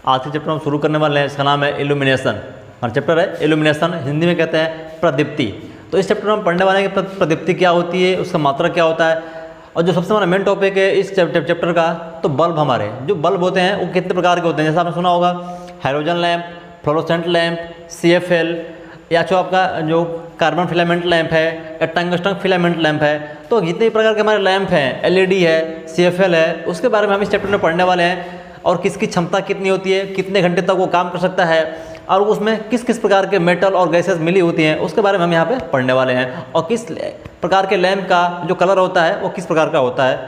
आज के चैप्टर हम शुरू करने वाले हैं, इसका नाम है इल्यूमिनेशन। हमारा चैप्टर है इल्यूमिनेशन, हिंदी में कहते हैं प्रदीप्ति। तो इस चैप्टर में हम पढ़ने वाले हैं कि प्रदीप्ति क्या होती है, उसका मात्रक क्या होता है, और जो सबसे हमारा मेन टॉपिक है इस चैप्टर का, तो बल्ब हमारे जो बल्ब होते हैं वो कितने प्रकार के होते हैं। जैसा आपने सुना होगा hydrogen lamp, fluorescent lamp, CFL, या जो आपका जो कार्बन फिलामेंट लैंप है या टंगस्टन फिलामेंट लैंप है। तो जितने प्रकार के हमारे लैंप हैं, LED है, CFL है, उसके बारे में हम इस चैप्टर में पढ़ने वाले हैं। और किसकी क्षमता कितनी होती है, कितने घंटे तक वो काम कर सकता है, और उसमें किस किस प्रकार के मेटल और गैसेस मिली होती हैं, उसके बारे में हम यहाँ पे पढ़ने वाले हैं। और किस प्रकार के लैंप का जो कलर होता है वो किस प्रकार का होता है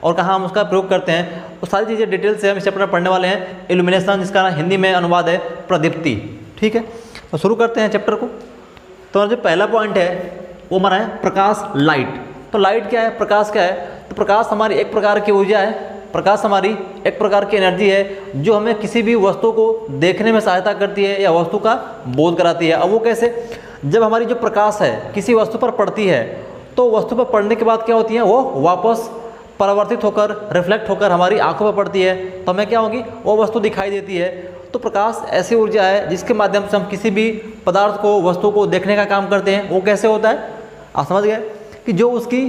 और कहाँ हम उसका प्रयोग करते हैं, वो सारी चीज़ें डिटेल से हम इस चैप्टर में पढ़ने वाले हैं। इल्यूमिनेशन, जिसका हिंदी में अनुवाद है प्रदीप्ति। ठीक है, तो शुरू करते हैं चैप्टर को। तो जो पहला पॉइंट है वो हमारा है प्रकाश, लाइट। तो लाइट क्या है, प्रकाश क्या है? तो प्रकाश हमारी एक प्रकार की ऊर्जा है, प्रकाश हमारी एक प्रकार की एनर्जी है जो हमें किसी भी वस्तु को देखने में सहायता करती है या वस्तु का बोध कराती है। अब वो कैसे? जब हमारी जो प्रकाश है किसी वस्तु पर पड़ती है तो वस्तु पर पड़ने के बाद क्या होती है, वो वापस परावर्तित होकर, रिफ्लेक्ट होकर हमारी आंखों पर पड़ती है, तो हमें क्या होगी, वो वस्तु दिखाई देती है। तो प्रकाश ऐसी ऊर्जा है जिसके माध्यम से हम किसी भी पदार्थ को, वस्तु को देखने का काम करते हैं। वो कैसे होता है, आप समझ गए कि जो उसकी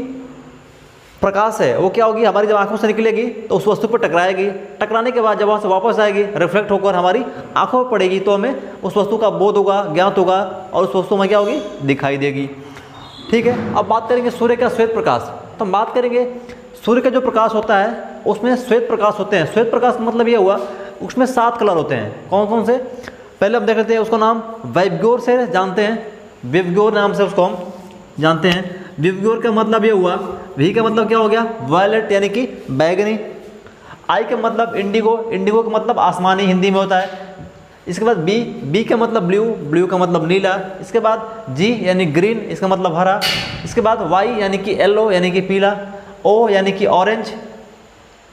प्रकाश है वो क्या होगी, हमारी जब आंखों से निकलेगी तो उस वस्तु पर टकराएगी, टकराने के बाद जब वहाँ से वापस आएगी, रिफ्लेक्ट होकर हमारी आंखों पर पड़ेगी, तो हमें उस वस्तु का बोध होगा, ज्ञात होगा, और उस वस्तु में क्या होगी, दिखाई देगी। ठीक है, अब बात करेंगे सूर्य का श्वेत प्रकाश। तो हम बात करेंगे सूर्य का जो प्रकाश होता है उसमें श्वेत प्रकाश होते हैं। श्वेत प्रकाश का मतलब ये हुआ उसमें 7 कलर होते हैं। कौन कौन से? पहले हम देख लेते हैं, उसका नाम वाइवग्योर से जानते हैं, विवग्योर नाम से उसको हम जानते हैं। विवग्योर का मतलब ये हुआ, वी का मतलब क्या हो गया, वायलेट यानी कि बैगनी। आई का मतलब इंडिगो, इंडिगो का मतलब आसमानी हिंदी में होता है। इसके बाद बी का मतलब ब्लू, ब्लू का मतलब नीला। इसके बाद जी यानी ग्रीन, इसका मतलब हरा। इसके बाद वाई यानी कि येलो यानी कि पीला। ओ यानी कि ऑरेंज,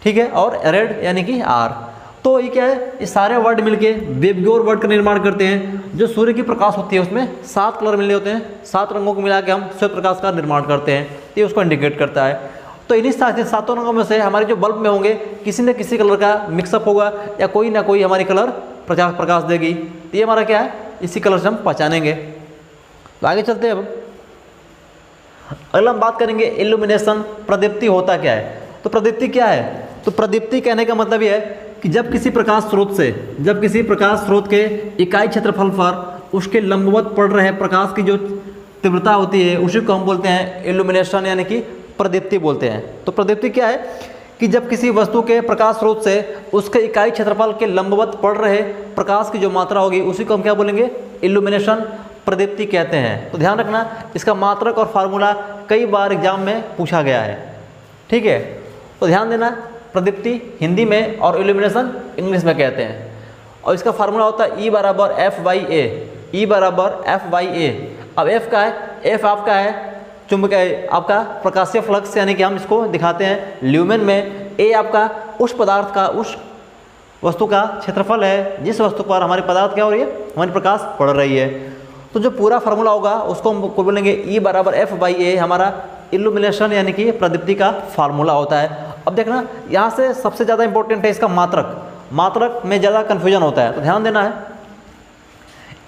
ठीक है, और रेड यानी कि आर। तो ये क्या है, ये सारे वर्ड मिलके विवग्योर वर्ड का निर्माण करते हैं। जो सूर्य की प्रकाश होती है उसमें 7 कलर मिले होते हैं, 7 रंगों को मिला के हम श्वेत प्रकाश का निर्माण करते हैं, ये उसको इंडिकेट करता है। तो इन्हीं 7 रंगों में से हमारे जो बल्ब में होंगे किसी न किसी कलर का मिक्सअप होगा या कोई ना कोई हमारी कलर प्रकाश देगी। तो ये हमारा क्या है, इसी कलर से हम पहचानेंगे। तो आगे चलते हैं। अब अगला हम बात करेंगे इल्यूमिनेशन, प्रदीप्ति होता क्या है। तो प्रदीप्ति क्या है? तो प्रदीप्ति कहने का मतलब यह है कि जब किसी प्रकाश स्रोत के इकाई क्षेत्रफल पर उसके लंबवत पड़ रहे प्रकाश की जो तीव्रता होती है उसी को हम बोलते हैं इल्यूमिनेशन, यानी कि प्रदीप्ति बोलते हैं। तो प्रदीप्ति क्या है कि जब किसी वस्तु के प्रकाश स्रोत से उसके इकाई क्षेत्रफल के लंबवत पड़ रहे प्रकाश की जो मात्रा होगी उसी को हम क्या बोलेंगे, इल्यूमिनेशन, प्रदीप्ति कहते हैं। तो ध्यान रखना, इसका मात्रक और फार्मूला कई बार एग्जाम में पूछा गया है। ठीक है, तो ध्यान देना, प्रदीप्ति हिंदी में और इल्यूमिनेशन इंग्लिश में कहते हैं। और इसका फार्मूला होता है E बराबर F/A, E बराबर F/A। अब F का है, F आपका है चुंबकीय, आपका प्रकाशीय फ्लक्स, यानी कि हम इसको दिखाते हैं ल्यूमेन में। A आपका उस पदार्थ का, उस वस्तु का क्षेत्रफल है जिस वस्तु पर हमारी पदार्थ क्या हो रही है, हमारी प्रकाश पड़ रही है। तो जो पूरा फार्मूला होगा उसको हम बोलेंगे E बराबर F/A, हमारा इल्यूमिनेशन यानी कि प्रदीप्ति का फार्मूला होता है। अब देखना, यहाँ से सबसे ज़्यादा इंपॉर्टेंट है इसका मात्रक में ज़्यादा कन्फ्यूजन होता है, तो ध्यान देना है।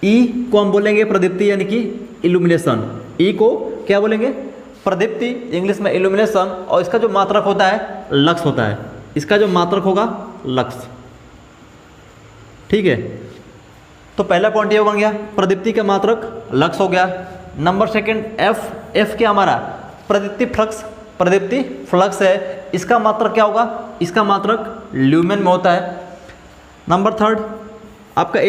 E को हम बोलेंगे प्रदीप्ति यानी कि इल्यूमिनेशन, E को क्या बोलेंगे, प्रदीप्ति, इंग्लिश में इल्यूमिनेशन। और इसका जो मात्रक होता है लक्स होता है, इसका जो मात्रक होगा लक्स। ठीक है, तो पहला पॉइंट ये बन गया, प्रदीप्ति का मात्रक लक्स हो गया। नंबर सेकंड F क्या हमारा, प्रदीप्ति फ्लक्स है, इसका मात्रक क्या होगा, इसका मात्रक ल्यूमेन में होता है। नंबर थर्ड आपका A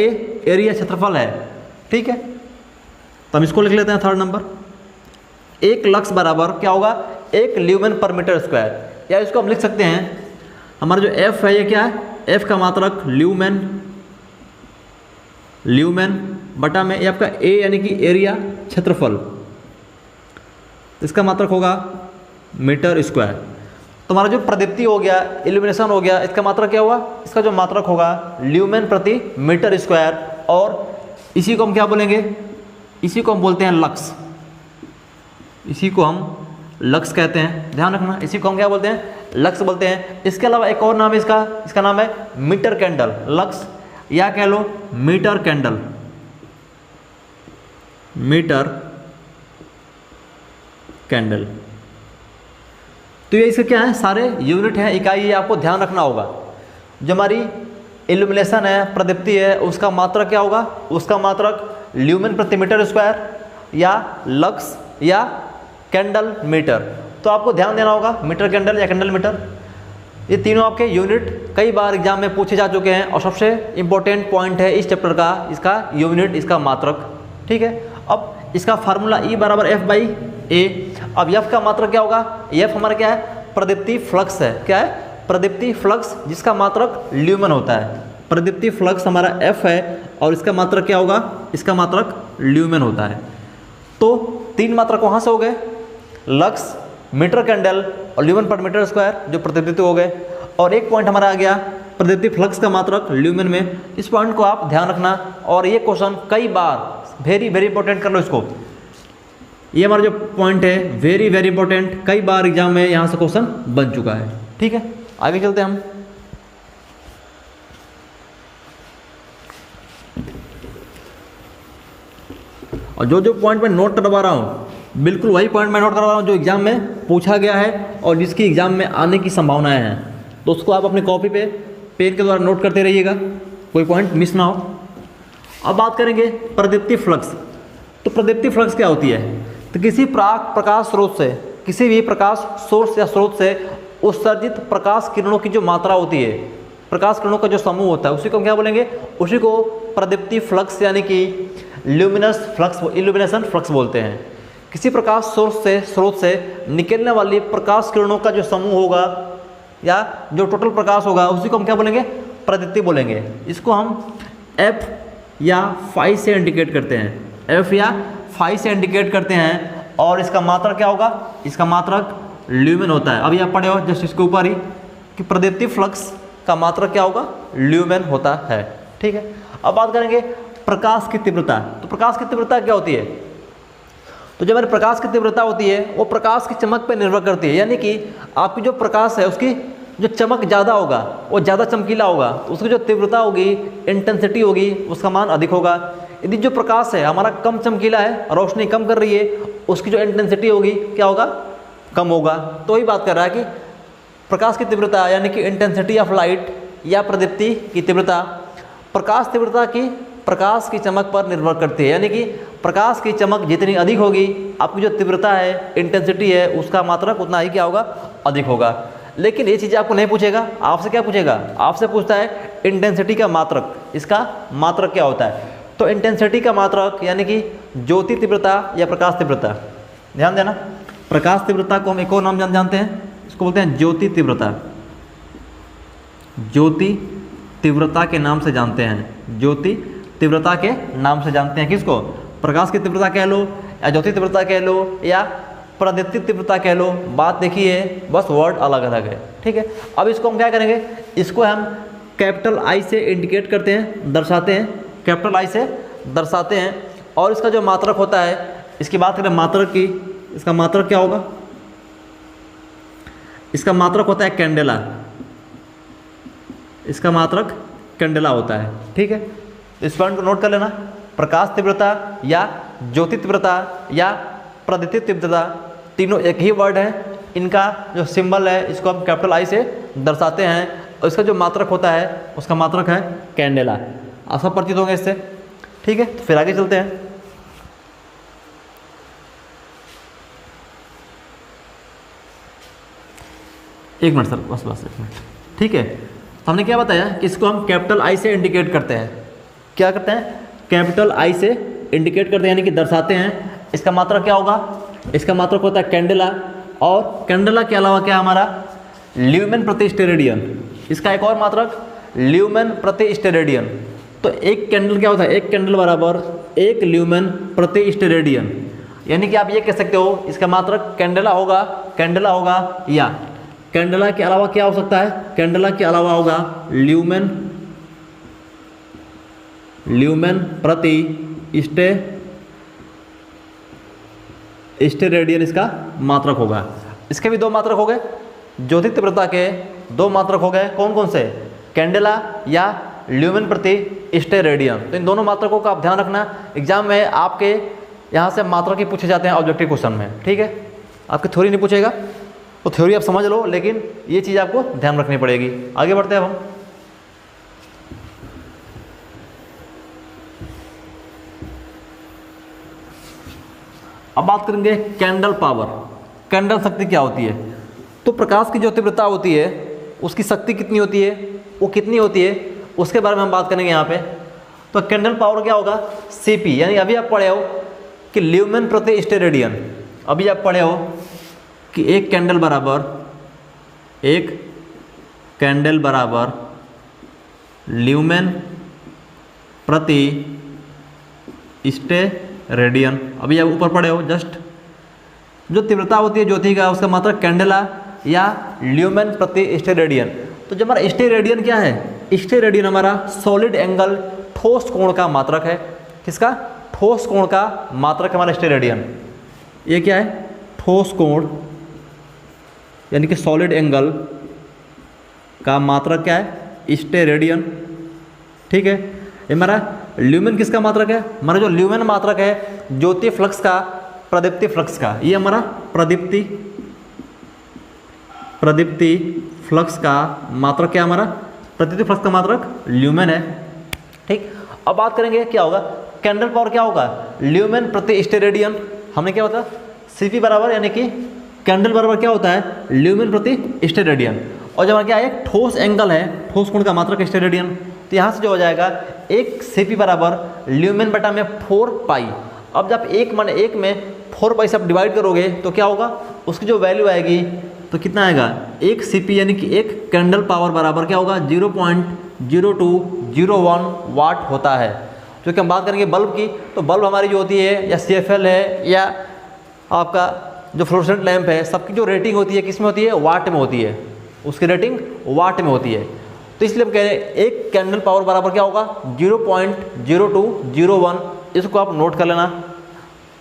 एरिया, क्षेत्रफल है। ठीक है, तो हम इसको लिख लेते हैं थर्ड नंबर। 1 लक्स बराबर क्या होगा, 1 ल्यूमेन पर मीटर स्क्वायर, या इसको हम लिख सकते हैं, हमारा जो F है ये क्या है, F का मात्रक ल्यूमेन बटा में ये आपका A यानी कि एरिया, क्षेत्रफल, इसका मात्रक होगा मीटर स्क्वायर। तो हमारा जो प्रदीप्ति हो गया, इल्यूमिनेशन हो गया, इसका मात्रक क्या हुआ, इसका जो मात्रक होगा ल्यूमेन प्रति मीटर स्क्वायर। और इसी को हम क्या बोलेंगे, इसी को हम बोलते हैं लक्स, इसी को हम लक्स कहते हैं। ध्यान रखना, इसी को हम क्या बोलते हैं, लक्स बोलते हैं। इसके अलावा एक और नाम है इसका नाम है मीटर कैंडल। लक्स या कह लो मीटर कैंडल, मीटर कैंडल। तो ये इसके क्या है, सारे यूनिट हैं, इकाई, ये आपको ध्यान रखना होगा। जो हमारी इल्यूमिनेशन है, प्रदीप्ति है, उसका मात्रक क्या होगा, उसका मात्रक ल्यूमेन प्रति मीटर स्क्वायर या लक्स या कैंडल मीटर। तो आपको ध्यान देना होगा मीटर कैंडल या कैंडल मीटर, ये तीनों आपके यूनिट कई बार एग्जाम में पूछे जा चुके हैं और सबसे इंपॉर्टेंट पॉइंट है इस चैप्टर का, इसका यूनिट, इसका मात्रक। ठीक है, अब इसका फार्मूला E बराबर F/A। अब F का मात्रक क्या होगा, F हमारा क्या है, प्रदीप्ति फ्लक्स है। क्या है, प्रदीप्ति फ्लक्स, जिसका मात्रक ल्यूमेन होता है। प्रदीप्ति फ्लक्स हमारा F है और इसका मात्रक क्या होगा, इसका मात्रक ल्यूमेन होता है। तो 3 मात्रक वहाँ से हो गए, लक्स, मीटर कैंडल और ल्यूमेन पर मीटर स्क्वायर, जो प्रदीप्ति हो गए। और एक पॉइंट हमारा आ गया प्रदीप्ति फ्लक्स का मात्रक ल्यूमेन में। इस पॉइंट को आप ध्यान रखना और ये क्वेश्चन कई बार वेरी वेरी इंपॉर्टेंट कर लो इसको। ये हमारा जो पॉइंट है वेरी वेरी इंपॉर्टेंट, कई बार एग्जाम में यहाँ से क्वेश्चन बन चुका है। ठीक है, आगे चलते हैं हम। और जो जो पॉइंट मैं नोट करवा रहा हूँ बिल्कुल वही पॉइंट मैं नोट करवा रहा हूँ जो एग्जाम में पूछा गया है और जिसकी एग्जाम में आने की संभावनाएं हैं। तो उसको आप अपनी कॉपी पे पेन के द्वारा नोट करते रहिएगा, कोई पॉइंट मिस ना हो। अब बात करेंगे प्रदीप्ति फ्लक्स। तो प्रदीप्ति फ्लक्स क्या होती है, तो किसी प्रकाश स्रोत से, किसी भी प्रकाश सोर्स या स्रोत से उत्सर्जित प्रकाश किरणों की जो मात्रा होती है, प्रकाश किरणों का जो समूह होता है, उसी को हम क्या बोलेंगे, उसी को प्रदीप्ति फ्लक्स यानी कि ल्यूमिनस फ्लक्स, इल्यूमिनेशन फ्लक्स बोलते हैं। किसी प्रकाश सोर्स से, स्रोत से निकलने वाली प्रकाश किरणों का जो समूह होगा या जो टोटल प्रकाश होगा, उसी को हम क्या बोलेंगे, प्रदीप्ति बोलेंगे। इसको हम F या फाई से इंडिकेट करते हैं, F या फाई से इंडिकेट करते हैं। और इसका मात्रक क्या होगा, इसका मात्रक ल्यूमेन होता है। अभी आप पढ़े हो जस्ट इसके ऊपर ही कि प्रदीप्ति फ्लक्स का मात्रक क्या होगा, ल्यूमेन होता है। ठीक है, अब बात करेंगे प्रकाश की तीव्रता। तो प्रकाश की तीव्रता क्या होती है, तो जो हमारे प्रकाश की तीव्रता होती है वो प्रकाश की चमक पर निर्भर करती है। यानी कि आपकी जो प्रकाश है उसकी जो चमक ज़्यादा होगा, वो ज़्यादा चमकीला होगा, तो उसकी जो तीव्रता होगी, इंटेंसिटी होगी, उसका मान अधिक होगा। यदि जो प्रकाश है हमारा कम चमकीला है, रोशनी कम कर रही है, उसकी जो इंटेंसिटी होगी क्या होगा, कम होगा। तो वही बात कर रहा है कि प्रकाश की तीव्रता यानी कि इंटेंसिटी ऑफ लाइट या प्रदीप्ति की तीव्रता प्रकाश तीव्रता की प्रकाश की चमक पर निर्भर करती है। यानी कि प्रकाश की चमक जितनी अधिक होगी, आपकी जो तीव्रता है, इंटेंसिटी है, उसका मात्रक उतना ही क्या होगा, अधिक होगा। लेकिन ये चीज़ आपको नहीं पूछेगा, आपसे क्या पूछेगा, आपसे पूछता है इंटेंसिटी का मात्रक, इसका मात्रक क्या होता है। तो इंटेंसिटी का मात्रक यानी कि ज्योति तीव्रता या प्रकाश तीव्रता, ध्यान देना, प्रकाश तीव्रता को हम एक और नाम जानते हैं, इसको बोलते हैं ज्योति तीव्रता। ज्योति तीव्रता के नाम से जानते हैं, ज्योति तीव्रता के नाम से जानते हैं किसको, प्रकाश की तीव्रता कह लो या ज्योति तीव्रता कह लो या प्रदीप्ति तीव्रता कह लो। बात देखिए, बस वर्ड अलग अलग है। ठीक है, अब इसको हम क्या करेंगे, इसको हम कैपिटल I से इंडिकेट करते हैं, दर्शाते हैं, कैपिटल I से दर्शाते हैं। और इसका जो मात्रक होता है, इसकी बात करें मात्रक की, इसका मात्रक क्या होगा, इसका मात्रक होता है कैंडेला, इसका मात्रक कैंडेला होता है। ठीक है, इस पॉइंट को नोट कर लेना, प्रकाश तीव्रता या ज्योति तीव्रता या प्रदीप्ति तीव्रता, तीनों एक ही वर्ड है। इनका जो सिंबल है इसको हम कैपिटल I से दर्शाते हैं और इसका जो मात्रक होता है उसका मात्रक है कैंडेला। आप सब परिचित होंगे इससे। ठीक है, तो फिर आगे चलते हैं। एक मिनट सर, बस एक मिनट। ठीक है, तो हमने क्या बताया कि इसको हम कैपिटल I से इंडिकेट करते हैं। क्या करते हैं, कैपिटल I से इंडिकेट करते हैं यानी कि दर्शाते हैं। इसका मात्रक क्या होगा, इसका मात्रक होता है कैंडेला। और कैंडेला के अलावा क्या हमारा, ल्यूमेन प्रति स्टेरेडियन। इसका एक और मात्रक ल्यूमेन प्रति स्टेरेडियन। तो एक कैंडल क्या होता है, एक कैंडल बराबर 1 ल्यूमेन प्रति स्टेरेडियन। यानी कि आप ये कह सकते हो इसका मात्रक कैंडेला होगा या कैंडेला के अलावा क्या हो सकता है, कैंडेला के अलावा होगा ल्यूमेन प्रति स्टेरेडियन, इसका मात्रक होगा। इसके भी 2 मात्रक हो गए, ज्योति तीव्रता के 2 मात्रक हो गए, कौन कौन से, कैंडेला या ल्यूमेन प्रति स्टेरेडियन। तो इन दोनों मात्रकों का आप ध्यान रखना, एग्जाम में आपके यहाँ से मात्रक ही पूछे जाते हैं ऑब्जेक्टिव क्वेश्चन में, ठीक है। आपकी थ्योरी नहीं पूछेगा, तो थ्योरी आप समझ लो, लेकिन ये चीज़ आपको ध्यान रखनी पड़ेगी। आगे बढ़ते हैं अब हम। अब बात करेंगे कैंडल पावर। कैंडल शक्ति क्या होती है? तो प्रकाश की जो तीव्रता होती है उसकी शक्ति कितनी होती है, वो कितनी होती है, उसके बारे में हम बात करेंगे यहाँ पे। तो कैंडल पावर क्या होगा? Cp, यानी अभी आप पढ़े हो कि ल्यूमेन प्रति स्टेरेडियन। अभी आप पढ़े हो कि एक कैंडल बराबर ल्यूमेन प्रति स्टेरेडियन। अभी आप ऊपर पढ़े हो जस्ट, जो तीव्रता होती है ज्योति का उसका मात्रक कैंडेला या ल्यूमेन प्रति स्टेरेडियन। तो जब हमारा स्टेरेडियन क्या है? स्टेरेडियन हमारा सॉलिड एंगल ठोस कोण का मात्रक है। किसका? ठोस कोण का मात्रक हमारा स्टेरेडियन। ये क्या है? ठोस कोण, यानी कि सॉलिड एंगल का मात्रक क्या है? स्टेरेडियन, ठीक है। ये हमारा ल्यूमेन किसका मात्रक है? हमारा जो ल्यूमेन मात्रक है ज्योति फ्लक्स का, प्रदीप्ति फ्लक्स का, ये हमारा प्रदीप्ति फ्लक्स का मात्रक क्या? हमारा प्रदीप्ति फ्लक्स का मात्रक ल्यूमेन है, ठीक। अब बात करेंगे क्या होगा? कैंडल पावर क्या होगा? ल्यूमेन प्रति स्टेरेडियन। हमने क्या होता? Cp बराबर, यानी कि कैंडल बराबर क्या होता है? ल्यूमेन प्रति स्टेरेडियन। और जब क्या है? ठोस एंगल है, ठोस कोण का मात्रक स्टेरेडियन। तो यहाँ से जो हो जाएगा एक Cp बराबर ल्यूमेन बटा में 4 पाई। अब जब एक में 4 पाई से आप डिवाइड करोगे तो क्या होगा? उसकी जो वैल्यू आएगी तो कितना आएगा? एक Cp यानी कि एक कैंडल पावर बराबर क्या होगा? 0.0201 वाट होता है। जो कि हम बात करेंगे बल्ब की, तो बल्ब हमारी जो होती है या CFL है या आपका जो फ्लोरोसेंट लैंप है, सबकी जो रेटिंग होती है किस में होती है? वाट में होती है। उसकी रेटिंग वाट में होती है। तो इसलिए हम कह रहे हैं एक कैंडल पावर बराबर क्या होगा? 0.0201। इसको आप नोट कर लेना।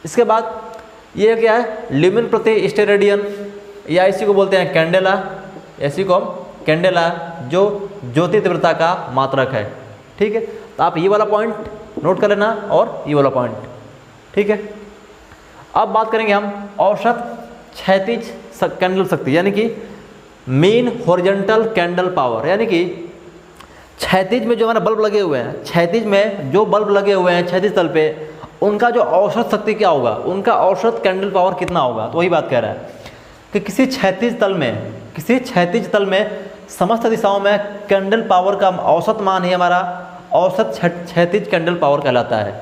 इसके बाद ये क्या है? ल्यूमेन प्रति स्टेरेडियन, या इसी को बोलते हैं कैंडेला, इसी को हम कैंडेला, जो ज्योति तीव्रता का मात्रक है, ठीक है। तो आप ये वाला पॉइंट नोट कर लेना और ये वाला पॉइंट, ठीक है। अब बात करेंगे हम औसत क्षैतिज कैंडल शक्ति, यानी कि मीन हॉरिजॉन्टल कैंडल पावर। यानी कि क्षैतिज में जो हमारे बल्ब लगे हुए हैं, क्षैतिज में जो बल्ब लगे हुए हैं क्षैतिज तल पे, उनका जो औसत शक्ति क्या होगा? उनका औसत कैंडल पावर कितना होगा? तो वही बात कह रहा है कि किसी क्षैतिज तल में समस्त दिशाओं में कैंडल पावर का औसत मान ही हमारा औसत क्षैतिज कैंडल पावर कहलाता है।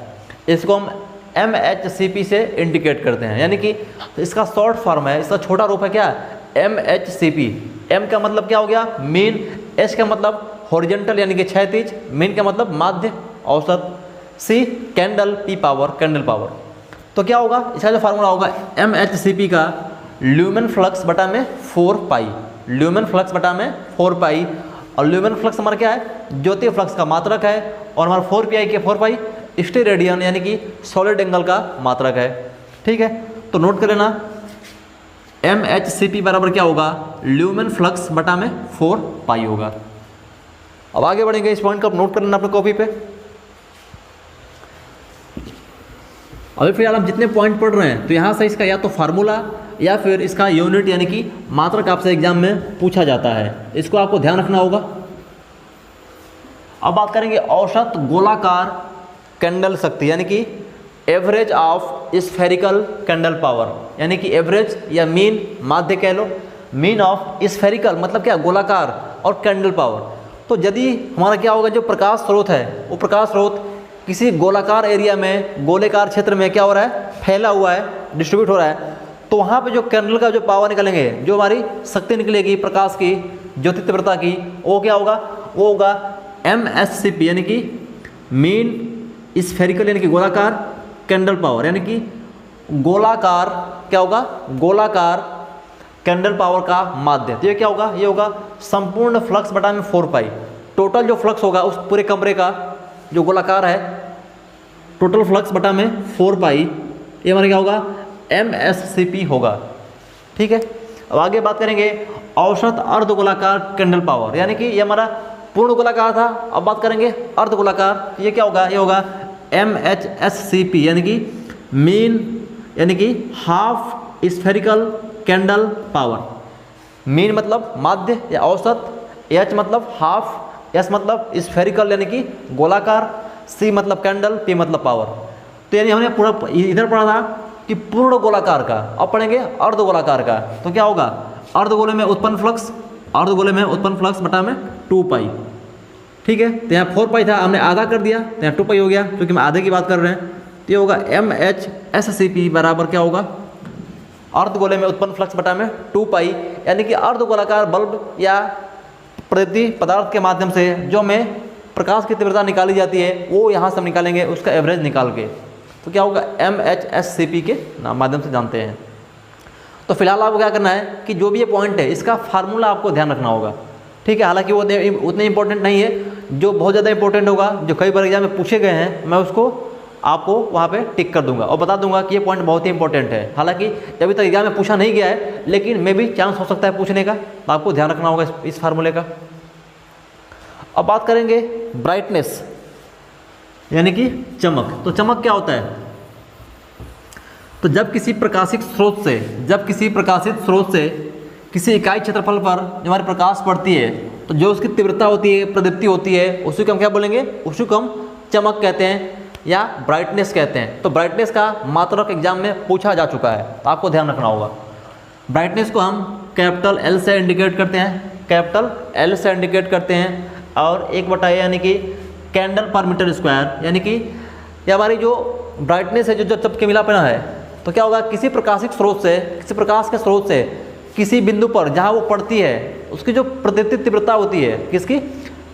इसको हम MHCP से इंडिकेट करते हैं, यानी कि इसका शॉर्ट फॉर्म है, इसका छोटा रूप है क्या? MHCP। M का मतलब क्या हो गया? मीन। H का मतलब हॉरिजॉन्टल यानी कि क्षैतिज। मीन का मतलब माध्य, औसत। C candle, P power, candle power. तो क्या होगा? इसका जो फार्मूला होगा MHCP का ल्यूमेन फ्लक्स बटा में 4 पाई। ल्यूमेन फ्लक्स बटा में 4 पाई। और ल्यूमेन फ्लक्स हमारा क्या है? ज्योति फ्लक्स का मात्रक है। और हमारा 4 पाई के 4 पाई स्टेरेडियन यानी कि सॉलिड एंगल का मात्रक है, ठीक है। तो नोट कर लेना MHCP बराबर क्या होगा? ल्यूमेन फ्लक्स बटा में 4 पाई होगा। अब आगे बढ़ेंगे, इस पॉइंट को आप नोट कर लेना अपने कॉपी पे। अभी फिलहाल हम जितने पॉइंट पढ़ रहे हैं, तो यहाँ से इसका या तो फार्मूला या फिर इसका यूनिट यानी कि मात्रक आपसे एग्जाम में पूछा जाता है, इसको आपको ध्यान रखना होगा। अब बात करेंगे औसत गोलाकार कैंडल शक्ति, यानी कि average of spherical candle power, यानी कि एवरेज या मीन, माध्य कह लो। मीन ऑफ स्फेरिकल मतलब क्या? गोलाकार, और कैंडल पावर। तो यदि हमारा क्या होगा? जो प्रकाश स्रोत है, वो प्रकाश स्रोत किसी गोलाकार एरिया में, गोलेकार क्षेत्र में क्या हो रहा है? फैला हुआ है, डिस्ट्रीब्यूट हो रहा है। तो वहाँ पे जो कैंडल का जो पावर निकलेंगे, जो हमारी शक्ति निकलेगी प्रकाश की, ज्योति तीव्रता की, वो क्या होगा? वो होगा MHCP, यानी कि मीन स्फेरिकल यानी कि गोलाकार, कैंडल पावर यानी कि गोलाकार, क्या होगा? गोलाकार कैंडल पावर का माध्य। तो ये क्या होगा? ये होगा संपूर्ण फ्लक्स बटा में 4 पाई। टोटल जो फ्लक्स होगा उस पूरे कमरे का जो गोलाकार है, टोटल फ्लक्स बटा में 4 पाई, ये हमारा क्या होगा? MHCP होगा, ठीक है। अब आगे बात करेंगे औसत अर्धगोलाकार कैंडल पावर, यानी कि ये हमारा पूर्ण गोलाकार था, अब बात करेंगे अर्ध गोलाकार। ये क्या होगा, ये होगा MHSCP यानी कि मीन यानी कि half spherical candle power. Mean मतलब माध्य या औसत, H मतलब हाफ, S मतलब स्फेरिकल यानी कि गोलाकार, C मतलब कैंडल, P मतलब पावर। तो यानी हमने पूरा इधर पढ़ा था कि पूर्ण गोलाकार का, अब पढ़ेंगे अर्ध गोलाकार का। तो क्या होगा, अर्धगोले में उत्पन्न फ्लक्स, अर्धगोले में उत्पन्न फ्लक्स बटा में 2 पाई। ठीक है, तो यहाँ 4 पाई था, हमने आधा कर दिया तो यहाँ 2 पाई हो गया, क्योंकि हम आधे की बात कर रहे हैं। तो ये होगा MHSCP बराबर क्या होगा, अर्धगोले में उत्पन्न फ्लक्स बटा में 2 पाई, यानी कि अर्धगोलाकार बल्ब या प्रदीप्ति पदार्थ के माध्यम से जो हमें प्रकाश की तीव्रता निकाली जाती है वो यहाँ से हम निकालेंगे उसका एवरेज निकाल के। तो क्या होगा, MHSCP के माध्यम से जानते हैं। तो फिलहाल आपको क्या करना है कि जो भी ये पॉइंट है इसका फार्मूला आपको ध्यान रखना होगा। ठीक है, हालांकि वो उतने इंपॉर्टेंट नहीं है, जो बहुत ज़्यादा इंपॉर्टेंट होगा, जो कई बार एग्जाम में पूछे गए हैं, मैं उसको आपको वहाँ पे टिक कर दूंगा और बता दूंगा कि ये पॉइंट बहुत ही इंपॉर्टेंट है। हालांकि अभी तक एग्जाम में पूछा नहीं गया है, लेकिन मे भी चांस हो सकता है पूछने का, तो आपको ध्यान रखना होगा इस फार्मूले का। अब बात करेंगे ब्राइटनेस यानी कि चमक। तो चमक क्या होता है, तो जब किसी प्रकाशित स्रोत से किसी इकाई क्षेत्रफल पर जो हमारी प्रकाश पड़ती है, तो जो उसकी तीव्रता होती है, प्रदीप्ति होती है, उसी को हम क्या बोलेंगे, उसी को हम चमक कहते हैं या ब्राइटनेस कहते हैं। तो ब्राइटनेस का मात्रक एग्जाम में पूछा जा चुका है, तो आपको ध्यान रखना होगा। ब्राइटनेस को हम कैपिटल L से इंडिकेट करते हैं, कैपिटल L से इंडिकेट करते हैं, और 1/A यानी कि कैंडल पर मीटर स्क्वायर, यानी कि ये हमारी जो ब्राइटनेस है, जो चमकीलापन मिलापना है, तो क्या होगा, किसी प्रकाशित स्रोत से, किसी प्रकाश के स्रोत से किसी बिंदु पर जहाँ वो पड़ती है, उसकी जो प्रदीप्ति तीव्रता होती है, किसकी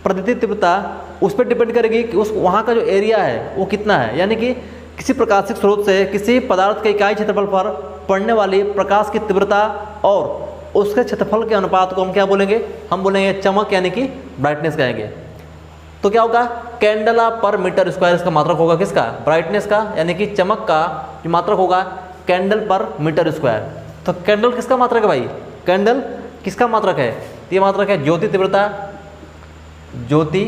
प्रदीप्ति तीव्रता, उस पर डिपेंड करेगी कि उस वहाँ का जो एरिया है वो कितना है। यानी कि किसी प्रकाशित स्रोत से किसी पदार्थ के इकाई क्षेत्रफल पर पड़ने वाली प्रकाश की तीव्रता और उसके क्षेत्रफल के अनुपात को हम क्या बोलेंगे, हम बोलेंगे चमक यानी कि ब्राइटनेस कहेंगे। तो क्या होगा, कैंडला पर मीटर स्क्वायर इसका मात्रक होगा, किसका, ब्राइटनेस का, यानी कि चमक का जो मात्रक होगा कैंडल पर मीटर स्क्वायर। तो कैंडल किसका मात्रक है भाई, कैंडल किसका मात्रक है, तो ये मात्रक है ज्योति तीव्रता, ज्योति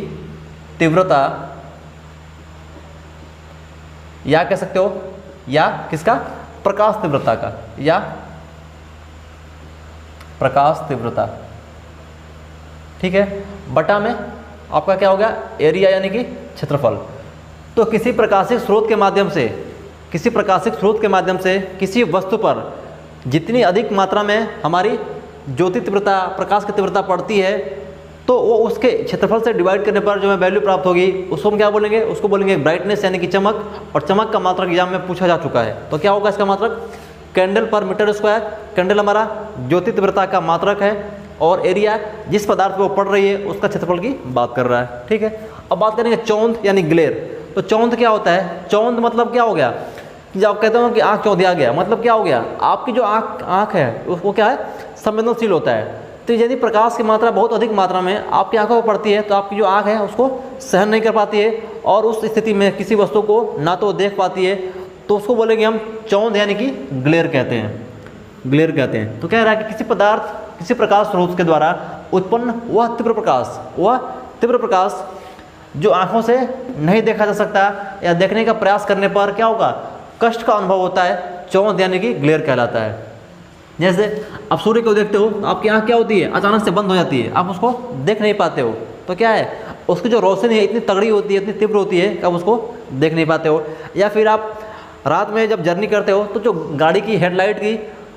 तीव्रता, या कह सकते हो, या किसका, प्रकाश तीव्रता का, या प्रकाश तीव्रता। ठीक है, बटा में आपका क्या होगा, एरिया यानी कि क्षेत्रफल। तो किसी प्रकाशित स्रोत के माध्यम से, किसी वस्तु पर जितनी अधिक मात्रा में हमारी ज्योति तीव्रता, प्रकाश की तीव्रता पड़ती है, तो वो उसके क्षेत्रफल से डिवाइड करने पर जो हमें वैल्यू प्राप्त होगी उसको हम क्या बोलेंगे, उसको बोलेंगे ब्राइटनेस यानी कि चमक। और चमक का मात्रक एग्जाम में पूछा जा चुका है, तो क्या होगा इसका मात्रक, कैंडल पर मीटर स्क्वायर। कैंडल हमारा ज्योति तीव्रता का मात्रक है, और एरिया जिस पदार्थ पे वो पड़ रही है उसका क्षेत्रफल की बात कर रहा है। ठीक है, अब बात करेंगे चौंध यानी ग्लेर। तो चौंध क्या होता है, चौंध मतलब क्या हो गया, जब आप कहते हो कि आँख चौंधिया गया, मतलब क्या हो गया, आपकी जो आँख है उसको क्या है, संवेदनशील होता है। तो यदि प्रकाश की मात्रा बहुत अधिक मात्रा में आपकी आंखों पर पड़ती है, तो आपकी जो आँख है उसको सहन नहीं कर पाती है, और उस स्थिति में किसी वस्तु को ना तो देख पाती है, तो उसको बोलेंगे हम चौंध यानी कि ग्लेर कहते हैं, ग्लेर कहते हैं। तो कह रहा है कि किसी पदार्थ, किसी प्रकाश स्रोत के द्वारा उत्पन्न वह तीव्र प्रकाश जो आँखों से नहीं देखा जा सकता, या देखने का प्रयास करने पर क्या होगा, कष्ट का अनुभव होता है, चौंध यानी कि ग्लेर कहलाता है। जैसे आप सूर्य को देखते हो, आपकी आँख क्या होती है, अचानक से बंद हो जाती है, आप उसको देख नहीं पाते हो। तो क्या है, उसकी जो रोशनी है इतनी तगड़ी होती है, इतनी तीव्र होती है कि आप उसको देख नहीं पाते हो। या फिर आप रात में जब जर्नी करते हो, तो जो गाड़ी की हेडलाइट की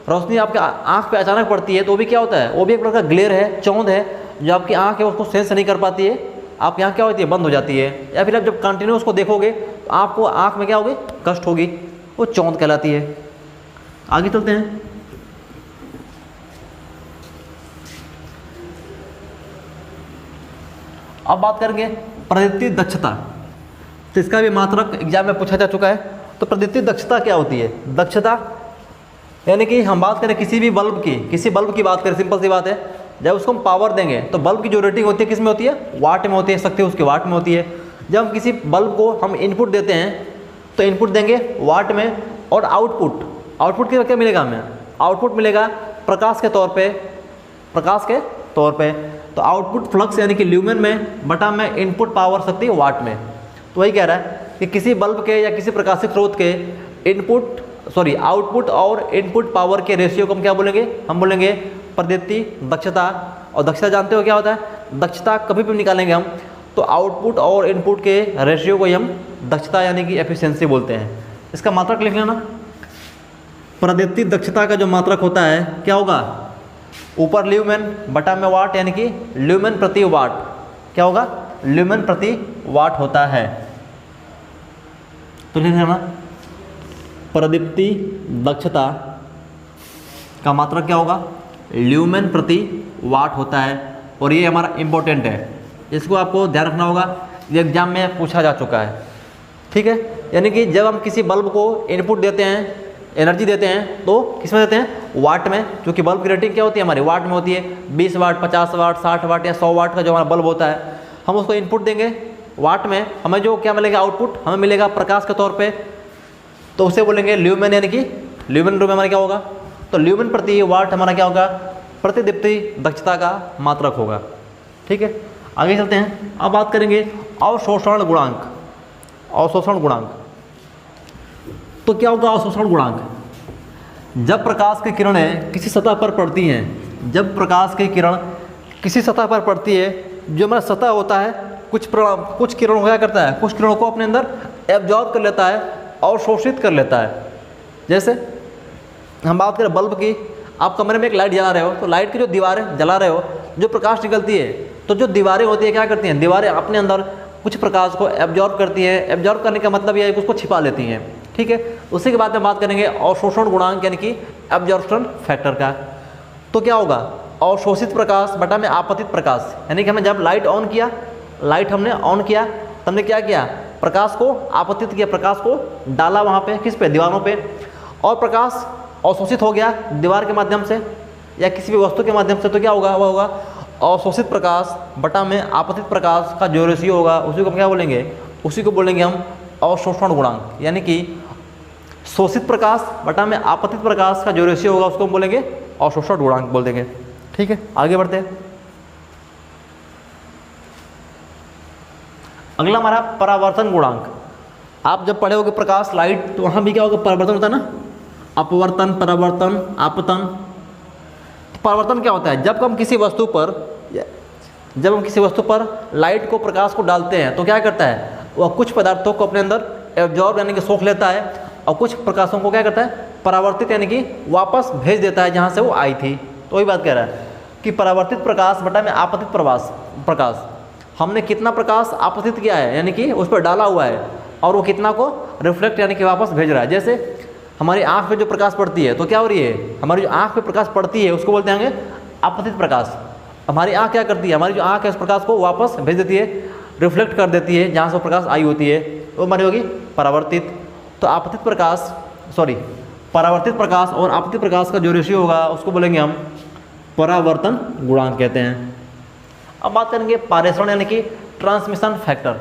रोशनी आपके आँख पे अचानक पड़ती है, तो वो भी क्या होता है, वो भी एक प्रकार का ग्लेर है, चौंध है, जो आपकी आँख है उसको सेंस नहीं कर पाती है, आपकी आँख क्या होती है, बंद हो जाती है। या फिर आप जब कंटिन्यू उसको देखोगे तो आपको आँख में क्या होगी, कष्ट होगी, वो चौंध कहलाती है। आगे चलते हैं। अब बात करेंगे प्रदीप्ति दक्षता। तो इसका भी मात्रक एग्जाम में पूछा जा चुका है। तो प्रदीप्ति दक्षता क्या होती है, दक्षता यानी कि हम बात करें किसी भी बल्ब की, किसी बल्ब की बात करें, सिंपल सी बात है, जब उसको हम पावर देंगे तो बल्ब की जो रेटिंग होती है किस में होती है, वाट में होती है, शक्ति उसकी वाट में होती है। जब हम किसी बल्ब को हम इनपुट देते हैं तो इनपुट देंगे वाट में, और आउटपुट क्या मिलेगा हमें, आउटपुट मिलेगा प्रकाश के तौर पे, प्रकाश के तौर पे। तो आउटपुट फ्लक्स यानी कि ल्यूमेन में बटा में इनपुट पावर शक्ति वाट में। तो वही कह रहा है कि किसी बल्ब के या किसी प्रकाशिक स्रोत के आउटपुट और इनपुट पावर के रेशियो को हम क्या बोलेंगे, हम बोलेंगे प्रदीप्ति दक्षता। और दक्षता जानते हो क्या होता है, दक्षता कभी भी निकालेंगे हम तो आउटपुट और इनपुट के रेशियो को ही हम दक्षता यानी कि एफिशिएंसी बोलते हैं। इसका मात्रक लिख लेना, प्रदीप्ति दक्षता का जो मात्रक होता है क्या होगा, ऊपर ल्यूमेन बटा में वाट यानी कि ल्यूमेन प्रति वाट, क्या होगा, ल्यूमेन प्रति वाट होता है। तो लिख लेना प्रदीप्ति दक्षता का मात्रक क्या होगा, ल्यूमेन प्रति वाट होता है। और ये हमारा इम्पोर्टेंट है, इसको आपको ध्यान रखना होगा, ये एग्जाम में पूछा जा चुका है। ठीक है, यानी कि जब हम किसी बल्ब को इनपुट देते हैं, एनर्जी देते हैं, तो किस में देते हैं, वाट में, क्योंकि बल्ब की रेटिंग क्या होती है हमारी, वाट में होती है। 20 वाट, 50 वाट, 60 वाट या 100 वाट का जो हमारा बल्ब होता है, हम उसको इनपुट देंगे वाट में, हमें जो क्या मिलेगा आउटपुट, हमें मिलेगा प्रकाश के तौर पे। तो उसे बोलेंगे ल्यूमेन, यानी कि ल्यूमेन रूप में हमारा क्या होगा, तो ल्यूमेन प्रति वाट हमारा क्या होगा, प्रतिदीप्ति दक्षता का मात्रक होगा। ठीक है, आगे चलते हैं। अब बात करेंगे अवशोषण गुणांक। अवशोषण गुणांक तो क्या होगा अवशोषण गुणांक, जब प्रकाश की किरणें किसी सतह पर पड़ती हैं, जब प्रकाश की किरण किसी सतह पर पड़ती है, जो हमारा सतह होता है कुछ किरणों क्या करता है, कुछ किरणों को अपने अंदर एब्जॉर्ब कर लेता है, अवशोषित कर लेता है। जैसे हम बात करें बल्ब की, आप कमरे में एक लाइट जला रहे हो, तो लाइट की जो दीवारें जला रहे हो, जो प्रकाश निकलती है, तो जो दीवारें होती है क्या करती हैं, दीवारें अपने अंदर कुछ प्रकाश को एब्जॉर्ब करती है। एब्जॉर्ब करने का मतलब यह है कि उसको छिपा लेती हैं। ठीक है, उसी के बाद में बात करेंगे अवशोषण गुणांक यानी कि एब्जॉर्प्शन फैक्टर का। तो क्या होगा, अवशोषित प्रकाश बटा में आपतित प्रकाश, यानी कि हमने जब लाइट ऑन किया, लाइट हमने ऑन किया, तो हमने क्या किया, प्रकाश को आपतित किया, प्रकाश को डाला वहाँ पे, किस पे, दीवारों पे, और प्रकाश अवशोषित हो गया दीवार के माध्यम से या किसी भी वस्तु के माध्यम से। तो क्या होगा, वह होगा अवशोषित प्रकाश बटा में आपतित प्रकाश का जो रेशियो होगा, उसी को हम क्या बोलेंगे, उसी को बोलेंगे हम अवशोषण गुणांक। यानी कि शोषित प्रकाश बटा में आपतित प्रकाश का जो रेशियो होगा, उसको हम बोलेंगे अवशोषण गुणांक बोल देंगे। ठीक है, आगे बढ़ते हैं। अगला हमारा परावर्तन गुणांक। आप जब पढ़े होगे प्रकाश, लाइट, तो वहाँ भी क्या होगा, परावर्तन होता है ना, अपवर्तन, परावर्तन, आपतन। तो परावर्तन क्या होता है, जब हम किसी वस्तु पर लाइट को, प्रकाश को डालते हैं, तो क्या करता है, वह कुछ पदार्थों को अपने अंदर एब्जॉर्ब यानी कि सोख लेता है, और कुछ प्रकाशों को क्या करता है, परावर्तित यानी कि वापस भेज देता है जहाँ से वो आई थी। तो वही बात कह रहा है कि परावर्तित प्रकाश बटा में आपतित प्रकाश, हमने कितना प्रकाश आपतित किया है यानी कि उस पर डाला हुआ है, और वो कितना को रिफ्लेक्ट यानी कि वापस भेज रहा है। जैसे हमारी आँख पे जो प्रकाश पड़ती है, तो क्या हो रही है, हमारी जो आँख पे प्रकाश पड़ती है उसको बोलते हैं आपतित प्रकाश। हमारी आँख क्या करती है, हमारी जो आँख है उस प्रकाश को वापस भेज देती है, रिफ्लेक्ट कर देती है जहाँ से प्रकाश आई होती है, वो हमारी होगी परावर्तित। तो परावर्तित प्रकाश और आपतित प्रकाश का जो रेशियो होगा, उसको बोलेंगे हम परावर्तन गुणांक कहते हैं। अब बात करेंगे पारेषण यानी कि ट्रांसमिशन फैक्टर।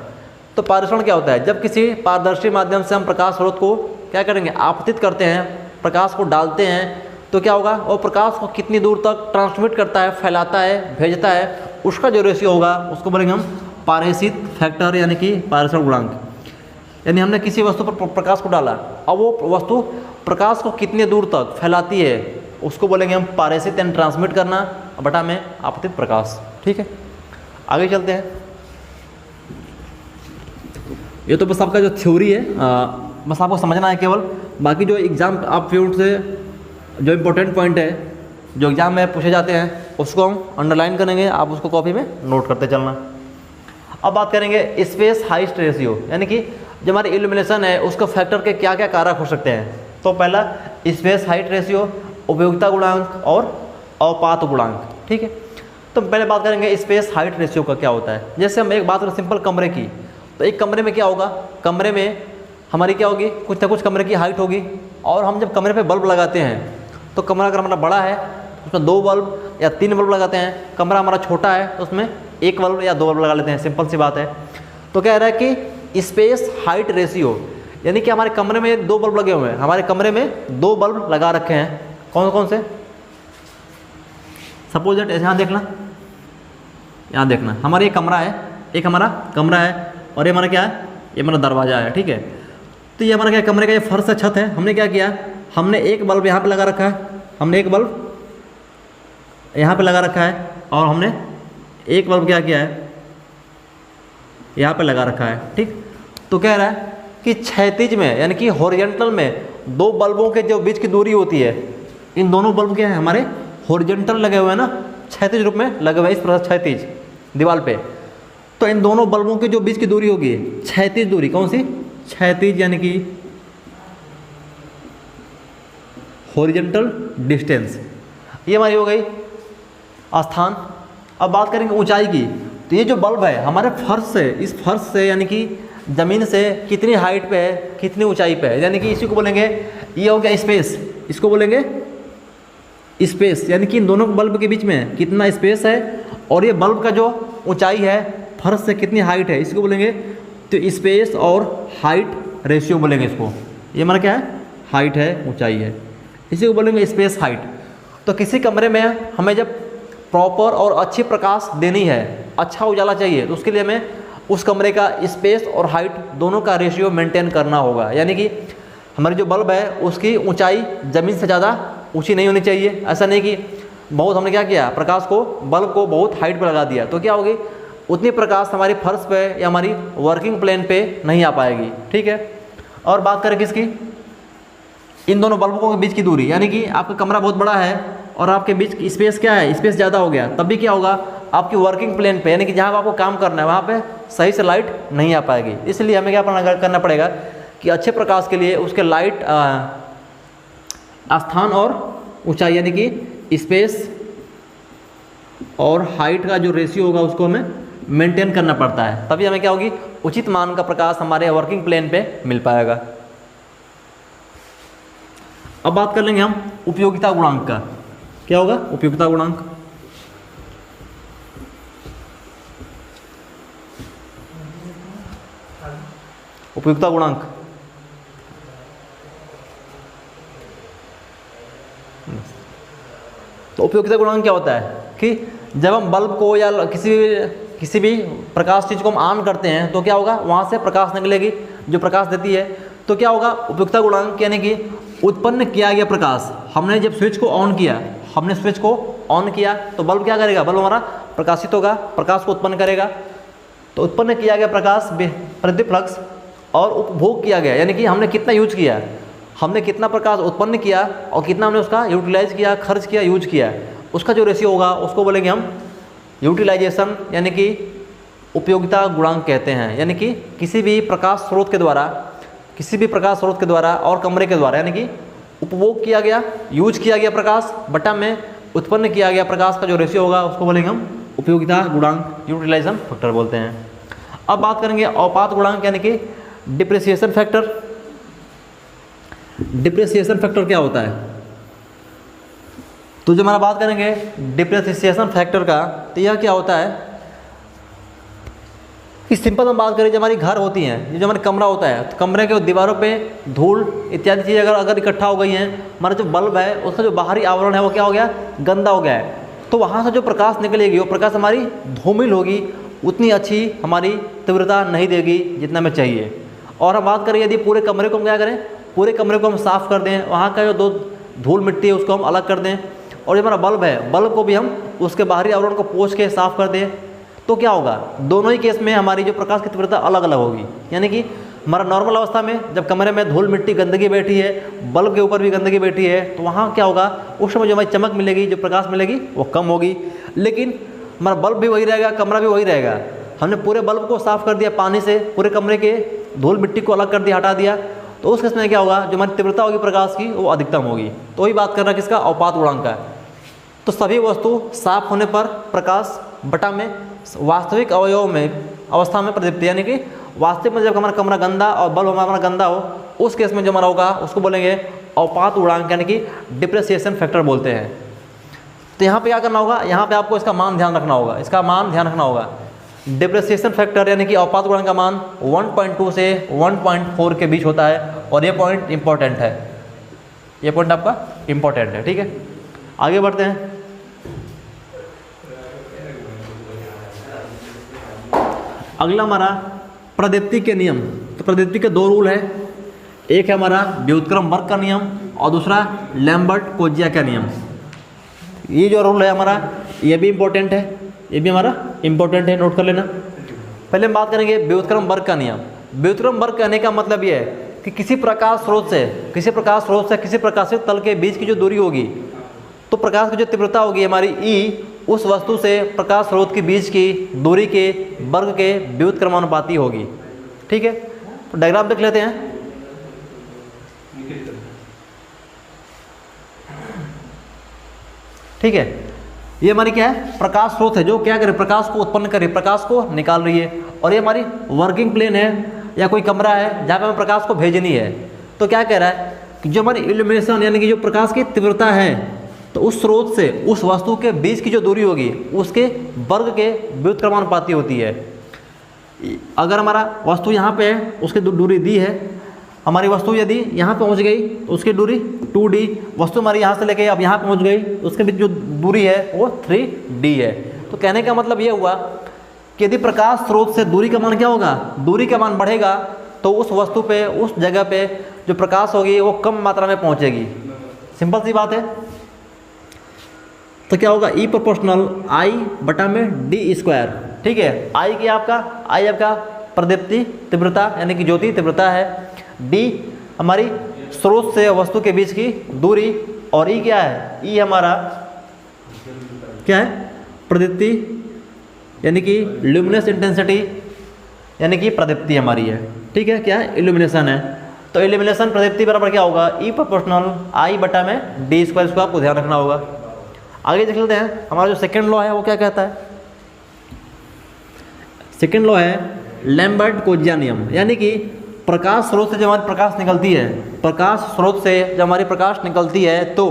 तो पारेषण क्या होता है, जब किसी पारदर्शी माध्यम से हम प्रकाश स्रोत को क्या करेंगे, आपतित करते हैं, प्रकाश को डालते हैं, तो क्या होगा, वो प्रकाश को कितनी दूर तक ट्रांसमिट करता है, फैलाता है, भेजता है, उसका जो रेशियो होगा उसको बोलेंगे हम पारेषित फैक्टर यानी कि पारेषण गुणांक। यानी हमने किसी वस्तु पर प्रकाश को डाला, अब वो वस्तु प्रकाश को कितने दूर तक फैलाती है, उसको बोलेंगे हम पारेषित यानी ट्रांसमिट करना बटा में आपतित प्रकाश। ठीक है, आगे चलते हैं। ये तो बस आपका जो थ्योरी है, बस आपको समझना है केवल, बाकी जो एग्ज़ाम आप फ्यूट से जो इम्पोर्टेंट पॉइंट है जो एग्ज़ाम में पूछे जाते हैं, उसको हम अंडरलाइन करेंगे, आप उसको कॉपी में नोट करते चलना। अब बात करेंगे स्पेस हाइट रेशियो, यानी कि जो हमारी इल्यूमिनेशन है उसको फैक्टर के क्या क्या कारक हो सकते हैं। तो पहला स्पेस हाइट रेशियो, उपयोगिता गुणांक और अवपात गुणांक। ठीक है, तो पहले बात करेंगे स्पेस हाइट रेशियो का क्या होता है। जैसे हम एक बात करें सिंपल कमरे की, तो एक कमरे में क्या होगा, कमरे में हमारी क्या होगी, कुछ ना कुछ कमरे की हाइट होगी, और हम जब कमरे पे बल्ब लगाते हैं, तो कमरा अगर हमारा बड़ा है उसमें 2 बल्ब या 3 बल्ब लगाते हैं, कमरा हमारा छोटा है तो उसमें 1 बल्ब या 2 बल्ब लगा लेते हैं, सिंपल सी बात है। तो कह रहा है कि स्पेस हाइट रेशियो, यानी कि हमारे कमरे में 2 बल्ब लगे हुए हैं, हमारे कमरे में 2 बल्ब लगा रखे हैं, कौन कौन से, सपोज दैट यहाँ देखना, यहाँ देखना, हमारा ये कमरा है, एक हमारा कमरा है और ये हमारा क्या है, ये हमारा दरवाज़ा है, ठीक है। तो ये हमारा क्या कमरे का ये फर्श है, छत है। हमने क्या किया, हमने एक बल्ब यहाँ पे लगा रखा है, हमने एक बल्ब यहाँ पे लगा रखा है और हमने एक बल्ब क्या किया है, यहाँ पे लगा रखा है, ठीक। तो कह रहा है कि क्षैतिज में यानी कि हॉरिजॉन्टल में दो बल्बों के जो बीच की दूरी होती है, इन दोनों बल्ब क्या है हमारे हॉरिजॉन्टल लगे हुए हैं ना, क्षैतिज रूप में लगे हुए हैं, इस प्रकार क्षैतिज दीवार पे। तो इन दोनों बल्बों के जो बीच की दूरी होगी क्षैतिज दूरी, कौन सी, क्षैतिज यानी कि हॉरिजॉन्टल डिस्टेंस, ये हमारी हो गई स्थान। अब बात करेंगे ऊंचाई की। तो ये जो बल्ब है हमारे फर्श से, इस फर्श से यानी कि ज़मीन से कितनी हाइट पे है, कितनी ऊंचाई पे है, यानी कि इसी को बोलेंगे, ये हो गया स्पेस, इसको बोलेंगे स्पेस, यानी कि इन दोनों बल्ब के बीच में कितना स्पेस है और ये बल्ब का जो ऊंचाई है फर्श से कितनी हाइट है, इसको बोलेंगे तो स्पेस और हाइट रेशियो बोलेंगे इसको। ये हमारा क्या है, हाइट है, ऊंचाई है, इसी को बोलेंगे स्पेस हाइट। तो किसी कमरे में हमें जब प्रॉपर और अच्छी प्रकाश देनी है, अच्छा उजाला चाहिए, तो उसके लिए हमें उस कमरे का स्पेस और हाइट दोनों का रेशियो मेंटेन करना होगा। यानी कि हमारी जो बल्ब है उसकी ऊंचाई ज़मीन से ज़्यादा ऊंची नहीं होनी चाहिए। ऐसा नहीं कि बहुत हमने क्या किया, प्रकाश को, बल्ब को बहुत हाइट पर लगा दिया, तो क्या होगी, उतनी प्रकाश हमारी फर्श पे या हमारी वर्किंग प्लेन पे नहीं आ पाएगी, ठीक है। और बात करें किसकी, इन दोनों बल्बों के बीच की दूरी, यानी कि आपका कमरा बहुत बड़ा है और आपके बीच की स्पेस क्या है, स्पेस ज़्यादा हो गया, तब भी क्या होगा, आपकी वर्किंग प्लेन पे यानी कि जहाँ आपको काम करना है वहाँ पे सही से लाइट नहीं आ पाएगी। इसलिए हमें क्या करना पड़ेगा कि अच्छे प्रकाश के लिए उसके लाइट स्थान और ऊंचाई यानी कि स्पेस और हाइट का जो रेशियो होगा उसको हमें मेंटेन करना पड़ता है, तभी हमें क्या होगी, उचित मान का प्रकाश हमारे वर्किंग प्लेन पे मिल पाएगा। अब बात कर लेंगे हम उपयोगिता गुणांक का। क्या होगा उपयोगिता गुणांक, उपयोगिता गुणांक तो उपयोगिता गुणांक क्या होता है कि जब हम बल्ब को या किसी भी प्रकाश चीज़ को हम ऑन करते हैं तो क्या होगा, वहाँ से प्रकाश निकलेगी जो प्रकाश देती है। तो क्या होगा उपयोगिता गुणांक, यानी कि उत्पन्न किया गया प्रकाश, हमने जब स्विच को ऑन किया, हमने स्विच को ऑन किया तो बल्ब क्या करेगा, बल्ब हमारा प्रकाशित होगा, प्रकाश को उत्पन्न करेगा। तो उत्पन्न किया गया प्रकाश प्रतिफ्लक्स और उपभोग किया गया, यानी कि हमने कितना यूज किया, हमने कितना प्रकाश उत्पन्न किया और कितना हमने उसका यूटिलाइज किया, खर्च किया, यूज किया, उसका जो रेशियो होगा उसको बोलेंगे हम यूटिलाइजेशन यानी कि उपयोगिता गुणांक कहते हैं। यानी कि किसी भी प्रकाश स्रोत के द्वारा और कमरे के द्वारा, यानी कि उपभोग किया गया, यूज किया गया प्रकाश बटा में उत्पन्न किया गया प्रकाश का जो रेशियो होगा उसको बोलेंगे हम उपयोगिता गुणांक, यूटिलाइजेशन फैक्टर बोलते हैं। अब बात करेंगे औपात गुणांक यानी कि डिप्रिसिएशन फैक्टर। डिप्रिसिएशन फैक्टर क्या होता है, तो जो हमारा बात करेंगे डिप्रिसिएशन फैक्टर का, तो यह क्या होता है कि सिंपल हम बात करें, जब हमारी घर होती हैं, ये जो हमारा कमरा होता है, तो कमरे के दीवारों पे धूल इत्यादि चीज़ें अगर इकट्ठा हो गई हैं, हमारा जो बल्ब है उसका जो बाहरी आवरण है वो क्या हो गया, गंदा हो गया है, तो वहाँ से जो प्रकाश निकलेगी वो प्रकाश हमारी धूमिल होगी, उतनी अच्छी हमारी तीव्रता नहीं देगी जितना हमें चाहिए। और हम बात करें यदि पूरे कमरे को हम क्या करें, पूरे कमरे को हम साफ़ कर दें, वहाँ का जो धूल मिट्टी है उसको हम अलग कर दें, और जो हमारा बल्ब है, बल्ब को भी हम उसके बाहरी आवरण को पोंछ के साफ़ कर दें, तो क्या होगा, दोनों ही केस में हमारी जो प्रकाश की तीव्रता अलग अलग होगी। यानी कि हमारा नॉर्मल अवस्था में जब कमरे में धूल मिट्टी गंदगी बैठी है, बल्ब के ऊपर भी गंदगी बैठी है, तो वहाँ क्या होगा, उस समय जो हमारी चमक मिलेगी, जो प्रकाश मिलेगी वो कम होगी। लेकिन हमारा बल्ब भी वही रहेगा, कमरा भी वही रहेगा, हमने पूरे बल्ब को साफ़ कर दिया पानी से, पूरे कमरे के धूल मिट्टी को अलग कर दिया, हटा दिया, तो उस केस में क्या होगा, जो हमारी तीव्रता होगी प्रकाश की वो अधिकतम होगी। तो वही बात कर रहा है किसका, औपात गुणांक का। तो सभी वस्तु साफ होने पर प्रकाश बटा में वास्तविक अवयव में अवस्था में प्रदीप्ति, यानी कि वास्तविक में जब हमारा कमरा गंदा और बल्ब हमारा गंदा हो, उस केस में जो हमारा होगा उसको बोलेंगे औपात गुणांक, यानी कि डिप्रिसिएशन फैक्टर बोलते हैं। तो यहाँ पे क्या करना होगा, यहाँ पे आपको इसका मान ध्यान रखना होगा, इसका मान ध्यान रखना होगा। डिप्रिसिएशन फैक्टर यानी कि औपात गुणांक का मान 1.2 से 1.4 के बीच होता है, और ये पॉइंट इंपॉर्टेंट है, ये पॉइंट आपका इंपॉर्टेंट है, ठीक है। आगे बढ़ते हैं। अगला हमारा प्रदीप्ति के नियम। तो प्रदीप्ति के दो रूल है, एक है हमारा व्युत्क्रम वर्ग का नियम और दूसरा लैम्बर्ट-कोज्जिया का नियम। ये जो रूल है हमारा ये भी इम्पोर्टेंट है, ये भी हमारा इम्पोर्टेंट है, नोट कर लेना। पहले हम बात करेंगे व्युत्क्रम वर्ग का नियम। व्युत्क्रम वर्ग कहने का मतलब ये है कि किसी प्रकाश स्रोत से किसी प्रकाशित तल के बीच की जो दूरी होगी, तो प्रकाश की जो तीव्रता होगी हमारी ई, उस वस्तु से प्रकाश स्रोत के बीच की दूरी के वर्ग के व्युत्क्रमानुपाती होगी। ठीक है, तो डायग्राम देख लेते हैं। ठीक है, ये हमारी क्या है, प्रकाश स्रोत है जो क्या करे, प्रकाश को उत्पन्न करे, प्रकाश को निकाल रही है। और ये हमारी वर्किंग प्लेन है या कोई कमरा है जहाँ पे हमें प्रकाश को भेजनी है। तो क्या कह रहा है कि जो हमारी इल्यूमिनेशन यानी कि जो प्रकाश की तीव्रता है, तो उस स्रोत से उस वस्तु के बीच की जो दूरी होगी उसके वर्ग के व्युत्क्रमानुपाती होती है। अगर हमारा वस्तु यहाँ पे है, उसकी दूरी दी है, हमारी वस्तु यदि यहाँ पहुँच गई तो उसकी दूरी 2d, वस्तु हमारी यहाँ से लेके अब यहाँ पहुँच गई, उसके बीच जो दूरी है वो 3d है। तो कहने का मतलब ये हुआ कि यदि प्रकाश स्रोत से दूरी का मान क्या होगा, दूरी का मान बढ़ेगा, तो उस वस्तु पे, उस जगह पे जो प्रकाश होगी वो कम मात्रा में पहुँचेगी। सिंपल सी बात है। तो क्या होगा, ई प्रोपोर्शनल आई बटा में डी स्क्वायर। ठीक है, आई आपका प्रदीप्ति तीव्रता यानी कि ज्योति तीव्रता है, डी हमारी स्रोत से वस्तु के बीच की दूरी, और ई क्या है, ई हमारा क्या है, प्रदीप्ति यानी कि ल्यूमिनस इंटेंसिटी यानी कि प्रदीप्ति हमारी है। ठीक है, क्या है, इल्यूमिनेशन है। तो इल्यूमिनेशन प्रदीप्ति बराबर क्या होगा, ई प्रोपोर्शनल आई बटा में डी स्क्वायर। इसको आपको ध्यान रखना होगा। आगे देख लेते हैं, हमारा जो सेकेंड लॉ है वो क्या कहता है। सेकेंड लॉ है लैम्बर्ट-कोज्जिया नियम, यानी कि प्रकाश स्रोत से जब हमारी प्रकाश निकलती है, प्रकाश स्रोत से जब हमारी प्रकाश निकलती है, तो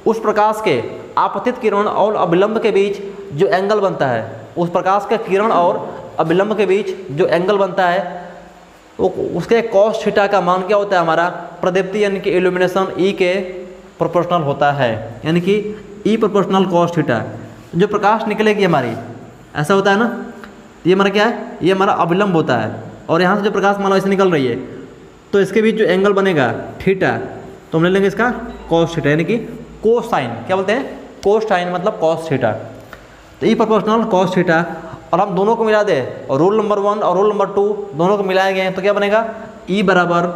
उस प्रकाश के आपतित किरण और अभिलंब के बीच जो एंगल बनता है, उस प्रकाश के किरण और अभिलंब के बीच जो एंगल बनता है, वो उसके कॉस थीटा का मान क्या होता है हमारा, प्रदीप्ति यानी कि इल्यूमिनेशन ई के प्रोपोर्शनल होता है, यानी कि ई प्रोपोर्शनल कॉस थीटा। जो प्रकाश निकलेगी हमारी, ऐसा होता है ना, ये हमारा क्या है, ये हमारा अभिलंब होता है, और यहाँ से जो प्रकाश मान लो ऐसे निकल रही है, तो इसके बीच जो एंगल बनेगा थीटा, तो हम ले लेंगे इसका कॉस थीटा, यानी कि कोसाइन, क्या बोलते हैं, कोसाइन मतलब कॉस थीटा। तो ई प्रोपोर्शनल कॉस थीटा, और हम दोनों को मिला दे, और रूल नंबर 1 और रूल नंबर 2 दोनों को मिलाए गए हैं, तो क्या बनेगा, ई बराबर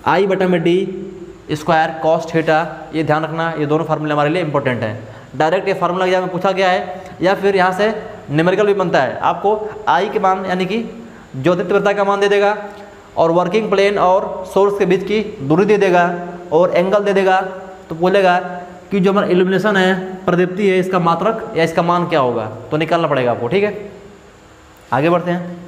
आई बटा में डी स्क्वायर कॉस थीटा। ये ध्यान रखना, ये दोनों फार्मूले हमारे लिए इंपॉर्टेंट हैं। डायरेक्ट ये फार्मूला एग्जाम में पूछा गया है, या फिर यहाँ से न्यूमेरिकल भी बनता है। आपको आई के मान यानी कि ज्योति तीव्रता का मान दे देगा, और वर्किंग प्लेन और सोर्स के बीच की दूरी दे देगा, और एंगल दे देगा। तो बोलेगा कि जो हमारा इल्यूमिनेशन है, प्रदीप्ति है, इसका मात्रक या इसका मान क्या होगा, तो निकालना पड़ेगा आपको। ठीक है, आगे बढ़ते हैं।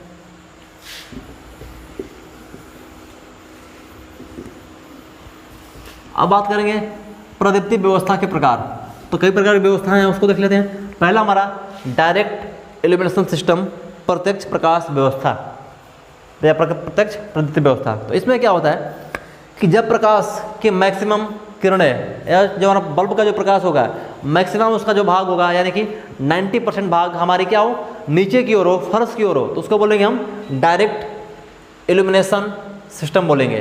अब बात करेंगे प्रदीप्ति व्यवस्था के प्रकार। तो कई प्रकार की व्यवस्थाएं हैं, उसको देख लेते हैं। पहला हमारा डायरेक्ट इल्यूमिनेशन सिस्टम, प्रत्यक्ष प्रकाश व्यवस्था या प्रत्यक्ष प्रदीप्ति व्यवस्था। तो इसमें क्या होता है कि जब प्रकाश की मैक्सिमम किरणें या जो हमारा बल्ब का जो प्रकाश होगा, मैक्सिमम उसका जो भाग होगा, यानी कि 90% भाग हमारी क्या हो, नीचे की ओर हो, फर्श की ओर हो, तो उसको बोलेंगे हम डायरेक्ट इल्यूमिनेशन सिस्टम बोलेंगे।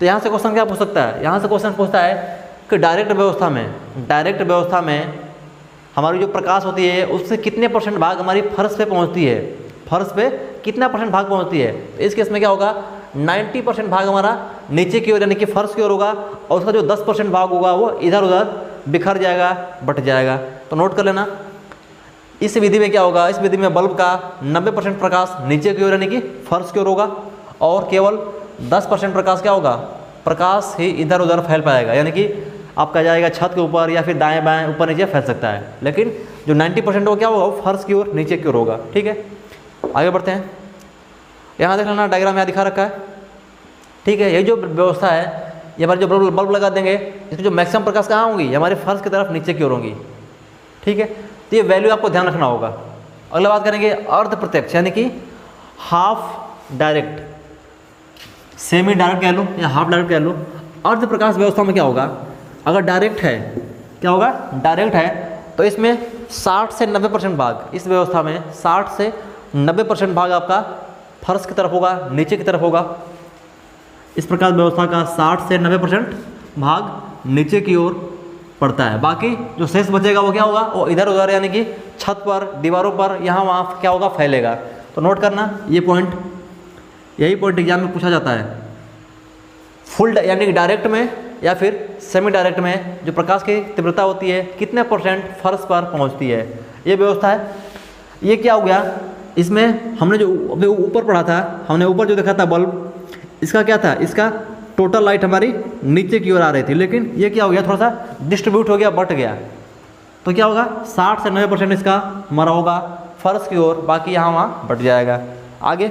तो यहाँ से क्वेश्चन क्या पूछ सकता है, यहाँ से क्वेश्चन पूछता है कि डायरेक्ट व्यवस्था में हमारी जो प्रकाश होती है उससे कितने % भाग हमारी फर्श पे पहुँचती है, फर्श पे कितना % भाग पहुँचती है। तो इस केस में क्या होगा, 90% भाग हमारा नीचे की ओर यानी कि फर्श की ओर होगा, और उसका जो 10% भाग होगा वो इधर उधर बिखर जाएगा, बट जाएगा। तो नोट कर लेना, इस विधि में क्या होगा, इस विधि में बल्ब का 90% प्रकाश नीचे की ओर यानी कि फर्श की ओर होगा, और केवल 10% प्रकाश क्या होगा, प्रकाश ही इधर उधर फैल पाएगा, यानी कि आपका जाएगा छत के ऊपर या फिर दाएं बाएं ऊपर नीचे फैल सकता है। लेकिन जो 90% वो क्या होगा, वो फर्श की ओर नीचे की ओर होगा। ठीक है, आगे बढ़ते हैं। यहाँ देख लेना, डायग्राम यहाँ दिखा रखा है। ठीक है, ये जो व्यवस्था है, ये हमारे जो बल्ब लगा देंगे, इसमें जो मैक्सिमम प्रकाश कहाँ होंगी, हमारे फर्श की तरफ नीचे की ओर होंगी। ठीक है, तो ये वैल्यू आपको ध्यान रखना होगा। अगला बात करेंगे अर्ध प्रत्यक्ष, यानी कि हाफ डायरेक्ट, सेमी डायरेक्ट कह लो या हाफ डायरेक्ट कह लो। अर्ध प्रकाश व्यवस्था में क्या होगा, अगर डायरेक्ट है, क्या होगा, डायरेक्ट है, तो इसमें 60 से 90% भाग, इस व्यवस्था में 60 से 90% भाग आपका फर्श की तरफ होगा, नीचे की तरफ होगा। इस प्रकार व्यवस्था का 60 से 90% भाग नीचे की ओर पड़ता है। बाकी जो शेष बचेगा वो क्या होगा, वो इधर उधर यानी कि छत पर, दीवारों पर, यहाँ वहाँ क्या होगा, फैलेगा। तो नोट करना ये पॉइंट, यही पॉइंट एग्जाम में पूछा जाता है। फुल यानी कि डायरेक्ट में या फिर सेमी डायरेक्ट में जो प्रकाश की तीव्रता होती है कितने % फर्श पर पहुंचती है, ये व्यवस्था है। ये क्या हो गया, इसमें हमने जो अभी ऊपर पढ़ा था, हमने ऊपर जो देखा था बल्ब, इसका क्या था, इसका टोटल लाइट हमारी नीचे की ओर आ रही थी, लेकिन ये क्या हो गया, थोड़ा सा डिस्ट्रीब्यूट हो गया, बट गया। तो क्या होगा, 60 से 90% इसका हमारा होगा फर्श की ओर, बाकी यहाँ वहाँ बट जाएगा। आगे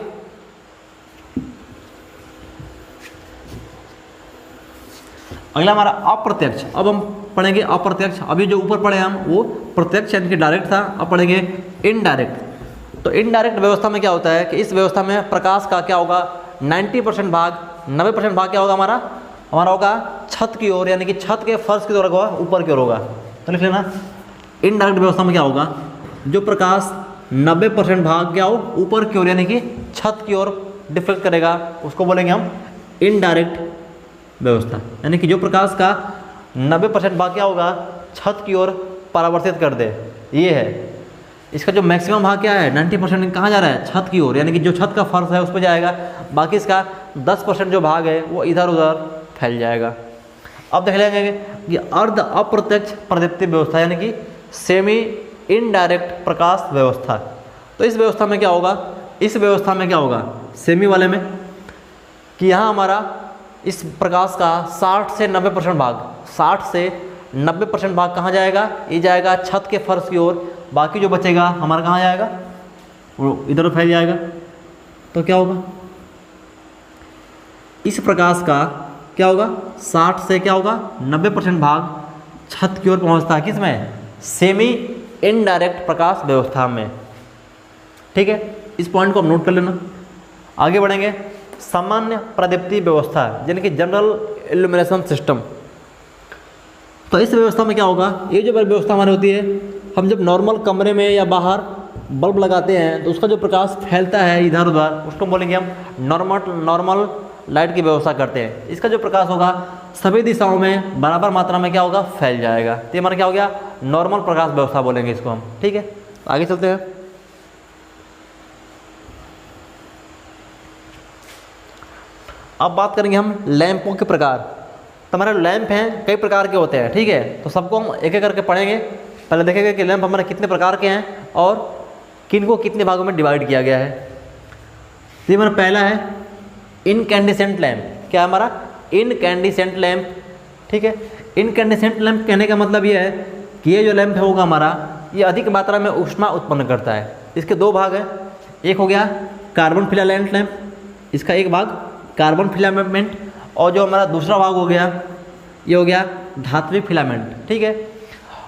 अगला हमारा अप्रत्यक्ष। अब हम पढ़ेंगे अप्रत्यक्ष। अभी जो ऊपर पढ़े हम वो प्रत्यक्ष यानी कि डायरेक्ट था, अब पढ़ेंगे इनडायरेक्ट। तो इनडायरेक्ट व्यवस्था में क्या होता है कि इस व्यवस्था में प्रकाश का क्या होगा, 90% भाग, 90% भाग क्या होगा हमारा होगा छत की ओर, यानी कि छत के फर्श की ओर होगा, ऊपर की ओर होगा। तो लिख लेना, इनडायरेक्ट व्यवस्था में क्या होगा, जो प्रकाश 90% भाग क्या हो, ऊपर की ओर यानी कि छत की ओर डिफ्लेक्ट करेगा, उसको बोलेंगे हम इनडायरेक्ट व्यवस्था। यानी कि जो प्रकाश का 90% भाग क्या होगा, छत की ओर परावर्तित कर दे, ये है। इसका जो मैक्सिमम भाग क्या है, 90% कहाँ जा रहा है, छत की ओर, यानी कि जो छत का फर्श है उस पर जाएगा। बाकी इसका 10% जो भाग है वो इधर उधर फैल जाएगा। अब देख लेंगे कि अर्ध अप्रत्यक्ष प्रदीप्ति व्यवस्था, यानी कि सेमी इनडायरेक्ट प्रकाश व्यवस्था। तो इस व्यवस्था में क्या होगा, इस व्यवस्था में क्या होगा, सेमी वाले में, कि यहाँ हमारा इस प्रकाश का 60 से 90% भाग, 60 से 90% भाग कहाँ जाएगा, ये जाएगा छत के फर्श की ओर। बाकी जो बचेगा हमारा कहाँ जाएगा, वो इधर फैल जाएगा। तो क्या होगा, इस प्रकाश का क्या होगा, 60 से क्या होगा 90% भाग छत की ओर पहुँचता है, किसमें, सेमी इनडायरेक्ट प्रकाश व्यवस्था में। ठीक है, इस पॉइंट को हम नोट कर लेना। आगे बढ़ेंगे, सामान्य प्रदीप्ति व्यवस्था, यानी कि जनरल इल्यूमिनेशन सिस्टम। तो इस व्यवस्था में क्या होगा, ये जो व्यवस्था हमारी होती है, हम जब नॉर्मल कमरे में या बाहर बल्ब लगाते हैं तो उसका जो प्रकाश फैलता है इधर उधर, उसको बोलेंगे हम नॉर्मल लाइट की व्यवस्था करते हैं। इसका जो प्रकाश होगा सभी दिशाओं में बराबर मात्रा में क्या होगा, फैल जाएगा। तो ये हमारा क्या हो गया, नॉर्मल प्रकाश व्यवस्था बोलेंगे इसको हम। ठीक है, आगे चलते हैं। अब बात करेंगे हम लैंपों के प्रकार। तो हमारे लैंप हैं कई प्रकार के होते हैं, ठीक है, तो सबको हम एक एक करके पढ़ेंगे। पहले देखेंगे कि लैंप हमारे कितने प्रकार के हैं और किनको कितने भागों में डिवाइड किया गया है। तो ये हमारा पहला है इनकैंडिसेंट लैंप। क्या है हमारा, इनकैंडिसेंट लैंप। ठीक है, इनकैंडिसेंट लैंप कहने का मतलब ये है कि ये जो लैंप होगा हमारा, ये अधिक मात्रा में ऊष्मा उत्पन्न करता है। इसके दो भाग हैं, एक हो गया कार्बन फिलामेंट लैंप, इसका एक भाग कार्बन फिलामेंट, और जो हमारा दूसरा भाग हो गया ये हो गया धात्विक फिलामेंट। ठीक है,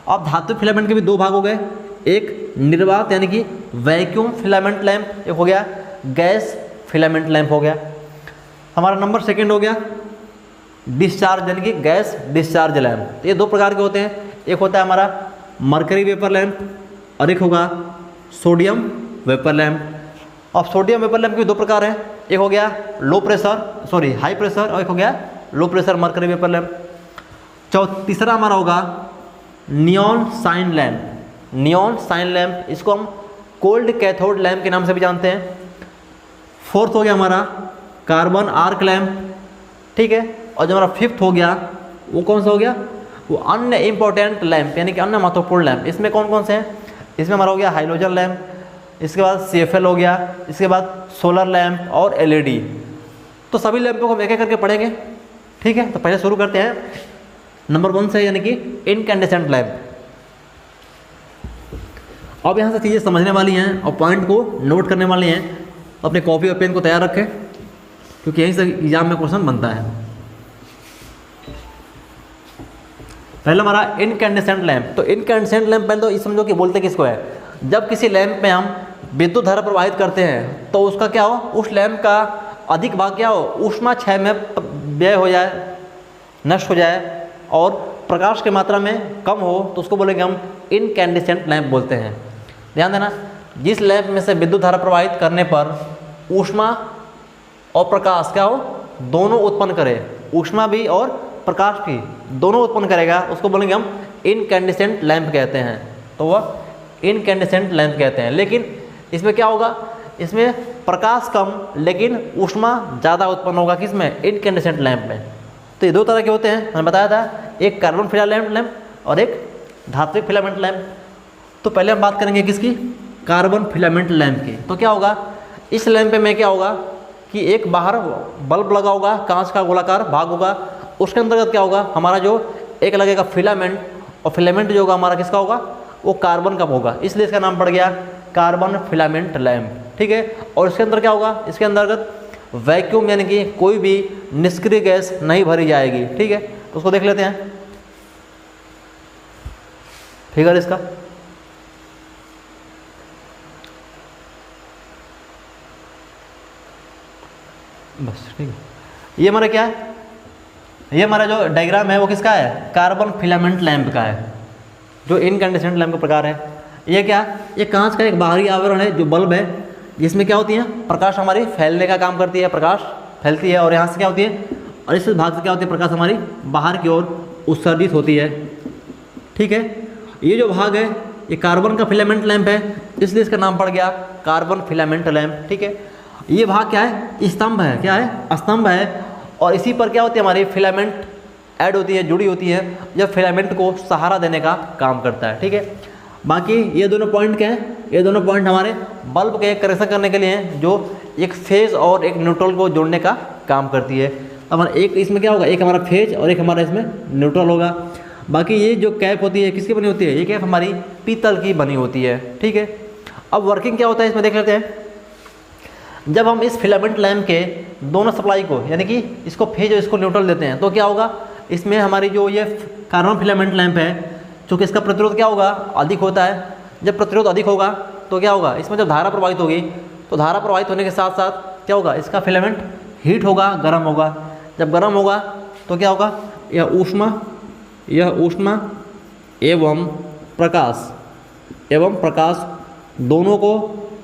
अब धात्विक फिलामेंट के भी दो भाग हो गए, एक निर्वात यानी कि वैक्यूम फिलामेंट लैंप, एक हो गया गैस फिलामेंट लैंप हो गया। हमारा नंबर सेकंड हो गया डिस्चार्ज यानी कि गैस डिस्चार्ज लैंप। तो ये दो प्रकार के होते हैं, एक होता है हमारा मरकरी वेपर लैंप और एक होगा सोडियम वेपर लैंप। अब सोडियम वेपर लैंप के दो प्रकार हैं, एक हो गया हाई प्रेशर और एक हो गया low pressure mercury vapour lamp. तीसरा हमारा होगा neon sign lamp. Neon sign lamp, इसको हम कोल्ड कैथोड लैंप के नाम से भी जानते हैं। फोर्थ हो गया हमारा कार्बन आर्क लैंप। ठीक है, और जो हमारा फिफ्थ हो गया वो कौन सा हो गया, वो अन्य इंपॉर्टेंट लैंप यानी कि अन्य महत्वपूर्ण लैंप। इसमें कौन कौन से हैं, इसमें हमारा हो गया हाइड्रोजन लैंप, इसके बाद CFL हो गया, इसके बाद सोलर लैंप और LED। तो सभी लैंपों को हम एक एक करके पढ़ेंगे। ठीक है, तो पहले शुरू करते हैं नंबर 1 से, यानी कि इनकैंडिसेंट लैंप। अब यहाँ से चीज़ें समझने वाली हैं और पॉइंट को नोट करने वाली हैं। अपने कॉपी और पेन को तैयार रखें क्योंकि यहीं से एग्जाम में क्वेश्चन बनता है। पहला हमारा इनकैंडिसेंट लैंप। तो इनकैंडिसेंट लैंप पहले तो समझो कि बोलते किसको है, जब किसी लैंप में हम विद्युत धारा प्रवाहित करते हैं तो उसका क्या हो, उस लैंप का अधिक भाग क्या हो, ऊष्मा क्षय में व्यय हो जाए, नष्ट हो जाए, और प्रकाश की मात्रा में कम हो, तो उसको बोलेंगे हम इनकैंडिसेंट लैंप बोलते हैं। ध्यान देना, जिस लैंप में से विद्युत धारा प्रवाहित करने पर ऊष्मा और प्रकाश क्या हो, दोनों उत्पन्न करे, ऊष्मा भी और प्रकाश भी दोनों उत्पन्न करेगा, उसको बोलेंगे हम इनकैंडिसेंट लैंप कहते हैं। तो वह इनकैंडिसेंट लैंप कहते हैं। लेकिन इसमें क्या होगा, इसमें प्रकाश कम लेकिन ऊष्मा ज़्यादा उत्पन्न होगा, किसमें, इनकैंडिसेंट लैंप में। तो ये दो तरह के होते हैं, मैंने बताया था, एक कार्बन फिलामेंट लैंप और एक धात्विक फिलामेंट लैंप। तो पहले हम बात करेंगे किसकी, कार्बन फिलामेंट लैंप की। तो क्या होगा, इस लैंप में क्या होगा कि एक बाहर बल्ब लगा होगा, कांच का गोलाकार भाग होगा, उसके अंतर्गत क्या होगा, हमारा जो एक लगेगा फिलामेंट, और फिलामेंट जो होगा हमारा किसका होगा, वो कार्बन का होगा, इसलिए इसका नाम पड़ गया कार्बन फिलामेंट लैंप। ठीक है, और इसके अंदर क्या होगा, इसके अंतर्गत वैक्यूम यानी कि कोई भी निष्क्रिय गैस नहीं भरी जाएगी। ठीक है, तो उसको देख लेते हैं फिगर इसका। बस ठीक है, ये हमारा क्या है, ये हमारा जो डायग्राम है वो किसका है, कार्बन फिलामेंट लैंप का है, जो इनकैंडिसेंट लैंप का प्रकार है। ये क्या, ये कांच का एक बाहरी आवरण है जो बल्ब है, जिसमें क्या होती है, प्रकाश हमारी फैलने का काम करती है, प्रकाश फैलती है, और यहाँ से क्या होती है, और इस भाग से क्या होती है, प्रकाश हमारी बाहर की ओर उत्सर्जित होती है। ठीक है, ये जो भाग है ये कार्बन का फिलामेंट लैंप है, इसलिए इसका नाम पड़ गया कार्बन फिलामेंट लैंप। ठीक है, ये भाग क्या है, स्तंभ है, क्या है, स्तंभ है, और इसी पर क्या होती है, हमारी फिलामेंट ऐड होती है, जुड़ी होती है, जब फिलामेंट को सहारा देने का काम करता है। ठीक है, बाकी ये दोनों पॉइंट क्या हैं, ये दोनों पॉइंट हमारे बल्ब के करेक्शन करने के लिए हैं, जो एक फेज और एक न्यूट्रल को जोड़ने का काम करती है। हमारा एक इसमें क्या होगा, एक हमारा फेज और एक हमारा इसमें न्यूट्रल होगा। बाकी ये जो कैप होती है किसकी बनी होती है, ये कैप हमारी पीतल की बनी होती है। ठीक है, अब वर्किंग क्या होता है इसमें देख लेते हैं। जब हम इस फिलामेंट लैंप के दोनों सप्लाई को, यानी कि इसको फेज और इसको न्यूट्रल देते हैं, तो क्या होगा, इसमें हमारी जो ये कार्बन फिलामेंट लैंप है, चूँकि इसका प्रतिरोध क्या होगा, अधिक होता है। जब प्रतिरोध अधिक होगा तो क्या होगा, इसमें जब धारा प्रवाहित होगी, तो धारा प्रवाहित होने के साथ साथ क्या होगा, इसका फिलामेंट हीट होगा, गर्म होगा। जब गर्म होगा तो क्या होगा, यह ऊष्मा एवं प्रकाश दोनों को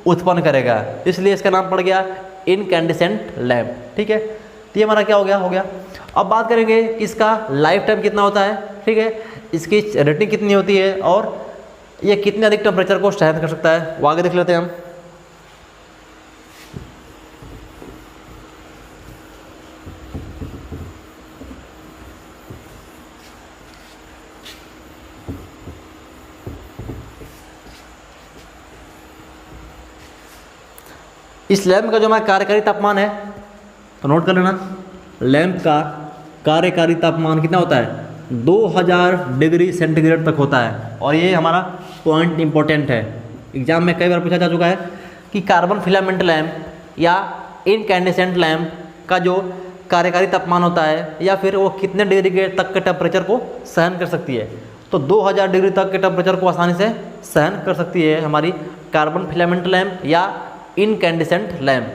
उत्पन्न करेगा, इसलिए इसका नाम पड़ गया इनकैंडिसेंट लैंप। ठीक है, तो ये हमारा क्या हो गया। अब बात करेंगे कि इसका लाइफ टाइम कितना होता है। ठीक है, इसकी रेटिंग कितनी होती है और ये कितने अधिक टेम्परेचर को सहन कर सकता है, वो आगे देख लेते हैं हम। इस लैंप का जो हमारा कार्यकारी तापमान है, तो नोट कर लेना, लैंप का कार्यकारी तापमान कितना होता है, 2000 डिग्री सेंटीग्रेड तक होता है। और ये हमारा पॉइंट इंपॉर्टेंट है, एग्जाम में कई बार पूछा जा चुका है कि कार्बन फिलामेंट लैंप या इनकैंडिसेंट लैंप का जो कार्यकारी तापमान होता है, या फिर वो कितने डिग्री तक के टेम्परेचर को सहन कर सकती है। तो 2000 डिग्री तक के टेम्परेचर को आसानी से सहन कर सकती है हमारी कार्बन फिलामेंट लैंप या इनकैंडिसेंट लैंप।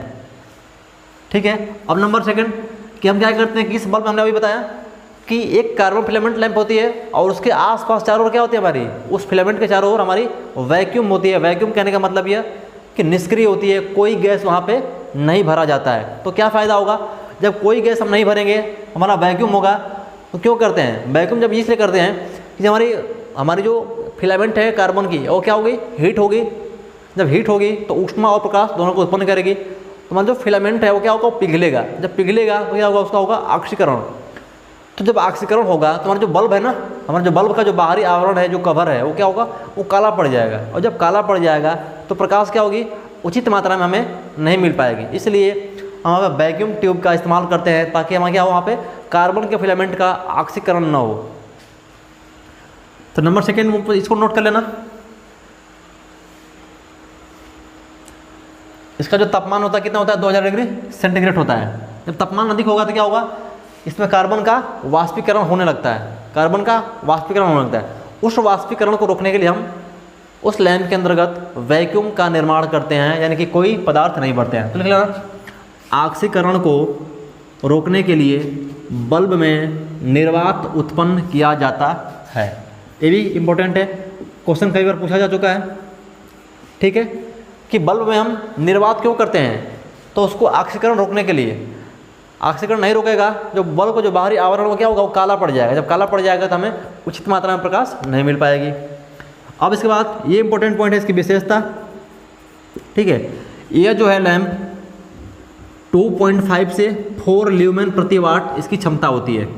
ठीक है, अब नंबर सेकंड कि हम क्या करते हैं कि इस बल्ब में हमने अभी बताया कि एक कार्बन फिलामेंट लैंप होती है, और उसके आसपास चारों ओर क्या होती है, हमारी उस फिलामेंट के चारों ओर हमारी वैक्यूम होती है। वैक्यूम कहने का मतलब यह कि निष्क्रिय होती है, कोई गैस वहाँ पे नहीं भरा जाता है। तो क्या फ़ायदा होगा, जब कोई गैस हम नहीं भरेंगे, हमारा वैक्यूम होगा। तो क्यों करते हैं वैक्यूम, जब इसलिए करते हैं कि हमारी जो फिलामेंट है कार्बन की, वो क्या होगी, हीट होगी। जब हीट होगी तो ऊष्मा और प्रकाश दोनों को उत्पन्न करेगी। तो हमारा जो फिलामेंट है वो क्या होगा, पिघलेगा। जब पिघलेगा तो क्या होगा, उसका होगा ऑक्सीकरण। तो जब ऑक्सीकरण होगा तो हमारा जो बल्ब है ना, हमारा जो बल्ब का जो बाहरी आवरण है, जो कवर है, वो क्या होगा, वो काला पड़ जाएगा। और जब काला पड़ जाएगा तो प्रकाश क्या होगी, उचित मात्रा में हमें नहीं मिल पाएगी। इसलिए हम वैक्यूम ट्यूब का इस्तेमाल करते हैं, ताकि हमारे क्या हो, वहाँ पे कार्बन के फिलामेंट का ऑक्सीकरण न हो। तो नंबर सेकेंड इसको नोट कर लेना। इसका जो तापमान होता है कितना होता है, 2000 डिग्री सेंटीग्रेड होता है। जब तापमान अधिक होगा तो क्या होगा, इसमें कार्बन का वाष्पीकरण होने लगता है, कार्बन का वाष्पीकरण होने लगता है। उस वाष्पीकरण को रोकने के लिए हम उस लैंप के अंतर्गत वैक्यूम का निर्माण करते हैं, यानी कि कोई पदार्थ नहीं भरते हैं। तो लिख लेना, ऑक्सीकरण को रोकने के लिए बल्ब में निर्वात उत्पन्न किया जाता है। ये भी इम्पोर्टेंट है, क्वेश्चन कई बार पूछा जा चुका है। ठीक है, कि बल्ब में हम निर्वात क्यों करते हैं, तो उसको ऑक्सीकरण रोकने के लिए, ऑक्सीकरण नहीं रोकेगा, जो बल्ब को जो बाहरी आवरण वो क्या होगा, वो काला पड़ जाएगा। जब काला पड़ जाएगा तो हमें उचित मात्रा में प्रकाश नहीं मिल पाएगी। अब इसके बाद ये इंपॉर्टेंट पॉइंट है इसकी विशेषता, ठीक है। यह जो है लैंप 2.5 से 4 ल्यूमेन प्रति वाट इसकी क्षमता होती है।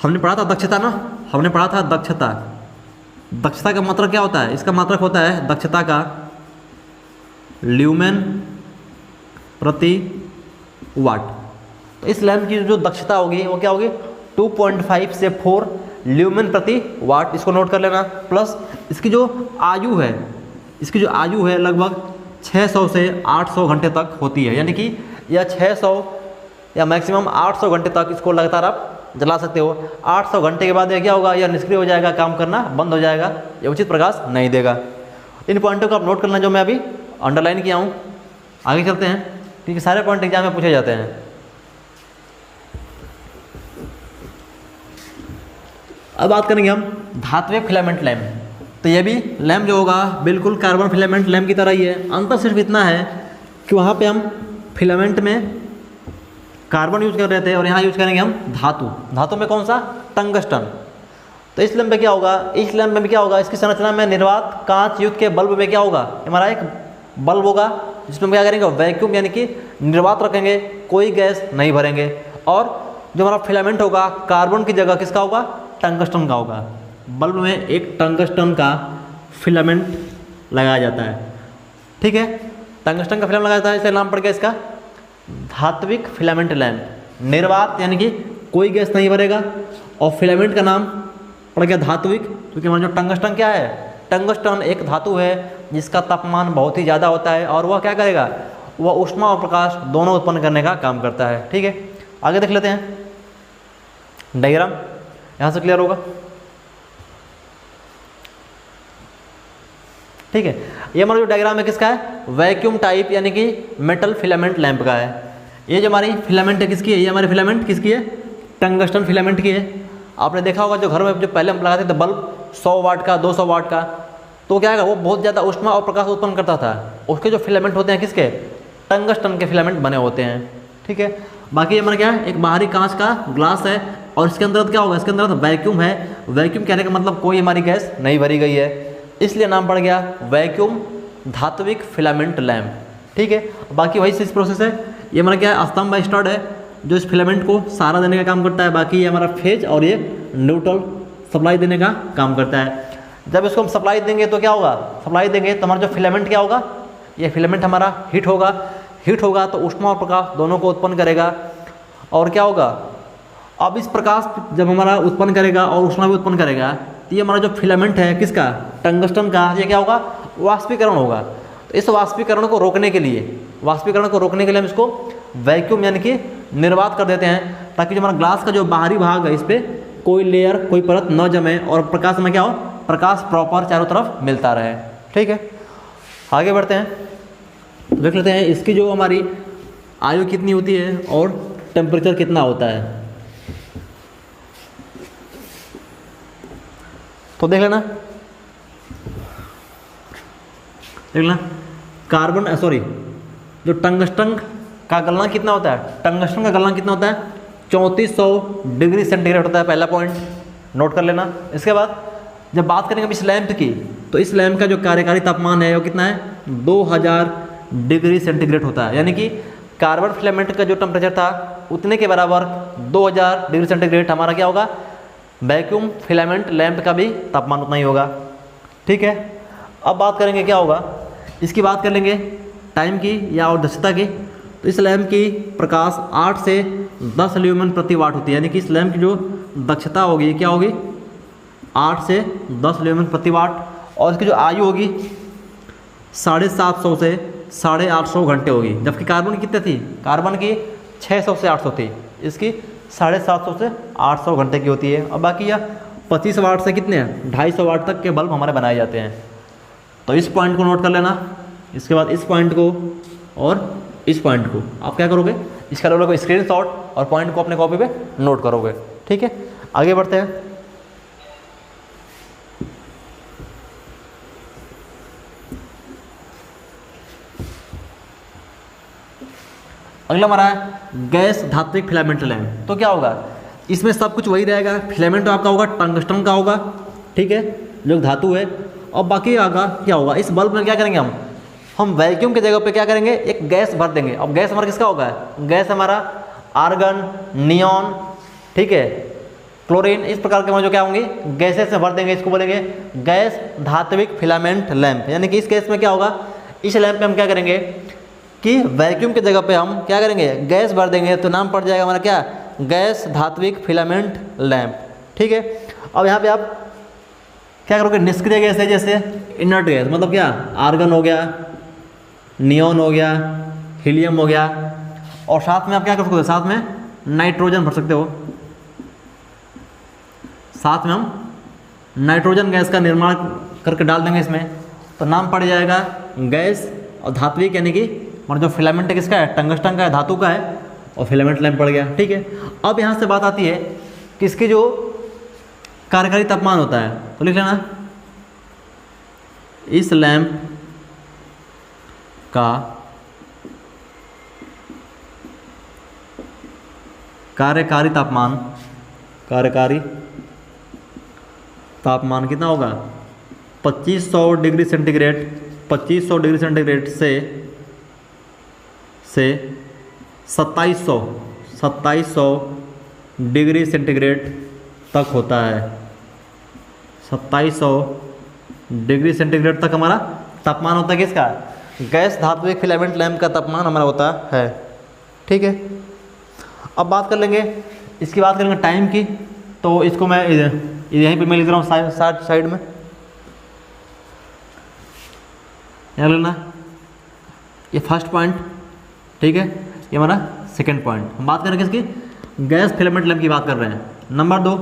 हमने पढ़ा था दक्षता ना, हमने पढ़ा था दक्षता। दक्षता का मात्रक क्या होता है, इसका मात्रक होता है दक्षता का ल्यूमेन प्रति वाट। तो इस लैंप की जो दक्षता होगी वो क्या होगी, 2.5 से 4 ल्यूमेन प्रति वाट, इसको नोट कर लेना। प्लस इसकी जो आयु है, इसकी जो आयु है लगभग 600 से 800 घंटे तक होती है। यानी कि यह 600 या मैक्सिमम 800 घंटे तक इसको लगातार आप जला सकते हो। 800 घंटे के बाद यह क्या होगा, यह निष्क्रिय हो जाएगा, काम करना बंद हो जाएगा, यह उचित प्रकाश नहीं देगा। इन पॉइंटों को आप नोट करना जो मैं अभी अंडरलाइन किया हूँ। आगे चलते हैं, क्योंकि सारे पॉइंट एग्जाम में पूछे जाते हैं। अब बात करेंगे हम धात्विक फिलामेंट लैंप। तो ये भी लैंप जो होगा बिल्कुल कार्बन फिलामेंट लैंप की तरह ही है। अंतर सिर्फ इतना है कि वहाँ पे हम फिलामेंट में कार्बन यूज कर रहे थे और यहाँ यूज करेंगे हम धातु। धातु में कौन सा, टंगस्टन। तो इस लैंप में क्या होगा, इस लैंप में क्या होगा, इसकी संरचना में निर्वात कांच युक्त के बल्ब में क्या होगा, हमारा एक बल्ब होगा जिसमें क्या करेंगे, वैक्यूम यानी कि निर्वात रखेंगे, कोई गैस नहीं भरेंगे। और जो हमारा फिलामेंट होगा कार्बन की जगह किसका होगा, टंगस्टन का होगा। बल्ब में एक टंगस्टन का फिलामेंट लगाया जाता है, ठीक है। टंगस्टन का फिलामेंट लगाया जाता है, इसलिए नाम पड़ गया इसका धात्विक फिलामेंट लैंप। निर्वात यानी कि कोई गैस नहीं भरेगा, और फिलामेंट का नाम पड़ गया धात्विक, क्योंकि हमारा जो टंगस्टन क्या है, टंगस्टन एक धातु है जिसका तापमान बहुत ही ज़्यादा होता है और वह क्या करेगा, वह ऊष्मा और प्रकाश दोनों उत्पन्न करने का काम करता है, ठीक है। आगे देख लेते हैं डायग्राम, यहाँ से क्लियर होगा, ठीक है। ये हमारा जो डायग्राम है किसका है, वैक्यूम टाइप यानी कि मेटल फिलामेंट लैंप का है। ये जो हमारी फिलामेंट है किसकी है, ये हमारी फिलामेंट किसकी है, टंगस्टन फिलामेंट की है। आपने देखा होगा जो घर में जो पहले हम लगाते थे बल्ब 100 वाट का 200 वाट का, तो क्या है वो बहुत ज़्यादा ऊष्मा और प्रकाश उत्पन्न करता था। उसके जो फिलामेंट होते हैं किसके, टंगस्टन के फिलामेंट बने होते हैं, ठीक है। बाकी हमारा क्या है, एक बाहरी कांच का ग्लास है और इसके अंदर क्या होगा, इसके अंदर वैक्यूम है। वैक्यूम कहने का मतलब कोई हमारी गैस नहीं भरी गई है, इसलिए नाम पड़ गया वैक्यूम धात्विक फिलामेंट लैंप, ठीक है। बाकी वही चीज प्रोसेस है। ये हमारा क्या है, स्तंभ बाय स्टड है जो इस फिलामेंट को सहारा देने का काम करता है। बाकी ये हमारा फेज और ये न्यूट्रल सप्लाई देने का काम करता है। जब इसको हम सप्लाई देंगे तो क्या होगा, सप्लाई देंगे तो हमारा जो फिलामेंट क्या होगा, ये फिलामेंट हमारा हीट होगा। हीट होगा तो ऊष्मा और प्रकाश दोनों को उत्पन्न करेगा। और क्या होगा, अब इस प्रकाश जब हमारा उत्पन्न करेगा और ऊष्मा भी उत्पन्न करेगा, तो ये हमारा जो फिलामेंट है किसका, टंगस्टन का, ये क्या होगा, वाष्पीकरण होगा। तो इस वाष्पीकरण को रोकने के लिए, वाष्पीकरण को रोकने के लिए हम इसको वैक्यूम यानी कि निर्वात कर देते हैं, ताकि जो हमारा ग्लास का जो बाहरी भाग है इस पर कोई लेयर कोई परत न जमे और प्रकाश में क्या हो, प्रकाश प्रॉपर चारों तरफ मिलता रहे, ठीक है। आगे बढ़ते हैं, देख लेते हैं इसकी जो हमारी आयु कितनी होती है और टेम्परेचर कितना होता है। तो देख लेना, देख लेना कार्बन सॉरी जो टंगस्टन का गलनांक कितना होता है, टंगस्टन का गलनांक कितना होता है, 3400 डिग्री सेंटीग्रेड होता है, पहला पॉइंट नोट कर लेना। इसके बाद जब बात करेंगे अब इस लैंप की, तो इस लैंप का जो कार्यकारी तापमान है वो कितना है, 2000 डिग्री सेंटीग्रेड होता है। यानी कि कार्बन फिलामेंट का जो टेम्परेचर था उतने के बराबर 2000 डिग्री सेंटीग्रेड हमारा क्या होगा, वैक्यूम फिलामेंट लैंप का भी तापमान उतना ही होगा, ठीक है। अब बात करेंगे क्या होगा, इसकी बात कर लेंगे टाइम की या और दक्षता की। तो इस लैंप की प्रकाश 8 से 10 ल्यूमेन प्रति वाट होती है। यानी कि इस लैंप की जो दक्षता होगी क्या होगी, 8 से 10 ल्यूमेन प्रति वाट। और इसकी जो आयु होगी 750 से 850 घंटे होगी। जबकि कार्बन की कितनी थी, कार्बन की 600 से 800 थी, इसकी 750 से 800 घंटे की होती है। और बाकी यह 25 वाट से कितने हैं, 250 वाट तक के बल्ब हमारे बनाए जाते हैं। तो इस पॉइंट को नोट कर लेना। इसके बाद इस पॉइंट को और इस पॉइंट को आप क्या करोगे, इसका लोगे स्क्रीनशॉट और पॉइंट को अपने कॉपी पे नोट करोगे, ठीक है। आगे बढ़ते हैं, अगला हमारा है गैस धात्विक फिलामेंट लैंप। तो क्या होगा, इसमें सब कुछ वही रहेगा, फिलामेंट तो आपका होगा टंगस्टन का होगा, ठीक है, जो धातु है। और बाकी आगा क्या होगा, इस बल्ब में क्या करेंगे हम वैक्यूम की जगह पे क्या करेंगे, एक गैस भर देंगे। अब गैस हमारा किसका होगा, गैस हमारा आर्गन, नियॉन, ठीक है, क्लोरीन, इस प्रकार के जो क्या होंगे गैसेस में भर देंगे। इसको बोलेंगे गैस धात्विक फिलामेंट लैंप। यानी कि इस केस में क्या होगा, इस लैंप में हम क्या करेंगे कि वैक्यूम की जगह पे हम क्या करेंगे, गैस भर देंगे, तो नाम पड़ जाएगा हमारा क्या, गैस धात्विक फिलामेंट लैंप, ठीक है। अब यहाँ पे आप क्या करोगे, निष्क्रिय गैस है जैसे इनर्ट गैस, मतलब क्या, आर्गन हो गया, नियॉन हो गया, हीलियम हो गया, और साथ में आप क्या कर सकते हो, साथ में नाइट्रोजन भर सकते हो। साथ में हम नाइट्रोजन गैस का निर्माण करके डाल देंगे इसमें, तो नाम पड़ जाएगा गैस और धात्विक, यानी कि हमारा जो फिलामेंट है किसका है, टंगस्टन का है, धातु का है, और फिलामेंट लैंप पड़ गया, ठीक है। अब यहाँ से बात आती है कि इसकी जो कार्यकारी तापमान होता है, तो लिख लेना, इस लैंप का कार्यकारी तापमान कितना होगा, 2500 डिग्री सेंटीग्रेड, 2500 डिग्री सेंटीग्रेड से 2700 डिग्री सेंटीग्रेड तक होता है। 2700 डिग्री सेंटीग्रेड तक हमारा तापमान होता है किसका, गैस धात्विक फिलामेंट लैंप का तापमान हमारा होता है, ठीक है। अब बात कर लेंगे, इसकी बात करेंगे टाइम की, तो इसको मैं यहीं पे मैं लिख रहा हूँ साइड में, यहाँ लेना, ये फर्स्ट पॉइंट, ठीक है, ये हमारा सेकंड पॉइंट। हम बात करेंगे किसकी, गैस फिलामेंट लैंप की बात कर रहे हैं। नंबर 2,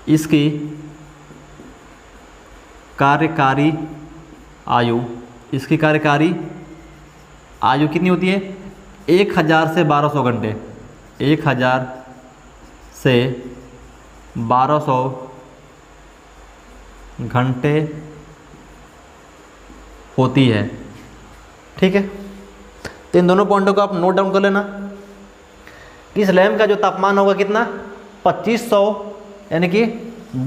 इसकी कार्यकारी आयु, इसकी कार्यकारी आयु कितनी होती है, 1000 से 1200 घंटे, 1000 से 1200 घंटे होती है, ठीक है। तो इन दोनों पॉइंटों को आप नोट डाउन कर लेना कि इस लैंप का जो तापमान होगा कितना, 2500 यानी कि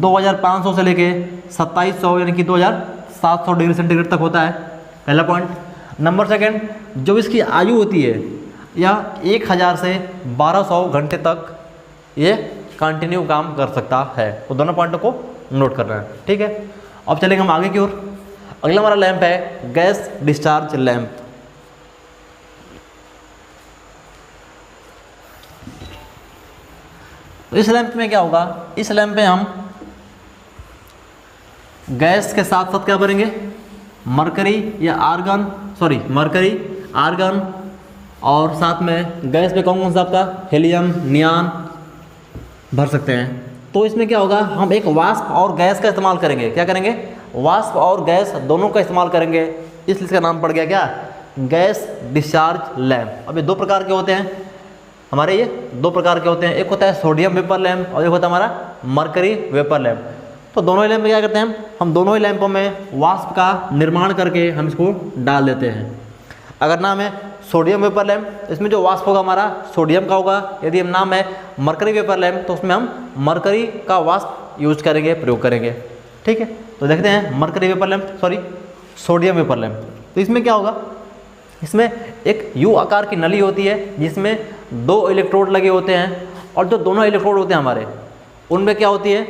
2500 से लेके 2700 यानी कि 2700 डिग्री सेंटीग्रेड तक होता है, पहला पॉइंट। नंबर सेकंड, जो इसकी आयु होती है या 1000 से 1200 घंटे तक ये कंटिन्यू काम कर सकता है। तो दोनों पॉइंटों को नोट करना है, ठीक है। अब चलेंगे हम आगे की ओर। अगला हमारा लैंप है गैस डिस्चार्ज लैंप। तो इस लैंप में क्या होगा, इस लैंप में हम गैस के साथ साथ क्या भरेंगे, मरकरी या आर्गन, मरकरी, आर्गन, और साथ में गैस में कौन कौन सा आपका हीलियम, नियॉन भर सकते हैं। तो इसमें क्या होगा, हम एक वाष्प और गैस का इस्तेमाल करेंगे। क्या करेंगे, वाष्प और गैस दोनों का इस्तेमाल करेंगे, इसलिए इसका नाम पड़ गया क्या, गैस डिस्चार्ज लैंप। अब ये दो प्रकार के होते हैं हमारे, ये दो प्रकार के होते हैं, एक होता है सोडियम वेपर लैंप और एक होता है हमारा मरकरी वेपर लैंप। तो दोनों ही लैंप में क्या करते हैं हम दोनों ही लैंपों में वाष्प का निर्माण करके हम इसको डाल देते हैं। अगर नाम है सोडियम वेपर लैंप, इसमें जो वाष्प होगा हमारा सोडियम का होगा। यदि हम नाम है मरकरी वेपर लैंप, तो उसमें हम मरकरी का वाष्प यूज करेंगे, प्रयोग करेंगे, ठीक है। तो देखते हैं mercury vapour lamp, sodium vapour lamp. तो इसमें क्या होगा, इसमें एक यू आकार की नली होती है जिसमें 2 इलेक्ट्रोड लगे होते हैं, और जो दोनों इलेक्ट्रोड होते हैं हमारे, उनमें क्या होती है,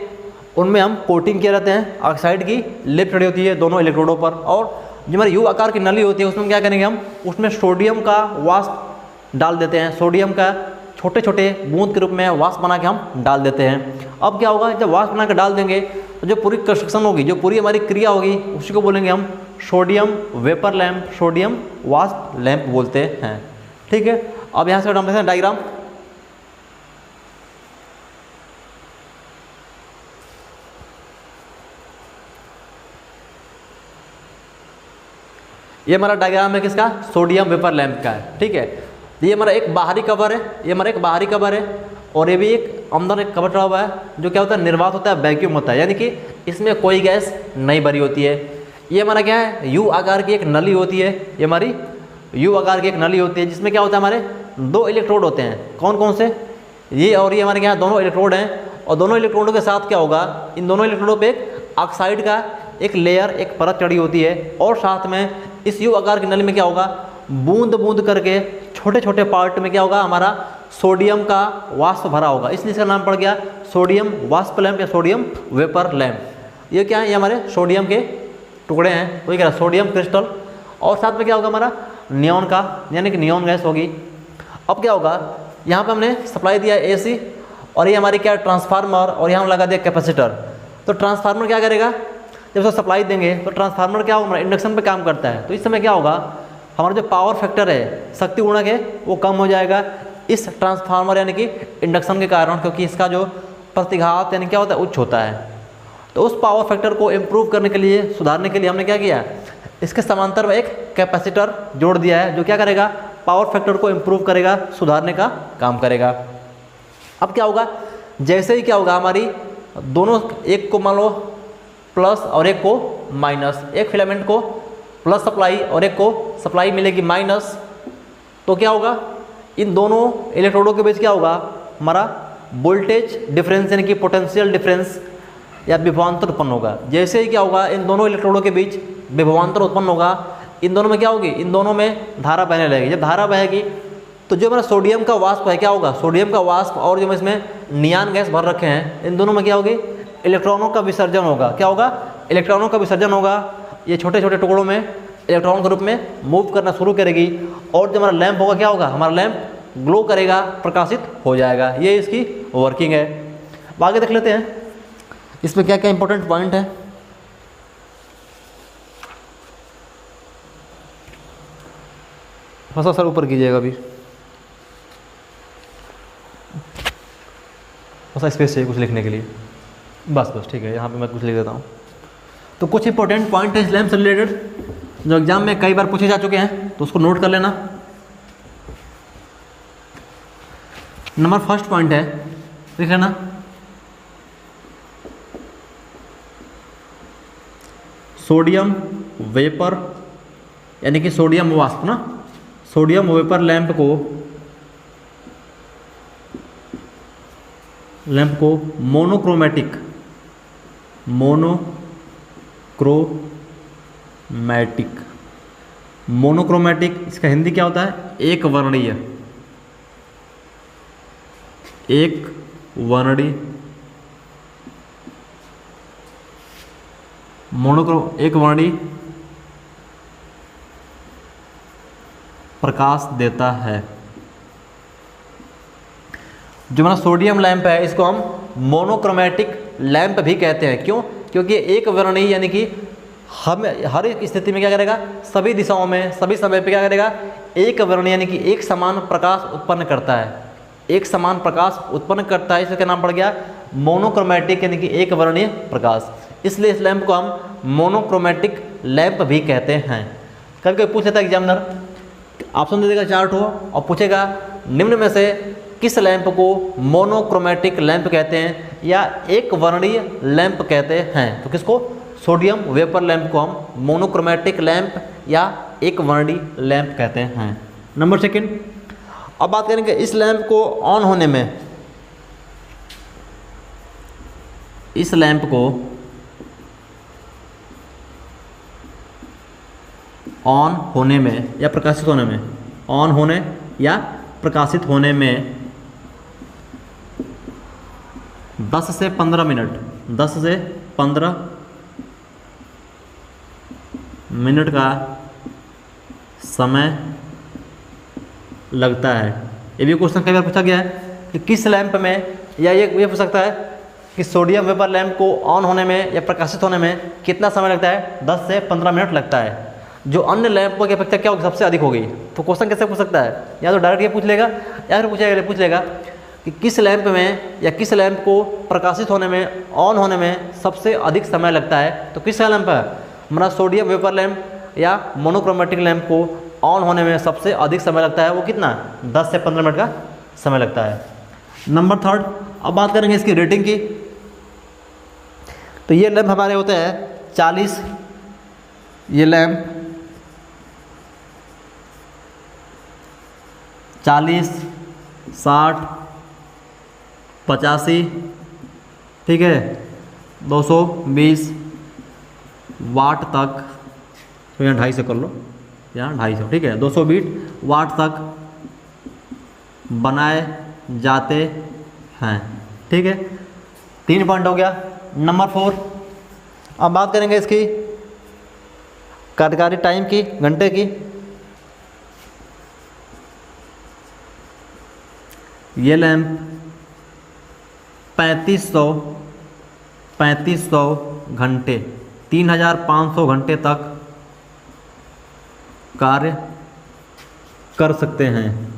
उनमें हम कोटिंग किए रहते हैं, ऑक्साइड की लेप चढ़ी होती है दोनों इलेक्ट्रोडों पर। और जो हमारी यू आकार की नली होती है उसमें क्या करेंगे हम, उसमें सोडियम का वाष्प डाल देते हैं, सोडियम का छोटे छोटे बूंद के रूप में वाष्प बना के हम डाल देते हैं। अब क्या होगा, जब वाष्प बना के डाल देंगे तो जो पूरी कंस्ट्रक्शन होगी, जो पूरी हमारी क्रिया होगी, उसी को बोलेंगे हम सोडियम वेपर लैंप, सोडियम वाष्प लैंप बोलते हैं, ठीक है। अब यहाँ से हम देखते हैं डायग्राम। ये हमारा डायग्राम है किसका, सोडियम वेपर लैंप का है, ठीक है। ये हमारा एक बाहरी कवर है, ये हमारा एक बाहरी कवर है, और ये भी एक अंदर एक कवर चढ़ा हुआ है, जो क्या होता है, निर्वात होता है, वैक्यूम होता है, यानी कि इसमें कोई गैस नहीं भरी होती है। ये हमारा क्या है, यू आकार की एक नली होती है, ये हमारी यू आकार की एक नली होती है जिसमें क्या होता है, हमारे 2 इलेक्ट्रोड होते हैं। कौन कौन से? ये और ये हमारे यहाँ दोनों इलेक्ट्रोड हैं, और दोनों इलेक्ट्रोडों के साथ क्या होगा, इन दोनों इलेक्ट्रोडों पे एक ऑक्साइड का एक लेयर, एक परत चढ़ी होती है, और साथ में इस यू आकार की नली में क्या होगा, बूंद बूंद करके छोटे छोटे पार्ट में क्या होगा, हमारा सोडियम का वाष्प भरा होगा, इसलिए इसका नाम पड़ गया सोडियम वाष्प लैंप या सोडियम वेपर लैंप। ये क्या है, ये हमारे सोडियम के टुकड़े हैं, वही कह रहा सोडियम क्रिस्टल, और साथ में क्या होगा हमारा नियॉन का, यानी कि नियॉन गैस होगी। अब क्या होगा, यहाँ पे हमने सप्लाई दिया है AC, और ये हमारी क्या ट्रांसफार्मर, और यहाँ लगा दिया कैपेसिटर। तो ट्रांसफार्मर क्या करेगा, जब उसको सप्लाई देंगे तो ट्रांसफार्मर क्या होगा, इंडक्शन पे काम करता है। तो इस समय क्या होगा, हमारा जो पावर फैक्टर है, शक्ति गुणक है, वो कम हो जाएगा इस ट्रांसफार्मर यानी कि इंडक्शन के कारण, क्योंकि इसका जो प्रतिघात यानी क्या होता है, उच्च होता है। तो उस पावर फैक्टर को इम्प्रूव करने के लिए, सुधारने के लिए हमने क्या किया, इसके समांतर में एक कैपेसिटर जोड़ दिया है, जो क्या करेगा, पावर फैक्टर को इम्प्रूव करेगा, सुधारने का काम करेगा। अब क्या होगा, जैसे ही क्या होगा, हमारी दोनों, एक को मान लो प्लस और एक को माइनस, एक फिलामेंट को प्लस सप्लाई और एक को सप्लाई मिलेगी माइनस, तो क्या होगा, इन दोनों इलेक्ट्रोडों के बीच क्या होगा, हमारा वोल्टेज डिफरेंस यानी कि पोटेंशियल डिफरेंस या विभवांतर उत्पन्न होगा। जैसे ही क्या होगा, इन दोनों इलेक्ट्रोडों के बीच विभवांतर उत्पन्न होगा, इन दोनों में क्या होगी, इन दोनों में धारा बहने लगेगी। जब धारा बहेगी तो जो हमारा सोडियम का वाष्प है, क्या होगा, सोडियम का वाष्प और जो इसमें नियॉन गैस भर रखे हैं, इन दोनों में क्या होगी, इलेक्ट्रॉनों का विसर्जन होगा। क्या होगा, इलेक्ट्रॉनों का विसर्जन होगा। ये छोटे छोटे टुकड़ों में इलेक्ट्रॉन के रूप में मूव करना शुरू करेगी, और जो हमारा लैंप होगा, क्या होगा, हमारा लैंप ग्लो करेगा, प्रकाशित हो जाएगा। ये इसकी वर्किंग है। आगे देख लेते हैं इसमें क्या क्या इंपॉर्टेंट पॉइंट है। थोड़ा सा सर ऊपर कीजिएगा, अभी थोड़ा सा स्पेस चाहिए कुछ लिखने के लिए, बस ठीक है, यहाँ पे मैं कुछ लिख देता हूँ। तो कुछ इंपॉर्टेंट पॉइंट है इस लैंप से रिलेटेड, जो एग्जाम में कई बार पूछे जा चुके हैं, तो उसको नोट कर लेना। नंबर फर्स्ट पॉइंट है, देख लेना, सोडियम वेपर यानी कि सोडियम वाष्प ना, सोडियम वेपर लैंप को मोनोक्रोमैटिक इसका हिंदी क्या होता है, एक वर्णीय एक वर्णीय प्रकाश देता है। जो हमारा सोडियम लैंप है, इसको हम मोनोक्रोमैटिक लैंप भी कहते हैं। क्यों? क्योंकि एक वर्णीय यानी कि हम हर एक स्थिति में क्या करेगा, सभी दिशाओं में सभी समय पे क्या करेगा, एक वर्णीय यानी कि एक समान प्रकाश उत्पन्न करता है, एक समान प्रकाश उत्पन्न करता है। इसका नाम पड़ गया मोनोक्रोमैटिक यानी कि एक वर्णीय प्रकाश। इसलिए इस लैंप को हम मोनोक्रोमैटिक लैंप भी कहते हैं। कभी कभी पूछ लेता है एग्जामिनर, ऑप्शन दे देगा चार्ट हो और पूछेगा निम्न में से किस लैंप को मोनोक्रोमैटिक लैंप कहते हैं या एक वर्णीय लैंप कहते हैं। तो किसको, सोडियम वेपर लैंप को हम मोनोक्रोमैटिक लैंप या एक वर्णीय लैंप कहते हैं। नंबर सेकंड, अब बात करेंगे इस लैंप को ऑन होने में, इस लैंप को ऑन होने में या प्रकाशित होने में, ऑन होने या प्रकाशित होने में 10 से 15 मिनट, 10 से 15 मिनट का समय लगता है। ये भी क्वेश्चन कई बार पूछा गया है कि किस लैंप में, या ये पूछ सकता है कि सोडियम वेपर लैंप को ऑन होने में या प्रकाशित होने में कितना समय लगता है, 10 से 15 मिनट लगता है। जो अन्य लैंपों की अपेक्षा क्या होगी, सबसे अधिक होगी। तो क्वेश्चन कैसे पूछ सकता है, या तो डायरेक्ट ये पूछ लेगा या फिर पूछ लेगा कि किस लैंप में या किस लैंप को प्रकाशित होने में, ऑन होने में सबसे अधिक समय लगता है। तो किस लैंप है हमारा, सोडियम वेपर लैंप या मोनोक्रोमैटिक लैंप को ऑन होने में सबसे अधिक समय लगता है, वो कितना, 10 से 15 मिनट का समय लगता है। नंबर थर्ड, अब बात करेंगे इसकी रेटिंग की। तो ये लैंप हमारे होते हैं 40, ये लैंप 40, 60, 85, ठीक है, 220 वाट तक, तो यहाँ 250 कर लो, यहाँ 250, ठीक है, 220 वाट तक बनाए जाते हैं, ठीक है। 3 पॉइंट हो गया। नंबर 4, अब बात करेंगे इसकी कार्यकारी टाइम की, घंटे की। ये लैंप 3500 घंटे, 3500 घंटे तक कार्य कर सकते हैं,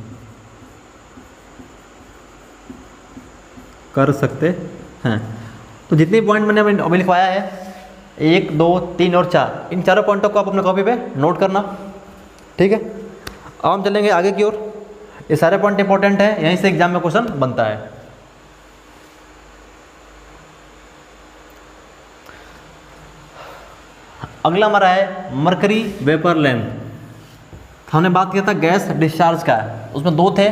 कर सकते हैं। तो जितने पॉइंट मैंने अभी लिखवाया है 1, 2, 3 और 4, इन चारों पॉइंटों को आप अपने कॉपी पे नोट करना, ठीक है। अब हम चलेंगे आगे की ओर। ये सारे पॉइंट इंपॉर्टेंट है, यहीं से एग्जाम में क्वेश्चन बनता है। अगला हमारा है मरकरी वेपर लैंप। हमने बात किया था गैस डिस्चार्ज का, उसमें 2 थे,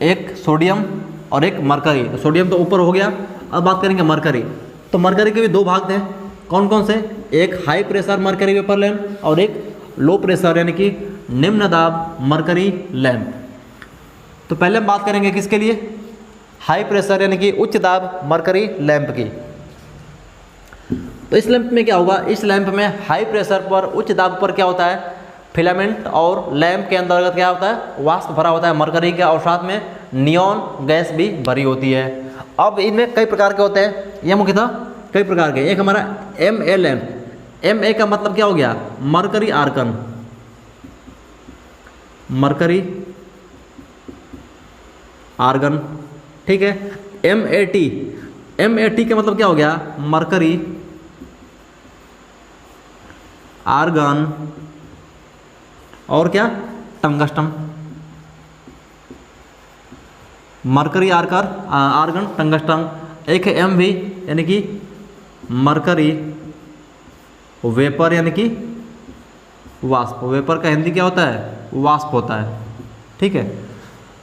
एक सोडियम और एक मरकरी। तो सोडियम तो ऊपर हो गया, अब बात करेंगे मरकरी। तो मरकरी के भी 2 भाग थे, कौन कौन से? एक high pressure mercury vapour lamp और एक लो प्रेशर यानी कि निम्न दाब मरकरी लैंप। तो पहले हम बात करेंगे किसके लिए? हाई प्रेशर यानी कि उच्च दाब मरकरी लैंप की। तो इस लैंप में क्या होगा? इस लैंप में हाई प्रेशर पर, उच्च दाब पर क्या होता है? फिलामेंट और लैंप के अंतर्गत क्या होता है? वाष्प भरा होता है मरकरी का, और साथ में नियॉन गैस भी भरी होती है। अब इनमें कई प्रकार के होते हैं, ये मुख्यतः कई प्रकार के। एक हमारा MA लैंप, MA का मतलब क्या हो गया? मरकरी आर्गन, मरकरी आर्गन, ठीक है। MAT, MAT का मतलब क्या हो गया? मरकरी आर्गन और क्या? Tungsten, mercury argon tungsten. एक है MV यानी कि मरकरी वेपर यानी कि वाष्प। वेपर का हिंदी क्या होता है? वाष्प होता है, ठीक है।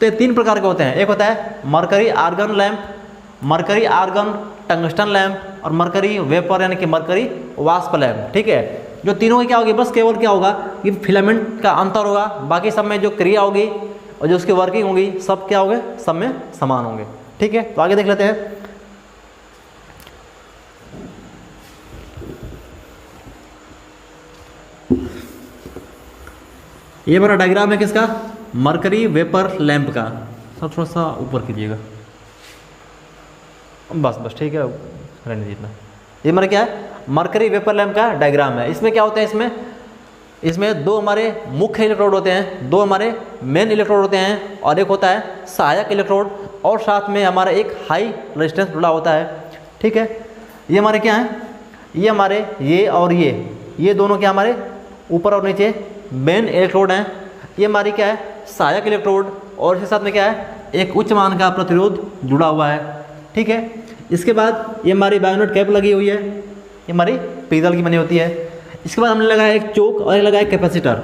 तो ये 3 प्रकार के होते हैं, एक होता है mercury argon lamp, mercury argon tungsten lamp और मरकरी वेपर यानी कि मरकरी वाष्प लैंप, ठीक है। जो तीनों की क्या होगी? बस केवल क्या होगा कि फिलामेंट का अंतर होगा, बाकी सब में जो क्रिया होगी और जो उसकी वर्किंग होगी सब क्या होंगे? सब में समान होंगे, ठीक है। तो आगे देख लेते हैं। ये हमारा डायग्राम है किसका? मरकरी वेपर लैंप का। सब थोड़ा सा ऊपर कीजिएगा, बस ठीक है, रहने दीजिए इतना। ये हमारा क्या है? मरकरी वेपर लैंप का डायग्राम है। इसमें क्या होता है? इसमें 2 हमारे मुख्य इलेक्ट्रोड होते हैं, 2 हमारे मेन इलेक्ट्रोड होते हैं और एक होता है सहायक इलेक्ट्रोड, और साथ में हमारा एक हाई रेजिस्टेंस जुड़ा होता है, ठीक है। ये हमारे क्या हैं? ये हमारे ये और ये दोनों क्या हमारे ऊपर और नीचे मेन इलेक्ट्रोड हैं। ये हमारी क्या है? सहायक इलेक्ट्रोड, और इसके साथ में क्या है? एक उच्च मान का प्रतिरोध जुड़ा हुआ है, ठीक है। इसके बाद ये हमारी बायोनेट कैप लगी हुई है, ये हमारी पीतल की बनी होती है। इसके बाद हमने लगाया एक चोक और एक लगाया कैपेसिटर।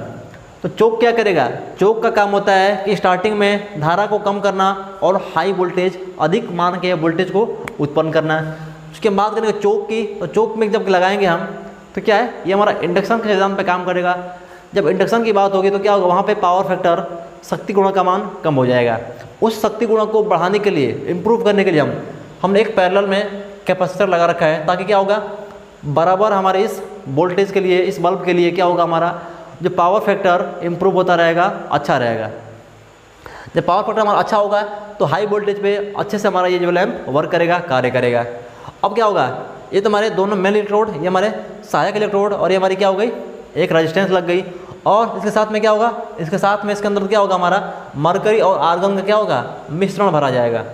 तो चोक क्या करेगा? चोक का काम होता है कि स्टार्टिंग में धारा को कम करना और हाई वोल्टेज, अधिक मान के वोल्टेज को उत्पन्न करना है। उसके बाद करेंगे चोक की, तो चोक में जब लगाएंगे हम तो क्या है? ये हमारा इंडक्शन के निज़ाम पे काम करेगा। जब इंडक्शन की बात होगी तो क्या होगा? वहाँ पे पावर फैक्टर, शक्ति गुणा का मान कम हो जाएगा। उस शक्ति गुणा को बढ़ाने के लिए, इम्प्रूव करने के लिए हमने एक पैरेलल में कैपेसिटर लगा रखा है, ताकि क्या होगा? बराबर हमारे इस वोल्टेज के लिए, इस बल्ब के लिए क्या होगा? हमारा जो पावर फैक्टर इम्प्रूव होता रहेगा, अच्छा रहेगा। जब पावर फैक्टर हमारा अच्छा होगा तो हाई वोल्टेज पे अच्छे से हमारा ये जो लैंप वर्क करेगा, कार्य करेगा। अब क्या होगा? ये तो हमारे दोनों मेन इलेक्ट्रोड, ये हमारे सहायक इलेक्ट्रोड, और ये हमारी क्या हो गई? एक रेजिस्टेंस लग गई। और इसके साथ में क्या होगा? इसके साथ में इसके अंदर क्या होगा? हमारा मरकरी और आर्गन का क्या होगा? मिश्रण भरा जाएगा।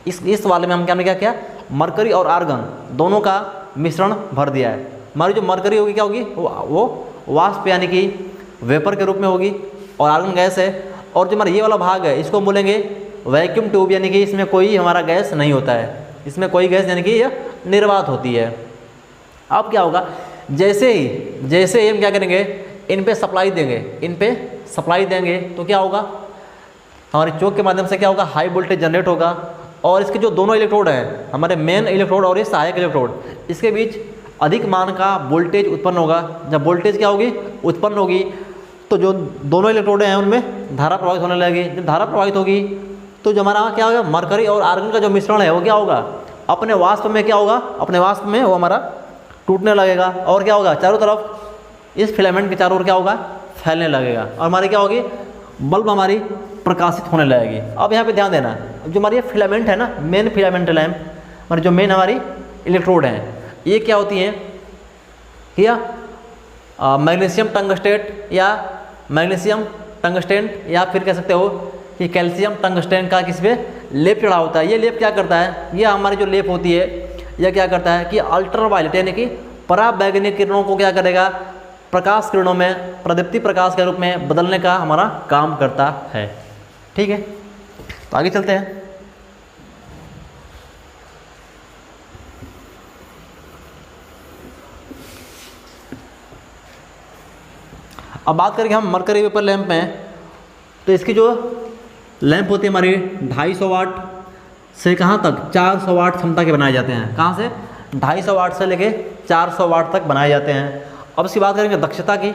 इस वाले में हम क्या किया? मरकरी और आर्गन दोनों का मिश्रण भर दिया है। हमारी जो मरकरी होगी क्या होगी? वो वाष्प यानी कि वेपर के रूप में होगी, और आर्गन गैस है। और जो हमारा ये वाला भाग है इसको बोलेंगे वैक्यूम ट्यूब, यानी कि इसमें कोई हमारा गैस नहीं होता है, इसमें कोई गैस यानी कि यह निर्वात होती है। अब क्या होगा? जैसे ही हम क्या करेंगे? इन पे सप्लाई देंगे, इन पे सप्लाई देंगे तो क्या होगा? हमारी चोक के माध्यम से क्या होगा, हाई वोल्टेज जनरेट होगा, और इसके जो दोनों इलेक्ट्रोड हैं, हमारे मेन इलेक्ट्रोड और ये सहायक इलेक्ट्रोड, इसके बीच अधिक मान का वोल्टेज उत्पन्न होगा। जब वोल्टेज क्या होगी, उत्पन्न होगी, तो जो दोनों इलेक्ट्रोड हैं उनमें धारा प्रवाहित होने लगेगी। जब धारा प्रवाहित होगी तो जो हमारा क्या होगा, मरकरी और आर्गन का जो मिश्रण है वो क्या होगा, अपने वाष्प में क्या होगा, अपने वाष्प में वो हमारा टूटने लगेगा, और क्या होगा, चारों तरफ इस फिलामेंट के चारों ओर क्या होगा, फैलने लगेगा, और हमारी क्या होगी, बल्ब हमारी प्रकाशित होने लगेगी। अब यहाँ पे ध्यान देना, जो हमारी फिलामेंट है ना, मेन फिलामेंट लैम्प, हमारी जो मेन हमारी इलेक्ट्रोड हैं, ये क्या होती हैं, या मैग्नीशियम टंगस्टेट या मैग्नीशियम टंगस्टेंट, या फिर कह सकते हो कि कैल्शियम टंगस्टेन का किस पे लेप चढ़ा होता है। ये लेप क्या करता है, ये हमारी जो लेप होती है, यह क्या करता है कि अल्ट्रावायलेट यानी कि पराबैंगनी किरणों को क्या करेगा, प्रकाश किरणों में प्रदीप्ति प्रकाश के रूप में बदलने का हमारा काम करता है। ठीक है, तो आगे चलते हैं। अब बात करेंगे हम मरकरी वेपर लैंप में, तो इसकी जो लैंप होती है हमारी 250 वाट से कहाँ तक, 400 वाट क्षमता के बनाए जाते हैं। कहाँ से, 250 वाट से लेके 400 वाट तक बनाए जाते हैं। अब इसकी बात करेंगे दक्षता की।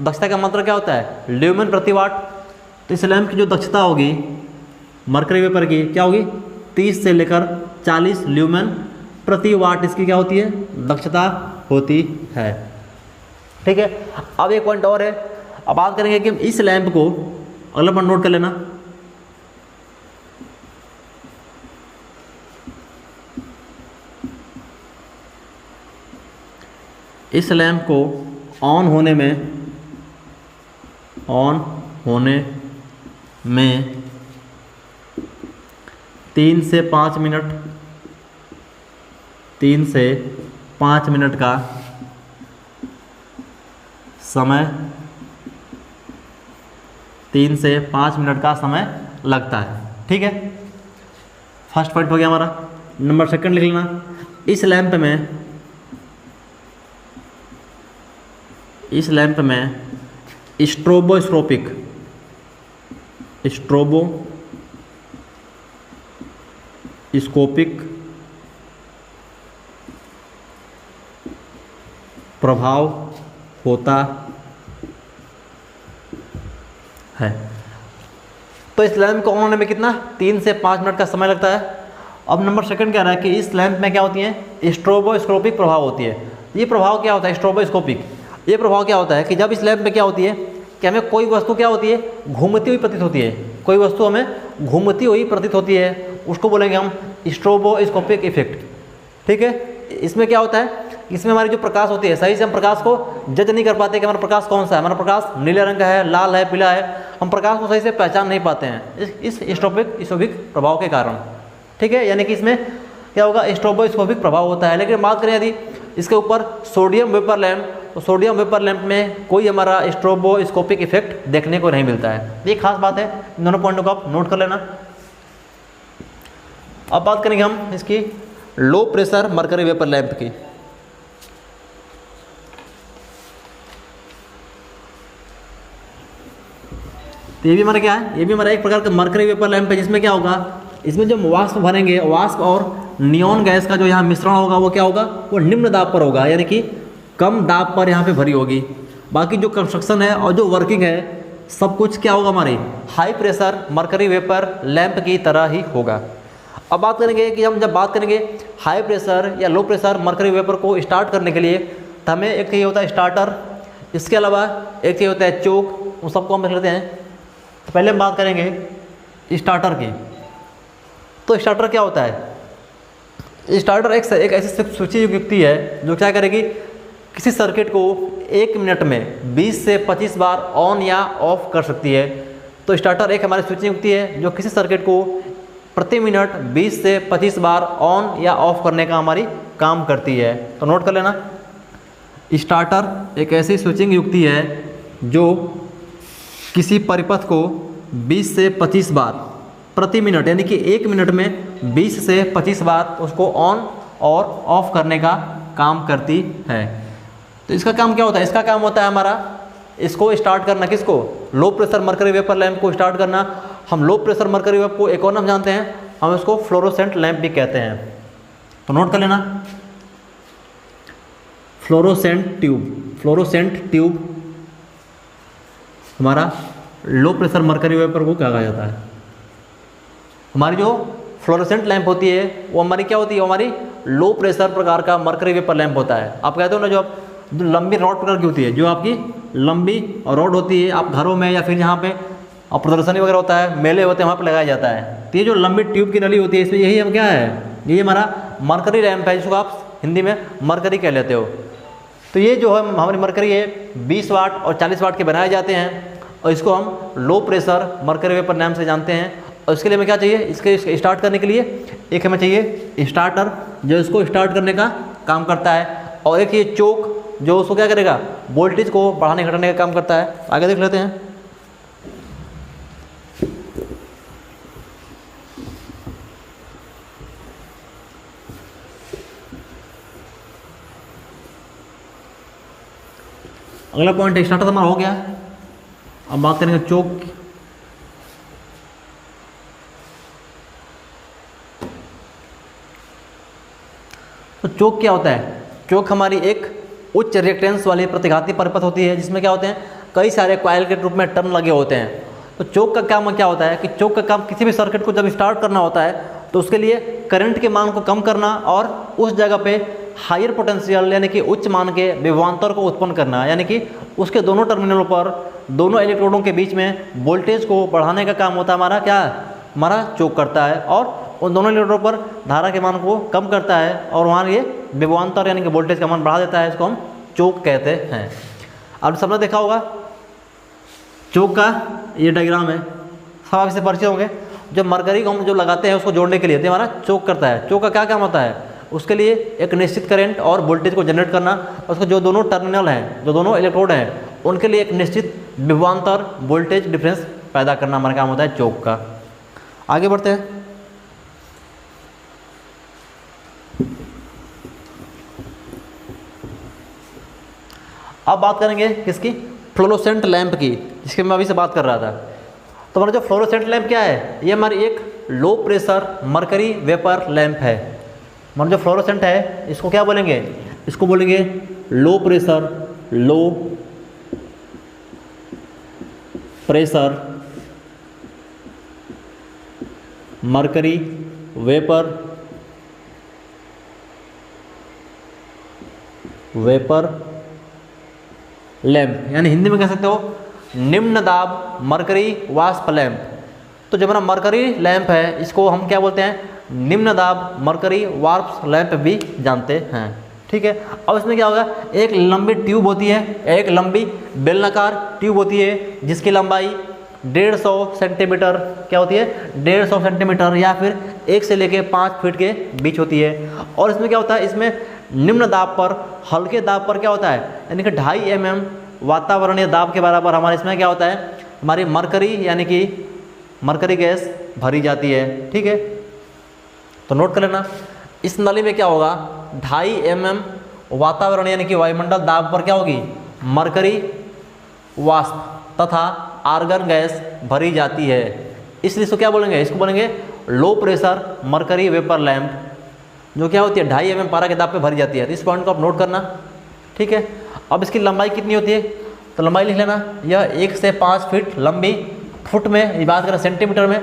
दक्षता का मतलब क्या होता है, ल्यूमेन प्रति वाट। तो इस लैंप की जो दक्षता होगी मरकरी वेपर की क्या होगी, 30 से लेकर 40 ल्यूमेन प्रति वाट इसकी क्या होती है, दक्षता होती है। ठीक है, अब एक पॉइंट और है, अब बात करेंगे कि इस लैंप को, अगला पॉइंट नोट कर लेना, इस लैंप को ऑन होने में 3 से 5 मिनट का समय 3 से 5 मिनट का समय लगता है। ठीक है, फर्स्ट पॉइंट हो गया हमारा। नंबर सेकंड लिख लेना, इस लैंप में स्ट्रोबोस्कोपिक प्रभाव होता है। तो इस लैंप को ऑन होने में कितना, 3 से 5 मिनट का समय लगता है। अब नंबर सेकंड कह रहा है कि इस लैंप में क्या होती है, स्ट्रोबोस्कोपिक प्रभाव होती है। ये प्रभाव क्या होता है, स्ट्रोबोस्कोपिक, ये प्रभाव क्या होता है कि जब इस लैंप में क्या होती है कि हमें कोई वस्तु क्या होती है, घूमती हुई प्रतीत होती है, कोई वस्तु हमें घूमती हुई प्रतीत होती है, उसको बोलेंगे हम स्ट्रोबोस्कोपिक इफेक्ट। ठीक है, इसमें क्या होता है, इसमें हमारी जो प्रकाश होती है, सही से हम प्रकाश को जज नहीं कर पाते कि हमारा प्रकाश कौन सा है, हमारा प्रकाश नीले रंग का है, लाल है, पीला है, हम प्रकाश को सही से पहचान नहीं पाते हैं इस स्ट्रोबोस्कोपिक प्रभाव के कारण। ठीक है, यानी कि इसमें क्या होगा, स्ट्रोबोस्कोपिक प्रभाव होता है। लेकिन बात करें यदि इसके ऊपर सोडियम वेपर लैंप, तो सोडियम वेपर लैंप में कोई हमारा स्ट्रोबोस्कोपिक इफेक्ट देखने को नहीं मिलता है। ये खास बात है, इन दोनों पॉइंटों को आप नोट कर लेना। अब बात करेंगे हम इसकी लो प्रेशर मरकरी वेपर लैंप की। तो ये भी हमारा क्या है, ये भी हमारा एक प्रकार का मरकरी वेपर लैंप है, जिसमें क्या होगा, इसमें जो वाष्प भरेंगे, वाष्प और नियॉन गैस का जो यहाँ मिश्रण होगा वो क्या होगा, वो निम्न दाब पर होगा, यानी कि कम दाब पर यहाँ पे भरी होगी। बाकी जो कंस्ट्रक्शन है और जो वर्किंग है सब कुछ क्या होगा, हमारी high pressure mercury vapour lamp की तरह ही होगा। अब बात करेंगे कि हम जब बात करेंगे हाई प्रेशर या लो प्रेशर मरकरी वेपर को स्टार्ट करने के लिए, तो हमें एक चाहिए होता है स्टार्टर, इसके अलावा एक चाहिए होता है चोक, उन सबको हम देख लेते हैं। तो पहले हम बात करेंगे स्टार्टर की। तो स्टार्टर क्या होता है, स्टार्टर एक ऐसी स्विचिंग युक्ति है जो क्या करेगी, किसी सर्किट को 1 मिनट में 20 से 25 बार ऑन या ऑफ कर सकती है। तो स्टार्टर एक हमारी स्विचिंग युक्ति है जो किसी सर्किट को प्रति मिनट 20 से 25 बार ऑन या ऑफ करने का हमारी काम करती है। तो नोट कर लेना, स्टार्टर एक ऐसी स्विचिंग युक्ति है जो किसी परिपथ को 20 से 25 बार प्रति मिनट, यानी कि 1 मिनट में 20 से 25 बार उसको ऑन और ऑफ करने का काम करती है। तो इसका काम क्या होता है, इसका काम होता है हमारा इसको स्टार्ट करना, किसको, लो प्रेशर मरकरी वेपर लैंप को स्टार्ट करना, हम लो प्रेशर मरकरी वेव को एक और नाम जानते हैं, हम इसको फ्लोरोसेंट लैंप भी कहते हैं। तो नोट कर लेना, फ्लोरोसेंट ट्यूब हमारा लो प्रेशर मरकरी वेपर को कहा जाता है। हमारी जो फ्लोरोसेंट लैंप होती है वो हमारी क्या होती है, वो हमारी लो प्रेशर प्रकार का मरकरी वेपर लैंप होता है। आप कहते हो ना, जो लंबी रॉड प्रकार की होती है, जो आपकी लंबी रॉड होती है, आप घरों में या फिर जहाँ पे आप प्रदर्शनी वगैरह होता है, मेले होते हैं, वहाँ पे लगाया जाता है। तो ये जो लंबी ट्यूब की नली होती है, इसमें यही हम क्या है, यही हमारा मरकरी लैंप है, जिसको आप हिंदी में मरकरी कह लेते हो। तो ये जो है हमारी मरकरी है 20 वाट और 40 वाट के बनाए जाते हैं, और इसको हम लो प्रेशर मरकरी वेपर लैंप से जानते हैं। और इसके लिए हमें क्या चाहिए, इसके स्टार्ट करने के लिए एक हमें चाहिए स्टार्टर, जो इसको स्टार्ट करने का काम करता है, और एक ये चोक जो उसको क्या करेगा, वोल्टेज को बढ़ाने घटाने का काम करता है। आगे देख लेते हैं। अगला पॉइंट है स्टार्टर हमारा हो गया। अब बात करेंगे चोक की। तो चोक क्या होता है, चोक हमारी एक उच्च रिएक्टेंस वाली प्रतिघाती परिपथ होती है, जिसमें क्या होते हैं, कई सारे कॉइल के रूप में टर्न लगे होते हैं। तो चोक का काम क्या होता है कि चोक का काम किसी भी सर्किट को जब स्टार्ट करना होता है तो उसके लिए करंट के मान को कम करना और उस जगह पे हायर पोटेंशियल यानी कि उच्च मान के विभवांतर को उत्पन्न करना, यानी कि उसके दोनों टर्मिनलों पर दोनों इलेक्ट्रोडों के बीच में वोल्टेज को बढ़ाने का काम होता है हमारा क्या, हमारा चोक करता है, और उन दोनों इलेक्ट्रोडों पर धारा के मान को कम करता है और वहाँ ये विभवांतर यानी कि वोल्टेज का मान बढ़ा देता है। इसको हम चोक कहते हैं। अब सबने देखा होगा चोक का ये डायग्राम है, सब आप इससे परिचित होंगे। जो मरकरी को हम जो लगाते हैं उसको जोड़ने के लिए तो हमारा चोक करता है। चोक का क्या काम होता है, उसके लिए एक निश्चित करंट और वोल्टेज को जनरेट करना, उसको जो दोनों टर्मिनल हैं, जो दोनों इलेक्ट्रोड हैं, उनके लिए एक निश्चित विभवांतर वोल्टेज डिफरेंस पैदा करना हमारा काम होता है चोक का। आगे बढ़ते हैं। अब बात करेंगे किसकी, फ्लोरोसेंट लैंप की, जिसकी मैं अभी से बात कर रहा था। तो हमारा जो फ्लोरोसेंट लैंप क्या है, ये हमारी एक लो प्रेशर मरकरी वेपर लैंप है। हमारा जो फ्लोरोसेंट है इसको क्या बोलेंगे, इसको बोलेंगे लो प्रेशर मरकरी वेपर लैंप, यानी हिंदी में कह सकते हो निम्न दाब मरकरी वाष्प लैंप। तो जो हमारा मरकरी लैंप है इसको हम क्या बोलते हैं, निम्न दाब मरकरी वाष्प लैंप भी जानते हैं। ठीक है। अब इसमें क्या होगा, एक लंबी ट्यूब होती है, एक लंबी बेलनाकार ट्यूब होती है जिसकी लंबाई 150 सेंटीमीटर क्या होती है, 150 सेंटीमीटर या फिर 1 से लेके 5 फीट के बीच होती है। और इसमें क्या होता है, इसमें निम्न दाब पर हल्के दाब पर क्या होता है, यानी कि 2.5 mm वातावरणीय दाब के बराबर हमारे इसमें क्या होता है, हमारी मरकरी यानी कि मरकरी गैस भरी जाती है। ठीक है, तो नोट कर लेना। इस नली में क्या होगा, 2.5 mm वातावरण यानी कि वायुमंडल दाब पर क्या होगी, मरकरी वाष्प तथा आर्गन गैस भरी जाती है। इसलिए इसको क्या बोलेंगे, इसको बोलेंगे लो प्रेशर मरकरी वेपर लैंप, जो क्या होती है 2.5 mm पारा के दाब पे भरी जाती है। तो इस पॉइंट को आप नोट करना। ठीक है। अब इसकी लंबाई कितनी होती है, तो लंबाई लिख लेना, यह 1 से 5 फीट लंबी, फुट में बात करें सेंटीमीटर में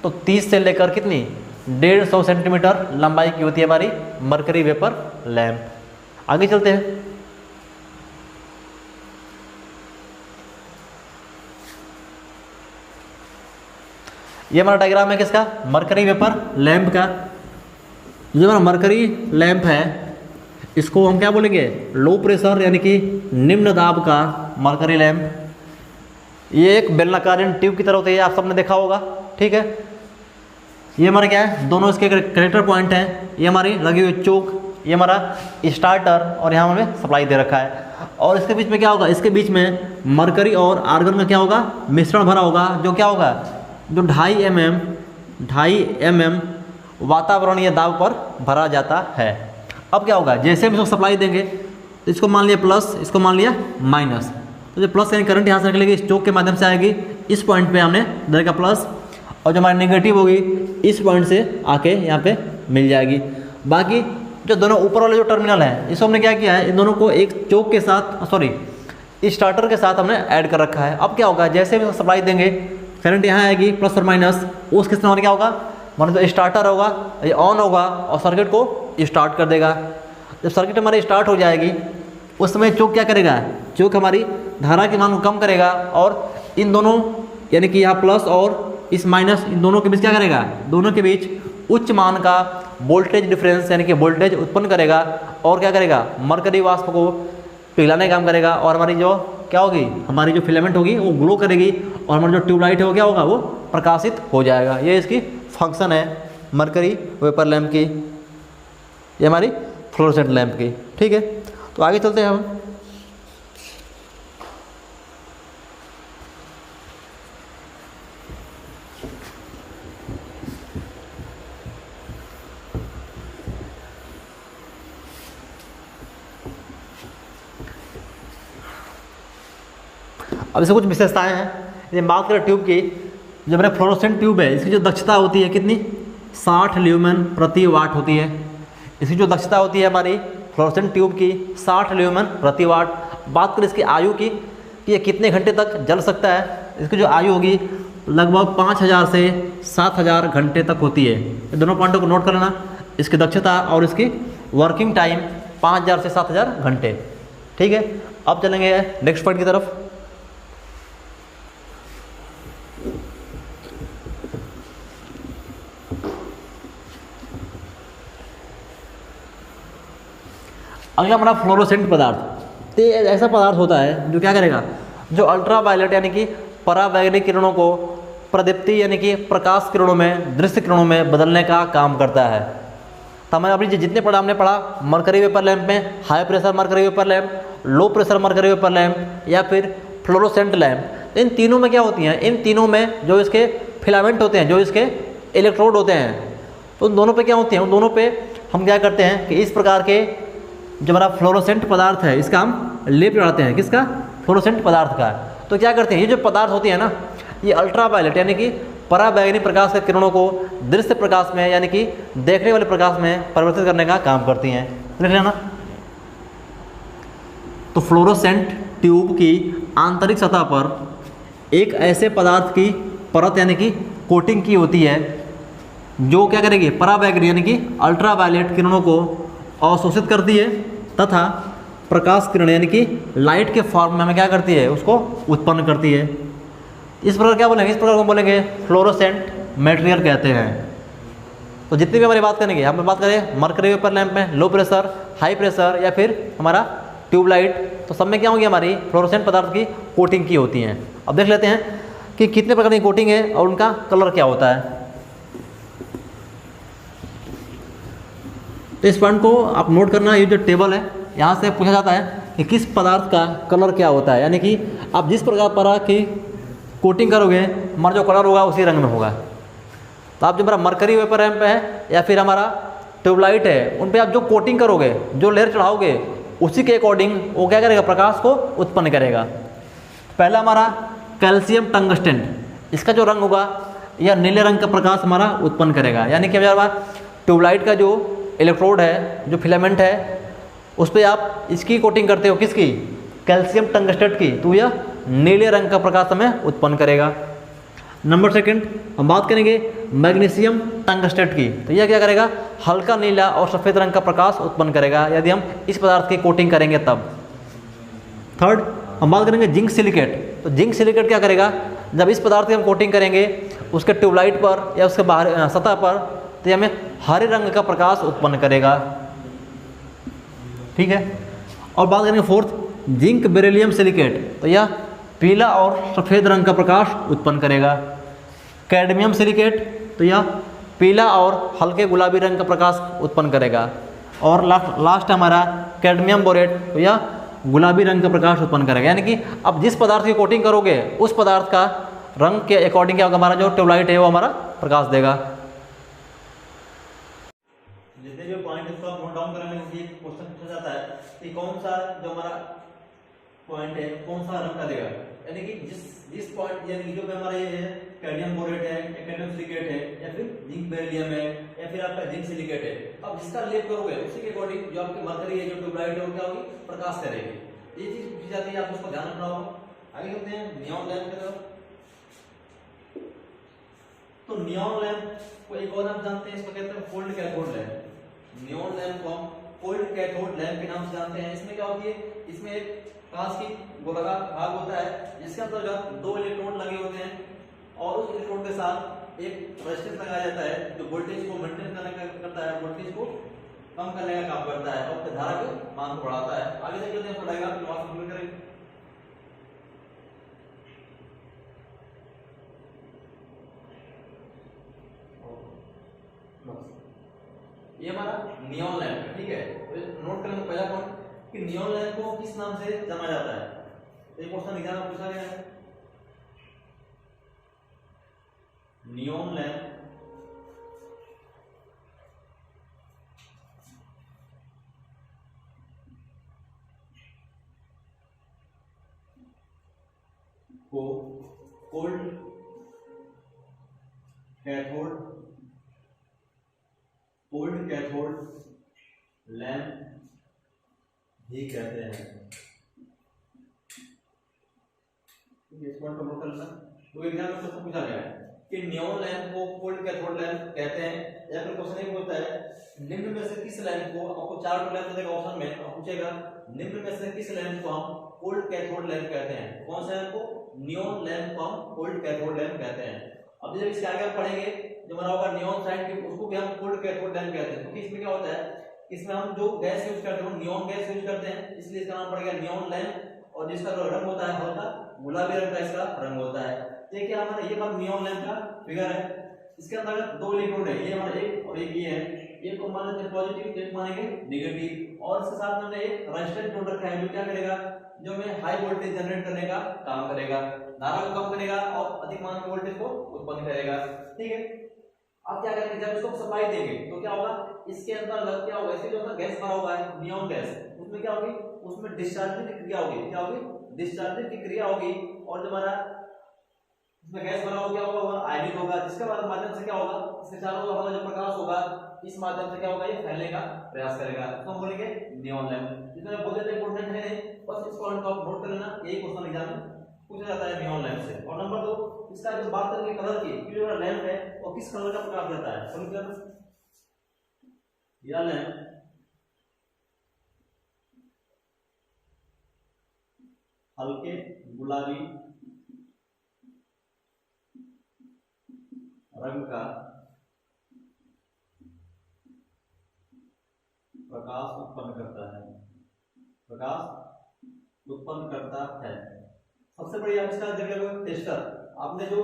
तो 30 से लेकर कितनी 150 सेंटीमीटर लंबाई की होती है हमारी मरकरी वेपर लैंप। आगे चलते हैं। ये हमारा डायग्राम है किसका, मरकरी वेपर लैंप का। जो हमारा मरकरी लैंप है इसको हम क्या बोलेंगे, लो प्रेशर यानी कि निम्न दाब का मरकरी लैंप। ये एक बेलनाकार ट्यूब की तरह होती है, आप सबने देखा होगा। ठीक है। ये हमारे क्या है, दोनों इसके कनेक्टर पॉइंट हैं, ये हमारी लगी हुई चोक, ये हमारा स्टार्टर, और यहाँ हमें सप्लाई दे रखा है। और इसके बीच में क्या होगा, इसके बीच में मरकरी और आर्गन का क्या होगा, मिश्रण भरा होगा, जो क्या होगा, जो 2.5 mm वातावरणीय दाब पर भरा जाता है। अब क्या होगा, जैसे हम इसको सप्लाई देंगे तो इसको मान लिया प्लस, इसको मान लिया माइनस, तो जो प्लस यानी करंट यहाँ से निकलेगी इस चोक के माध्यम से आएगी, इस पॉइंट पे हमने दे का प्लस, और जो हमारी नेगेटिव होगी इस पॉइंट से आके यहाँ पे मिल जाएगी। बाकी जो दोनों ऊपर वाले जो टर्मिनल हैं इसको हमने क्या किया है, इन दोनों को एक चौक के साथ स्टार्टर के साथ हमने ऐड कर रखा है। अब क्या होगा, जैसे भी सप्लाई देंगे करंट यहाँ आएगी प्लस और माइनस, उस केस में हमारा क्या होगा, मान लो स्टार्टर होगा ये ऑन होगा और सर्किट को स्टार्ट कर देगा। जब सर्किट हमारी स्टार्ट हो जाएगी उस समय चौक क्या करेगा, चौक हमारी धारा की मान को कम करेगा और इन दोनों यानी कि यहाँ प्लस और इस माइनस इन दोनों के बीच क्या करेगा, दोनों के बीच उच्च मान का वोल्टेज डिफरेंस यानी कि वोल्टेज उत्पन्न करेगा और क्या करेगा, मरकरी वाष्प को पिघलाने का काम करेगा और हमारी जो क्या होगी, हमारी जो फिलामेंट होगी वो ग्लो करेगी और हमारी जो ट्यूबलाइट है वो क्या होगा, वो प्रकाशित हो जाएगा। ये इसकी फंक्शन है मरकरी वेपर लैंप की, ये हमारी फ्लोरोसेंट लैंप की। ठीक है, तो आगे चलते हैं हम। अब इससे कुछ विशेषताएं हैं। यदि बात करें ट्यूब की, जो मेरा फ्लोरोसेंट ट्यूब है इसकी जो दक्षता होती है कितनी, 60 ल्यूमेन प्रति वाट होती है। इसकी जो दक्षता होती है हमारी फ्लोरोसेंट ट्यूब की 60 ल्यूमेन प्रति वाट। बात करें इसकी आयु की कि ये कितने घंटे तक जल सकता है, इसकी जो आयु होगी लगभग 5000 से 7000 घंटे तक होती है। ये दोनों पॉइंटों को नोट कर लेना, इसकी दक्षता और इसकी वर्किंग टाइम 5000 से 7000 घंटे। ठीक है, अब चलेंगे नेक्स्ट पॉइंट की तरफ। अगला हमारा फ्लोरोसेंट पदार्थ, तो ये ऐसा पदार्थ होता है जो क्या करेगा, जो अल्ट्रावायलेट यानी कि पराबैंगनी किरणों को प्रदीप्ति यानी कि प्रकाश किरणों में, दृश्य किरणों में बदलने का काम करता है। तो हमारे अभी जितने पढ़ा हमने पढ़ा मरकरी वेपर लैंप में high pressure mercury vapour lamp, लो प्रेशर मरकरी वेपर लैंप या फिर फ्लोरोसेंट लैंप। इन तीनों में क्या होती हैं, इन तीनों में जो इसके फिलामेंट होते हैं, जो इसके इलेक्ट्रोड होते हैं, तो उन दोनों पे क्या होते हैं, उन दोनों पे हम क्या करते हैं कि इस प्रकार के जो हमारा फ्लोरोसेंट पदार्थ है इसका हम लेप चढ़ाते हैं। किसका, फ्लोरोसेंट पदार्थ का। तो क्या करते हैं, ये जो पदार्थ होती है ना, ये अल्ट्रावायलेट यानी कि पराबैंगनी प्रकाश के किरणों को दृश्य प्रकाश में यानी कि देखने वाले प्रकाश में परिवर्तित करने का काम करती हैं। लिख लेना। तो फ्लोरोसेंट ट्यूब की आंतरिक सतह पर एक ऐसे पदार्थ की परत यानी कि कोटिंग की होती है जो क्या करेगी, पराबैंगनी यानी कि अल्ट्रावायलेट किरणों को अवशोषित करती है तथा प्रकाश किरण यानी कि लाइट के फॉर्म में हमें क्या करती है, उसको उत्पन्न करती है। इस प्रकार क्या बोलेंगे, इस प्रकार को बोलेंगे फ्लोरोसेंट मटेरियल कहते हैं। तो जितनी भी हमारी बात करेंगे, हम बात करें मरकरी वेपर लैंप में लो प्रेशर, हाई प्रेशर या फिर हमारा ट्यूबलाइट, तो सब में क्या होगी, हमारी फ्लोरोसेंट पदार्थ की कोटिंग की होती हैं। अब देख लेते हैं कि कितने प्रकार की कोटिंग है और उनका कलर क्या होता है। तो इस पॉइंट को आप नोट करना, ये जो टेबल है यहाँ से पूछा जाता है कि किस पदार्थ का कलर क्या होता है, यानी कि आप जिस प्रकार पर की कोटिंग करोगे हमारा जो कलर होगा उसी रंग में होगा। तो आप जो हमारा मरकरी वेपर लैंप है या फिर हमारा ट्यूबलाइट है, उन पे आप जो कोटिंग करोगे, जो लेयर चढ़ाओगे, उसी के अकॉर्डिंग वो क्या करेगा, प्रकाश को उत्पन्न करेगा। पहला हमारा कैल्शियम टंगस्टन, इसका जो रंग होगा यह नीले रंग का प्रकाश हमारा उत्पन्न करेगा। यानी कि हमारा ट्यूबलाइट का जो इलेक्ट्रोड है, जो फिलामेंट है, उस पर आप इसकी कोटिंग करते हो, किसकी, कैल्शियम टंगस्टेट की, तो यह नीले रंग का प्रकाश हमें उत्पन्न करेगा। नंबर सेकंड हम बात करेंगे मैग्नीशियम टंगस्टेट की, तो यह क्या करेगा, हल्का नीला और सफ़ेद रंग का प्रकाश उत्पन्न करेगा यदि हम इस पदार्थ की कोटिंग करेंगे तब। थर्ड हम बात करेंगे जिंक सिलिकेट, तो जिंक सिलिकेट क्या करेगा, जब इस पदार्थ की हम कोटिंग करेंगे उसके ट्यूबलाइट पर या उसके बाहर सतह पर, तो हमें हरे रंग का प्रकाश उत्पन्न करेगा। ठीक है, और बात करेंगे फोर्थ जिंक बेरिलियम सिलिकेट, तो यह पीला और सफ़ेद रंग का प्रकाश उत्पन्न करेगा। कैडमियम सिलिकेट, तो यह पीला और हल्के गुलाबी रंग का प्रकाश उत्पन्न करेगा। और लास्ट हमारा कैडमियम बोरेट, तो यह गुलाबी रंग का प्रकाश उत्पन्न करेगा। यानी कि अब जिस पदार्थ की कोटिंग करोगे उस पदार्थ का रंग के अकॉर्डिंग क्या होगा, हमारा जो ट्यूबलाइट है वो हमारा प्रकाश देगा। जितने भी पॉइंट इसको आप नोट डाउन करेंगे, क्वेश्चन पूछा जाता है कि कौन सा जो हमारा पॉइंट है कौन सा रंग का देगा। यानी कि जिस पॉइंट, यानी कि जो हमारे ये है कैडमियम बोरेट है या कैडमियम सिलिकेट है या फिर जिंक बेरिलियम है या फिर आपका जिंक सिलिकेट है, अब जिसका लेप करोगे उसी के अकॉर्डिंग जो आपकी मरकरी है, जो ट्यूबलाइट है, वो क्या होगी, प्रकाश करेगी। ये चीज पूछी जाती है, आप उसको ध्यान रखना होगा। आगे चलते हैं नियॉन लैंप की तरफ। तो नियॉन लैंप को एक और नाम जानते हैं, इसको कहते हैं cold cathode lamp. Neon lamp को हम कोल्ड कैथोड लैंप के नाम से जानते हैं। इसमें क्या होती है, इसमें एक कांच की गोलाकार भाग होता है जिसके अंतर्गत 2 इलेक्ट्रॉन लगे होते हैं और उस इलेक्ट्रॉन के साथ एक रेजिस्टेंस लगाया जाता है जो वोल्टेज को मेंटेन करने का करता है, वोल्टेज को कम करने का काम करता है और धारा के मान को बढ़ाता है। आगे देख लेते हैं, पढ़ाएगा फिर बात कंप्लीट करेंगे। ये हमारा नियॉन लैंप है, ठीक है। तो नोट करने का पहला पॉइंट कि नियॉन लैंप को किस नाम से जाना जाता है। एक क्वेश्चन एग्जाम में पूछा गया है, नियॉन लैंप को कोल्ड कैथोड लैंप भी कहते हैं। इस पॉइंट को नोट कर लेना। तो एग्जाम में क्वेश्चन पूछा गया है कि नियॉन लैंप को कोल्ड कैथोड लैंप कहते हैं, या फिर क्वेश्चन ये पूछता है निम्न में से किस लैंप को, आपको 4 लैंप देगा ऑप्शन में और पूछेगा निम्न में से किस लैंप को हम कोल्ड कैथोड लैंप कहते हैं। कौन सा लैंप को, नियॉन लैंप को हम कोल्ड कैथोड लैंप कहते हैं। अब जब इसके आगे पढ़ेंगे जो हमारा होगा नियॉन साइड, उसको भी हम कोल्ड कैथोड लैंप कहते हैं, क्योंकि इसमें क्या होता है, इसमें हम जो गैस यूज करते हैं वो नियॉन गैस यूज करते हैं, इसलिए इसका नाम पड़ेगा नियॉन लैंप। और जिसका जो रंग होता है हल्का गुलाबी रंग का इसका रंग होता है। देखिए हमारा ये हमारा नियॉन लैंप का फिगर है, इसके अंदर 2 इलेक्ट्रोड है, ये हमारा एक और एक ये है। एक को मान लेते हैं पॉजिटिव, एक मानेंगे नेगेटिव, और इसके साथ में हमने एक रेजिस्टेंस जोड़ रखा है जो क्या करेगा, जो हमें हाई वोल्टेज जनरेट करने का काम करेगा, धारा को कम करेगा और अधिक मान के वोल्टेज को उत्पन्न करेगा, ठीक है। अब क्या करेंगे, जब इसको सप्लाई देंगे तो क्या होगा, इसके अंदर क्या होगा, इसके जो अंदर गैस भरा हुआ है नियॉन गैस, उसमें क्या होगी, उसमें डिस्चार्जिंग की क्रिया होगी। क्या होगी, डिस्चार्जिंग की क्रिया होगी। और जो हमारा इसमें गैस भरा हुआ क्या होगा, वो आयनिक होगा, जिसके माध्यम से क्या होगा, इसके चारों ओर हमारा जो प्रकाश होगा इस माध्यम से क्या होगा, ये फैलने का प्रयास करेगा, तो हम बोलेंगे नियॉन लैंप। जितना बोल देते हैं इंपॉर्टेंट है, बस इस पॉइंट को आप नोट कर लेना, यही क्वेश्चन एग्जाम में पूछा जाता है नियॉन लैंप से। और नंबर 2, इसका जो बात करेंगे कलर की, जो लैंप है वो किस कलर का प्रकाश देता है। समझ यह लैंप हल्के गुलाबी रंग का प्रकाश उत्पन्न करता है, प्रकाश उत्पन्न करता है। सबसे बढ़िया इसका जगह टेस्टर, आपने जो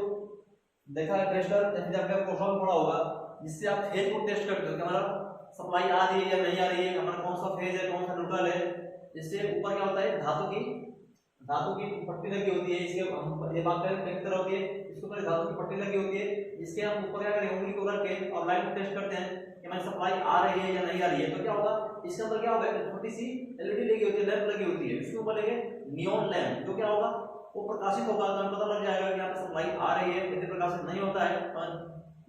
देखा है टेस्टर, जैसे आपका क्वेश्चन पढ़ा होगा जिससे आप फेज को टेस्ट करते हो कि हमारा सप्लाई आ रही है या नहीं आ रही है, हमारा कौन सा फेज है कौन सा न्यूट्रल है। जिससे ऊपर क्या होता है, धातु की पट्टी लगी होती है, इसके हम ये बात करें किस तरह होती है, इसके ऊपर धातु की पट्टी लगी होती है, जिसके हम ऊपर क्या करें, उंगली को रख के और लाइट टेस्ट करते हैं कि हमारी सप्लाई आ रही है या नहीं आ रही है। तो क्या होगा, इसके अंदर क्या होगा, छोटी सी एलईडी लगी होती है, लैंप लगी होती है, इसके ऊपर लेंगे नियॉन लैंप, जो क्या होगा वो प्रकाशित होगा, तो हमें पता लग जाएगा कि यहाँ पे सप्लाई आ रही है। यदि प्रकाशित नहीं होता है,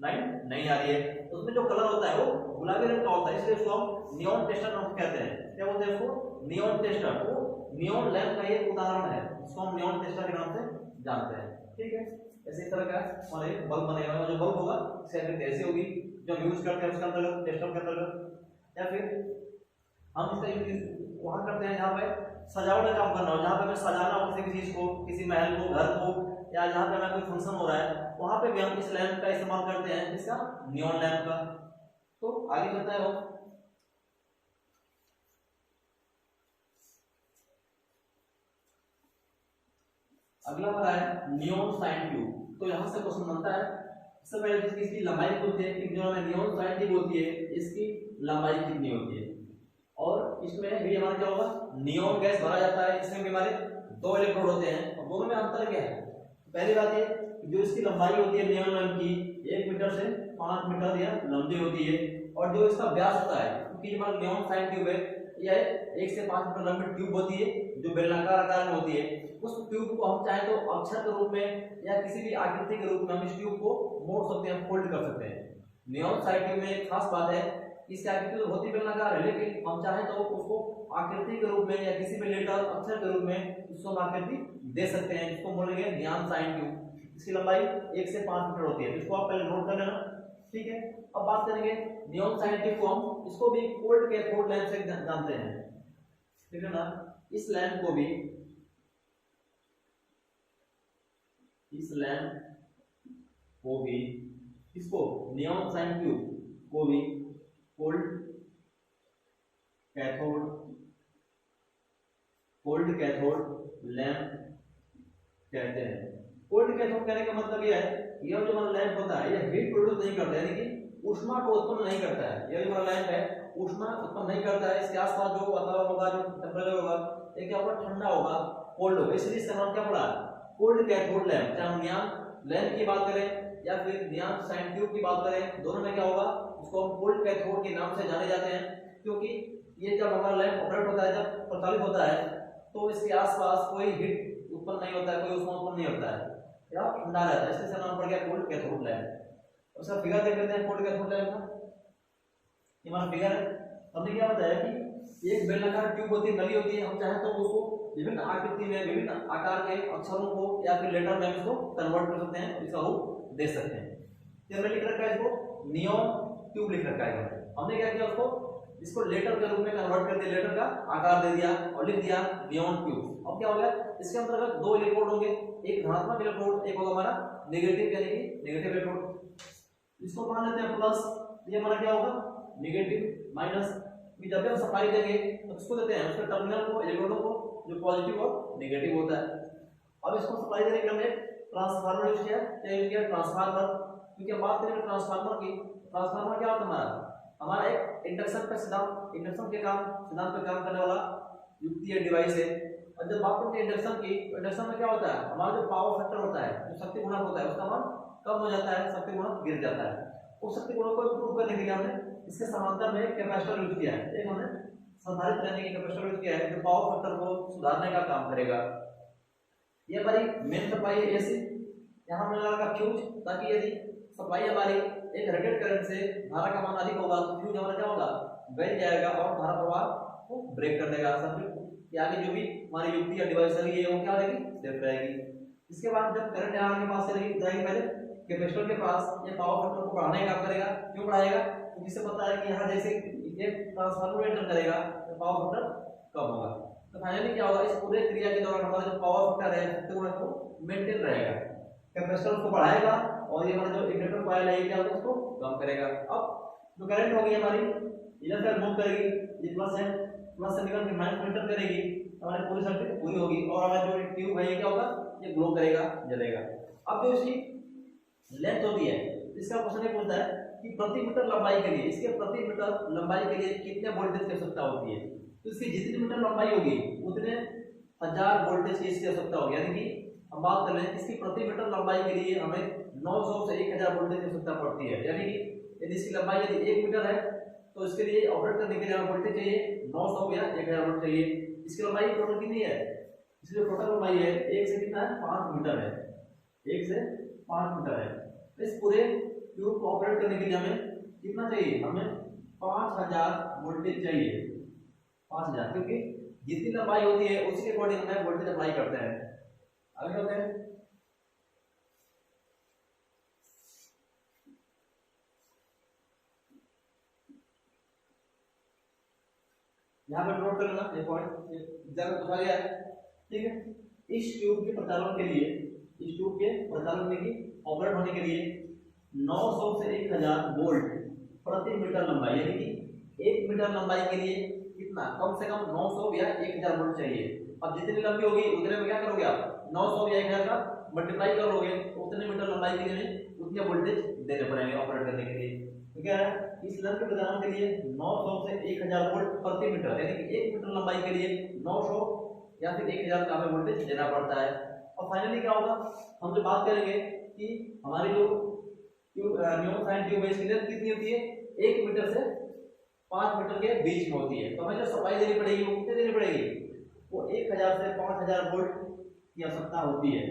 लाइट नहीं आ रही है, तो उसमें जो कलर होता है वो गुलाबी रंग का होता है, इसलिए उसको हम नियॉन टेस्टर नाम कहते हैं। क्या बोलते हैं उसको, नियॉन टेस्टर। वो नियॉन लैंप का एक उदाहरण है, इसको हम नियॉन टेस्टर के नाम से जानते हैं, ठीक है। ऐसे तरह का और एक बल्ब बनेगा, जो बल्ब होगा इसकी आकृति ऐसी होगी जो हम यूज करते हैं उसके अंतर्गत, टेस्टर के अंतर्गत। या फिर हम इसका यूज वहां करते हैं जहाँ पे सजावट का काम करना हो, जहाँ पे हमें सजाना हो किसी भी चीज को, किसी महल को, घर को, या जहाँ पे हमें कोई फंक्शन हो रहा है, वहां पे भी हम इस लैंप का इस्तेमाल करते हैं, इसका नियॉन लैंप का। तो आगे चलता है वो, अगला हमारा है नियॉन साइन ट्यूब। तो यहाँ से क्वेश्चन बनता है, सबसे पहले इसकी लंबाई पूछते हैं कि जो हमें नियॉन साइन ट्यूब होती है इसकी लंबाई कितनी होती है। और इसमें भी हमारा क्या होगा, नियॉन गैस भरा जाता है, इसमें भी हमारे 2 इलेक्ट्रोड होते हैं, और दोनों में अंतर क्या है। पहली बात ये जो इसकी लंबाई होती है नियॉन लैंप की 1 मीटर से 5 मीटर या लंबी होती है, और जो इसका व्यास होता है, क्योंकि हमारा नियॉन साइन ट्यूब है यह 1 से 5 मीटर लंबी ट्यूब होती है, जो बेलनाकार आकार में होती है, उस ट्यूब को हम चाहे तो अक्षर के रूप में या किसी भी आकृति के रूप में हम इस ट्यूब को मोड़ सकते हैं, फोल्ड कर सकते हैं। नियॉन साइड ट्यूब में एक खास बात है, इसकी आकृति तो होती बेलनाकार है, लेकिन हम चाहे तो उसको आकृति के रूप में या किसी भी लेटर अक्षर के रूप में उसको हम आकृति दे सकते हैं, जिसको बोलेंगे नियॉन साइन ट्यूब। इसकी लंबाई 1 से 5 मीटर होती है, इसको आप पहले नोट कर लेना, ठीक है। अब बात करेंगे नियॉन साइन ट्यूब को, हम इसको भी कोल्ड कैथोड लैंप से जानते हैं, ठीक है ना। इस लैंप को भी, इस लैंप को भी, इसको नियॉन साइन ट्यूब को भी कोल्ड कैथोड लैंप कहते हैं। कोल्ड कैथोड कहने का मतलब यह है, यह जो हमारा लैंप होता है यह हीट प्रोड्यूस नहीं करता है, यानी कि ऊष्मा को उत्पन्न नहीं करता है। यह जो हमारा लैंप है ऊष्मा उत्पन्न नहीं करता है, इसके आसपास जो वातावरण होगा, जो टेम्परेचर होगा, ये क्या होगा, ठंडा होगा, कोल्ड होगा, इसलिए इसका नाम क्या पड़ा, कोल्ड कैथोड लैंप। चाहे हम नियॉन लैंप की बात करें या फिर नियॉन साइन ट्यूब की बात करें, दोनों में क्या होगा, उसको हम कोल्ड कैथोड के नाम से जाने जाते हैं, क्योंकि ये जब हमारा लैंप ऑपरेट होता है, जब प्रज्वलित होता है, तो इसके आसपास कोई हीट उत्पन्न नहीं होता है, कोई ऊष्मा उत्पन्न नहीं होता है, या ठंडा रहता है, इसलिए इसका नाम पड़ गया कोल्ड कैथोड लैंप। उसका फिगर देख लेते हैं कोल्ड कैथोड लैंप का। ये हमारा फिगर है। हमने क्या बताया कि एक बेलनाकार ट्यूब होती है, नली होती है, हम चाहे तो उसको विभिन्न आकृति में, विभिन्न आकार के अक्षरों को या फिर लेटर में इसको कन्वर्ट कर सकते हैं, इसका रूप दे सकते हैं। हमने लिख रखा है इसको नियॉन ट्यूब लिख रखा है। हमने क्या किया, उसको इसको लेटर के रूप में कन्वर्ट कर दिया, लेटर का आकार दे दिया और लिख दिया नियॉन ट्यूब। अब क्या हो गया, इसके अंतर्गत 2 इलेक्ट्रोड होंगे, एक धनात्मक इलेक्ट्रोड, एक होगा हमारा नेगेटिव, यानी कि नेगेटिव इलेक्ट्रोड। इसको मान लेते हैं प्लस, ये हमारा क्या होगा, नेगेटिव माइनस। जब भी हम सप्लाई देंगे तो किसको देते हैं, उसके टर्मिनल को, इलेक्ट्रोडों को, जो पॉजिटिव और नेगेटिव होता है। अब इसको सप्लाई देने के लिए हमने ट्रांसफार्मर यूज किया, ट्रांसफार्मर, क्योंकि हम बात करेंगे ट्रांसफार्मर की। ट्रांसफार्मर क्या होता है, हमारा एक इंडक्शन पे सिद्धांत, इंडक्शन के सिद्धांत पे काम करने वाला युक्ति है, डिवाइस है। और जब बात करते हैं इंडक्शन की, तो इंडक्शन में क्या होता है, हमारा जो पावर फैक्टर होता है, जो शक्ति गुणक होता है, उसका मान कम हो जाता है, शक्ति गुणक गिर जाता है। उस शक्ति गुणक को इंप्रूव करने के लिए हमने इसके समांतर में एक कैपेसिटर यूज किया है, एक हमने संधारित्र रहने की कैपेसिटर यूज किया है, जो पावर फैक्टर को सुधारने का काम करेगा। ये हमारी मेन सप्लाई है एसी। यहाँ हमने लगा फ्यूज, ताकि यदि सप्लाई हमारी एक रेटेड करंट से धारा का मान अधिक होगा तो फ्यूज हमारा क्या होगा, बैठ जाएगा और धारा प्रवाह को ब्रेक कर देगा। सर्किट के आगे जो भी हमारी युक्ति या डिवाइस है वो क्या रहेगी, सेफ रहेगी। इसके बाद जब करंट यहाँ के पास से जाएगी, पहले कैपेसिटर के पास, ये पावर फैक्टर को बढ़ाने का काम करेगा। क्यों बढ़ाएगा, क्योंकि इसे पता है कि यहाँ जैसे एक ट्रांसफार्मर एंटर करेगा तो पावर फैक्टर कम होगा। तो फाइनली क्या होगा, इस पूरे क्रिया के दौरान हमारा जो पावर फैक्टर है शक्ति गुणक को मेंटेन रहेगा। कैपेसिटर को बढ़ाएगा और ये हमारा जो इंडक्टर कॉइल है ये क्या होगा, उसको कम करेगा। अब जो करंट होगी हमारी इधर से मूव करेगी, ये प्लस है, प्लस से निकल के माइनस में एंटर करेगी, हमारी पूरी सर्किट पूरी होगी और हमारा जो ट्यूब है ये क्या होगा, ये ग्लो करेगा, जलेगा। अब जो इसकी लेंथ होती है, इसका क्वेश्चन ये पूछता है कि प्रति मीटर लंबाई के लिए, इसके प्रति मीटर लंबाई के लिए कितने वोल्टेज की आवश्यकता होती है। तो इसकी जितनी मीटर लंबाई होगी उतने 1000 वोल्टेज की इसकी आवश्यकता होगी। यानी कि हम बात कर लें, इसकी प्रति मीटर लंबाई के लिए हमें 900 से 1000 वोल्टेज की आवश्यकता पड़ती है। यानी कि यदि इसकी लंबाई यदि 1 मीटर है तो इसके लिए ऑपरेट करने के लिए हमें वोल्टेज चाहिए 900 या 1000 वोल्ट चाहिए। इसकी लंबाई टोटल कितनी है, इसलिए टोटल लंबाई है 1 से कितना है, 5 मीटर है, 1 से 5 मीटर है। इस पूरे ट्यूब को ऑपरेट करने के लिए हमें कितना चाहिए, हमें 5000 वोल्टेज चाहिए, 5000, क्योंकि जितनी लंबाई होती है उसी के अकॉर्डिंग हमें वोल्टेज अप्लाई करते हैं। आगे होते हैं, यहाँ पर नोट कर लेना ये पॉइंट ज्यादा पूछा गया है, ठीक है। इस ट्यूब के प्रचालन के लिए, इस ट्यूब के प्रचालन की ऑपरेट होने के लिए 900 से 1000 वोल्ट प्रति मीटर लंबाई, यानी कि 1 मीटर लंबाई के लिए कितना, कम से कम 900 या 1000 वोल्ट चाहिए। अब जितनी लंबी होगी उतने में क्या करोगे आप, 900 या 1000 का मल्टीप्लाई कर लोगे, उतने मीटर लंबाई के लिए उतने वोल्टेज देने पड़ेंगे ऑपरेट करने के लिए। तो क्या है, इस लंब के प्रचालन के लिए 900 से 1000 वोल्ट प्रति मीटर, यानी कि 1 मीटर लंबाई के लिए 900 या फिर 1000 का हमें वोल्टेज देना पड़ता है। और फाइनली क्या होगा, हम जो बात करेंगे कि हमारी जो नियॉन साइन ट्यूब है इसकी लेंथ कितनी होती है, 1 मीटर से 5 मीटर के बीच में होती है। तो हमें जो सप्लाई देनी पड़ेगी वो कितनी देनी पड़ेगी, वो 1000 से 5000 वोल्ट की आवश्यकता होती है।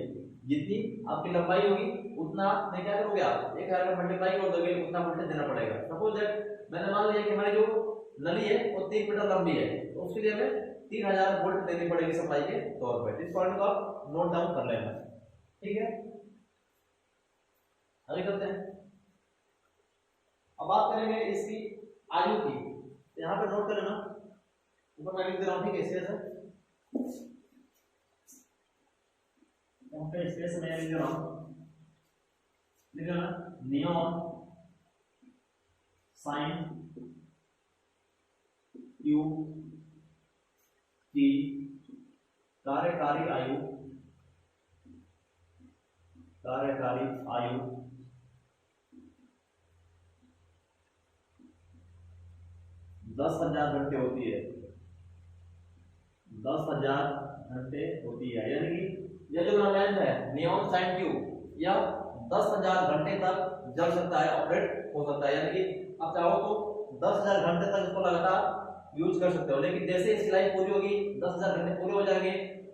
जितनी आपकी लंबाई होगी उतना आपने क्या करोगे, आप 1000 का मल्टीप्लाई कर दोगे, उतना वोल्टेज देना पड़ेगा। सपोज दैट मैंने मान लिया कि हमारी जो नली है वो 3 मीटर लंबी है, तो उसके लिए हमें 3000 वोल्ट देनी पड़ेगी सप्लाई के तौर पर। इस पॉइंट को आप नोट डाउन कर लेना, ठीक है। आगे करते हैं। अब बात करेंगे इसकी आयु की, तो यहाँ पे नोट कर लेना, ऊपर मैं लिख दे रहा हूँ, ठीक है, स्पेस है यहाँ पे, स्पेस में लिख रहा हूँ, लिख लेना नियॉन साइन ट्यूब की कार्यकारी आयु 10,000 घंटे होती है, 10,000 घंटे होती है। यानी कि यह जो लेंथ है नियॉन साइन ट्यूब, यह 10,000 घंटे तक जल सकता है, ऑपरेट हो सकता है। यानी कि आप चाहो तो 10,000 घंटे तक इसको लगातार यूज कर सकते हो। लेकिन जैसे इसकी लाइफ पूरी होगी, 10,000 घंटे पूरे हो जाएंगे,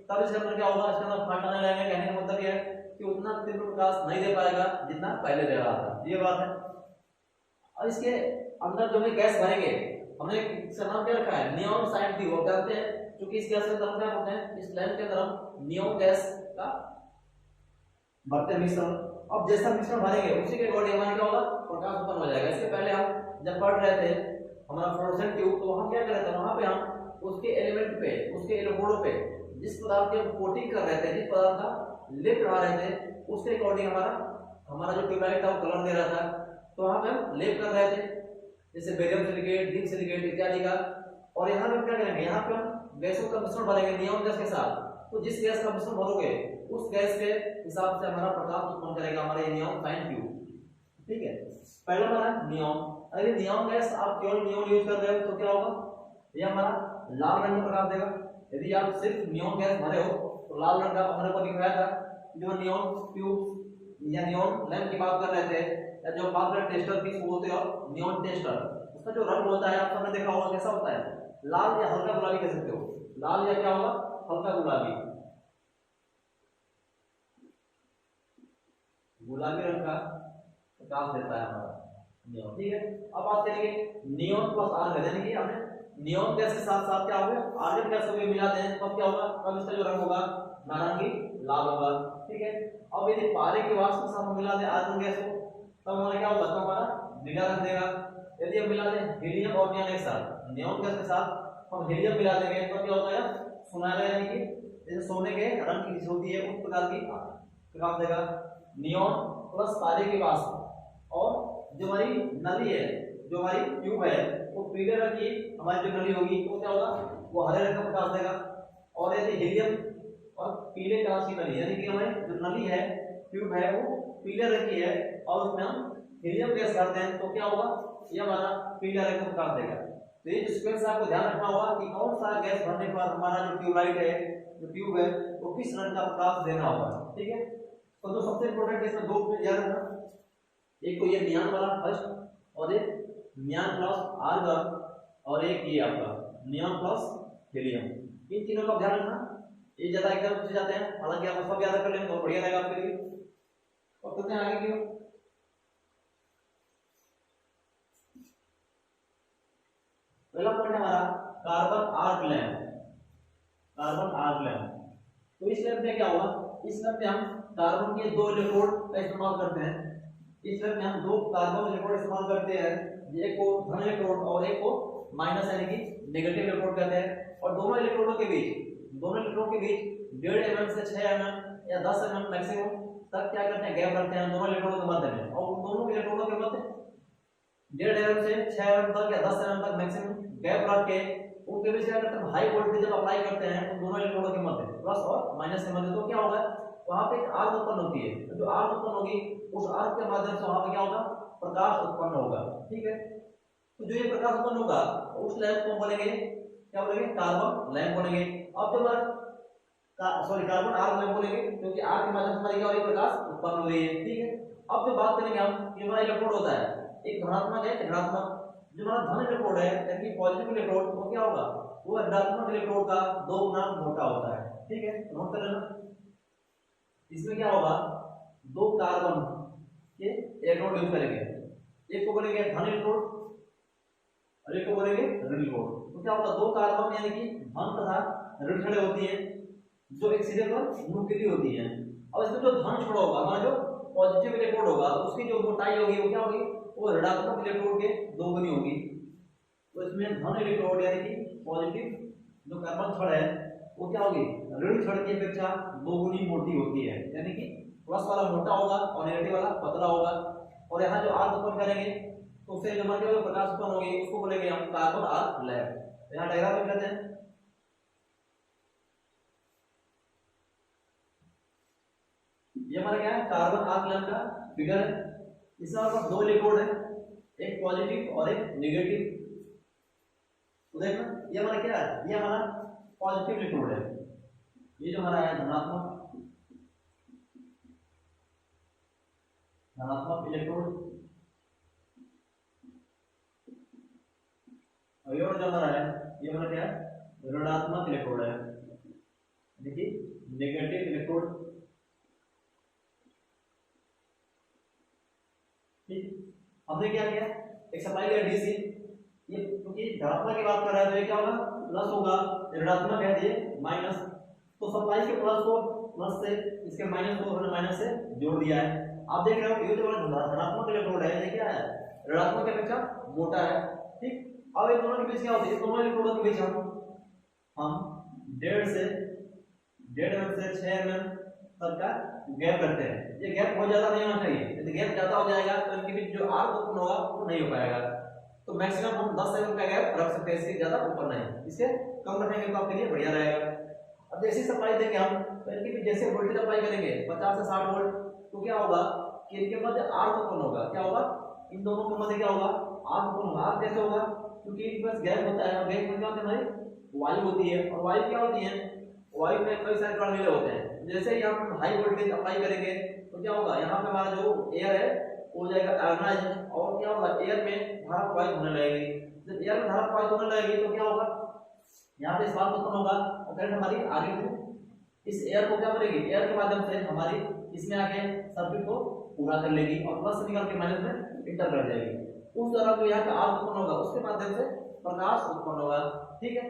तब इसके अंदर क्या होगा, इसके अंदर फाल्ट आने लगेगा। कहने का मतलब यह है कि उतना तीव्र प्रकाश नहीं दे पाएगा जितना पहले दे रहा था, ये बात है। और इसके अंदर जो हमें गैस भरेंगे, हमने इसका नाम क्या रखा है, नियॉन साइन ट्यूब। जानते हैं क्योंकि इस गैस के अंदर क्या करते हैं, इस लैंप के अंदर हम नियॉन गैस का भरते हैं मिश्रण। अब जैसा मिश्रण भरेंगे उसी के अकॉर्डिंग हमारा क्या होगा, प्रकाश उत्पन्न हो जाएगा। इसके पहले हम जब पढ़ रहे थे हमारा फ्लोरोसेंट ट्यूब, तो हम क्या कर रहे थे, वहां पे हम उसके एलिमेंट पे, उसके इलेक्ट्रोड पे जिस पदार्थ की हम कोटिंग कर रहे थे, जिस पदार्थ का लेप लगा रहे थे, उसके अकॉर्डिंग हमारा जो ट्यूबलाइट था वो कलर दे रहा था। तो वहां पे हम लेप कर रहे थे, जैसे बेरियम सिलिकेट, जिंक सिलिकेट इत्यादि का। और यहाँ पे क्या करेंगे, यहाँ पे हम गैसों का मिश्रण भरेंगे नियॉन गैस के साथ। तो जिस गैस का मिश्रण भरोगे उस गैस के हिसाब से हमारा प्रकाश उत्पन्न करेगा हमारा ये नियॉन साइन ट्यूब, ठीक है। पहला हमारा नियॉन, अगर नियॉन गैस आप केवल नियॉन यूज कर रहे हो तो क्या होगा, ये हमारा लाल रंग का प्रकाश देगा। यदि आप सिर्फ नियॉन गैस भरे हो तो लाल रंग का हमने को दिखाया था। जो नियॉन ट्यूब या नियॉन लैंप की बात कर रहे थे, या जो बात कर टेस्टर की बोलते हो नियॉन टेस्टर, उसका जो रंग होता है आप सबने देखा होगा कैसा होता है, लाल या हल्का गुलाबी कह सकते हो, लाल या क्या होगा, हल्का गुलाबी, गुलाबी रंग का प्रकाश देता है हमारा नियॉन, ठीक है। अब बात करेंगे नियॉन प्लस आर्गन, यानी कि हमें नियॉन गैस के साथ साथ क्या होगा, आर्गन गैस को भी मिला दें, तब क्या होगा, तब इसका जो रंग होगा नारंगी लाल होगा, ठीक है। अब यदि पारे के वाष्प के साथ मिला दें आर्गन गैस को, तब हमारा क्या होगा, तब हमारा नीला रंग देगा। यदि हम मिला दें हीलियम और नियॉन एक साथ, नियॉन गैस के साथ हम हीलियम मिला देंगे, तो क्या होगा, सुनहरा, यानी कि जैसे सोने के रंग की चीज होती है उस प्रकार की प्रकाश देगा। नियॉन प्लस पारे के वाष्प, और जो हमारी नली है, जो हमारी ट्यूब है, वो पीले रंग की हमारी जो नली होगी तो क्या होगा, वो हरे रंग का प्रकाश देगा। और यदि हीलियम और पीले कांच की नली, यानी कि हमारी जो नली है, ट्यूब है, वो पीले रंग की है और उसमें हम हीलियम गैस डालते हैं, तो क्या होगा, ये हमारा पीला रंग का प्रकाश देगा। तो ये सीक्वेंस आपको ध्यान रखना होगा कि कौन सा गैस भरने पर हमारा जो ट्यूबलाइट है, जो ट्यूब है, वो किस रंग का प्रकाश देना होगा, ठीक है। तो जो सबसे इंपॉर्टेंट इसमें दो चीज याद रखना, एक तो ये नियॉन वाला फर्स्ट, और एक नियॉन प्लस आर्गन, और एक ये आपका नियॉन प्लस हीलियम। इन तीनों का ध्यान रखना, ये ज्यादा एकदम पूछे जाते हैं, हालांकि आप सब याद कर लेंगे तो बढ़िया रहेगा आपके लिए। और करते हैं आगे की, पहला पॉइंट हमारा carbon arc lamp, carbon arc lamp. तो इस लैंप में क्या होगा, इस लैंप में हम कार्बन के दो इलेक्ट्रोड का इस्तेमाल करते हैं। इस लैंप में हम दो कार्बन इलेक्ट्रोड इस्तेमाल करते हैं, एक को धन इलेक्ट्रोड और एक को माइनस यानी कि नेगेटिव इलेक्ट्रोड कहते हैं। और दोनों इलेक्ट्रोडों के बीच 1.5 mm से 6 mm या 10 mm मैक्सिमम तक क्या करते हैं, गैप रखते हैं दोनों इलेक्ट्रोडों के मध्य में। और उन दोनों इलेक्ट्रोडों के मध्य 1.5 mm से 6 mm तक या 10 mm तक मैक्सिमम गैप रख के उनके बीच क्या करते हैं, हाई वोल्टेज जब अप्लाई करते हैं उन दोनों इलेक्ट्रोडों के मध्य, प्लस और माइनस के मध्य, तो क्या होगा, वहां पे एक आर्क उत्पन्न होती है। जो आर्क उत्पन्न होगी उस आर्क के माध्यम से वहां पे क्या होगा, प्रकाश उत्पन्न होगा, ठीक है। तो जो ये प्रकाश उत्पन्न होगा उस लैंप को बोलेंगे, क्या बोलेंगे, कार्बन लैंप बोलेंगे। अब जो हमारा कार्बन आर्क लैंप बोलेंगे, क्योंकि आर्क के माध्यम से हमारी क्या हो रही है, प्रकाश उत्पन्न हो रही है, ठीक है। अब जो बात करेंगे हम, ये हमारा इलेक्ट्रोड होता है, एक धनात्मक है, ऋणात्मक। जो हमारा धन इलेक्ट्रोड है यानी पॉजिटिव इलेक्ट्रोड वो क्या होगा, वो ऋणात्मक इलेक्ट्रोड का 2 गुना मोटा होता है। ठीक है, नोट कर लेना। इसमें क्या होगा, 2 कार्बन के इलेक्ट्रोड यूज करेंगे, एक को बोलेंगे धन इलेक्ट्रोड और एक को बोलेंगे ऋण इलेक्ट्रोड। तो क्या होगा, 2 कार्बन यानी कि धन तथा ऋण छड़े होती है जो एक सिरे पर न्यूक्लियर होती है। अब इसमें जो धन छोड़ा होगा, हमारा जो पॉजिटिव इलेक्ट्रोड होगा उसकी जो मोटाई होगी वो क्या होगी, वो ऋणात्मक इलेक्ट्रोड के 2 गुनी होगी। तो इसमें धन इलेक्ट्रोड यानी कि पॉजिटिव जो कार्बन छड़ है वो क्या होगी, ऋण छड़ की अपेक्षा 2 गुनी मोटी होती है, यानी कि प्लस वाला मोटा होगा और नेगेटिव वाला पतला होगा। और यहाँ जो आर्क उत्पन्न करेंगे तो उससे जो हमारे जो प्रकाश उत्पन्न होगी उसको बोलेंगे हम कार्बन आर्क लैंप। यहाँ डायग्राम में कहते हैं, ये हमारा क्या है, कार्बन आर्क लैंप का फिगर है। इसमें हमारे पास 2 इलेक्ट्रोड है, एक पॉजिटिव और एक नेगेटिव। तो देखना ये हमारा क्या है, ये हमारा पॉजिटिव इलेक्ट्रोड है, ये जो हमारा है धनात्मक इलेक्ट्रोड, और ये जो हमारा है ये हमारा क्या है, ऋणात्मक इलेक्ट्रोड है, देखिए नेगेटिव इलेक्ट्रोड। ठीक, हमने क्या किया, एक सप्लाई किया डीसी, ये क्योंकि धनात्मक की बात कर रहा है तो ये क्या होगा, प्लस होगा, ऋणात्मक है ये माइनस। तो सप्लाई के प्लस को प्लस से, इसके माइनस को हमने माइनस से जोड़ दिया है। आप देख रहे हो ये जो धनात्मक इलेक्ट्रोड है ये क्या है, ऋणात्मक की अपेक्षा मोटा है। ठीक, अब इन दोनों के बीच क्या होता है, इस दोनों इलेक्ट्रोडों के बीच हम 1.5 से 6 mm तक का गैप रखते हैं। ये गैप बहुत ज्यादा नहीं होना चाहिए, यदि गैप ज्यादा हो जाएगा तो इनके बीच जो आर्क उत्पन्न होगा वो नहीं हो पाएगा। तो मैक्सिमम हम 10 mm का गैप रख सकते हैं, इससे ज्यादा ऊपर नहीं, इससे कम रखेंगे तो आपके लिए बढ़िया रहेगा। अब जैसे सप्लाई देंगे हम तो इनके बीच जैसे वोल्टेज अप्लाई करेंगे 50 से 60 वोल्ट, तो क्या होगा कि इनके मध्य आर्क उत्पन्न होगा। क्या होगा, इन दोनों के मध्य क्या होगा, आर्क उत्पन्न होगा। आर्क कैसे होगा, क्योंकि इनके पास गैप होता है और गैप में क्या होता है, हमारी वायु होती है, और वायु क्या होती है, वायु में कई सारे कण मिले होते हैं। जैसे ही हम हाई वोल्टेज अप्लाई करेंगे तो क्या होगा, यहाँ पे हमारा जो एयर है वो हो जाएगा आयनाइज, और क्या होगा, एयर में धारा प्रवाहित होने लगेगी। जब एयर में धारा प्रवाहित होने लगेगी तो क्या होगा, यहाँ पे स्पार्क उत्पन्न होगा और करंट हमारी आगे इस एयर को क्या करेगी, एयर के माध्यम से हमारी इसमें आके सर्किट को पूरा कर लेगी और प्लस से निकल के माइनस में इंटर कर जाएगी। उस दौरान जो यहाँ पे आर्क उत्पन्न होगा उसके माध्यम से प्रकाश उत्पन्न होगा। ठीक है,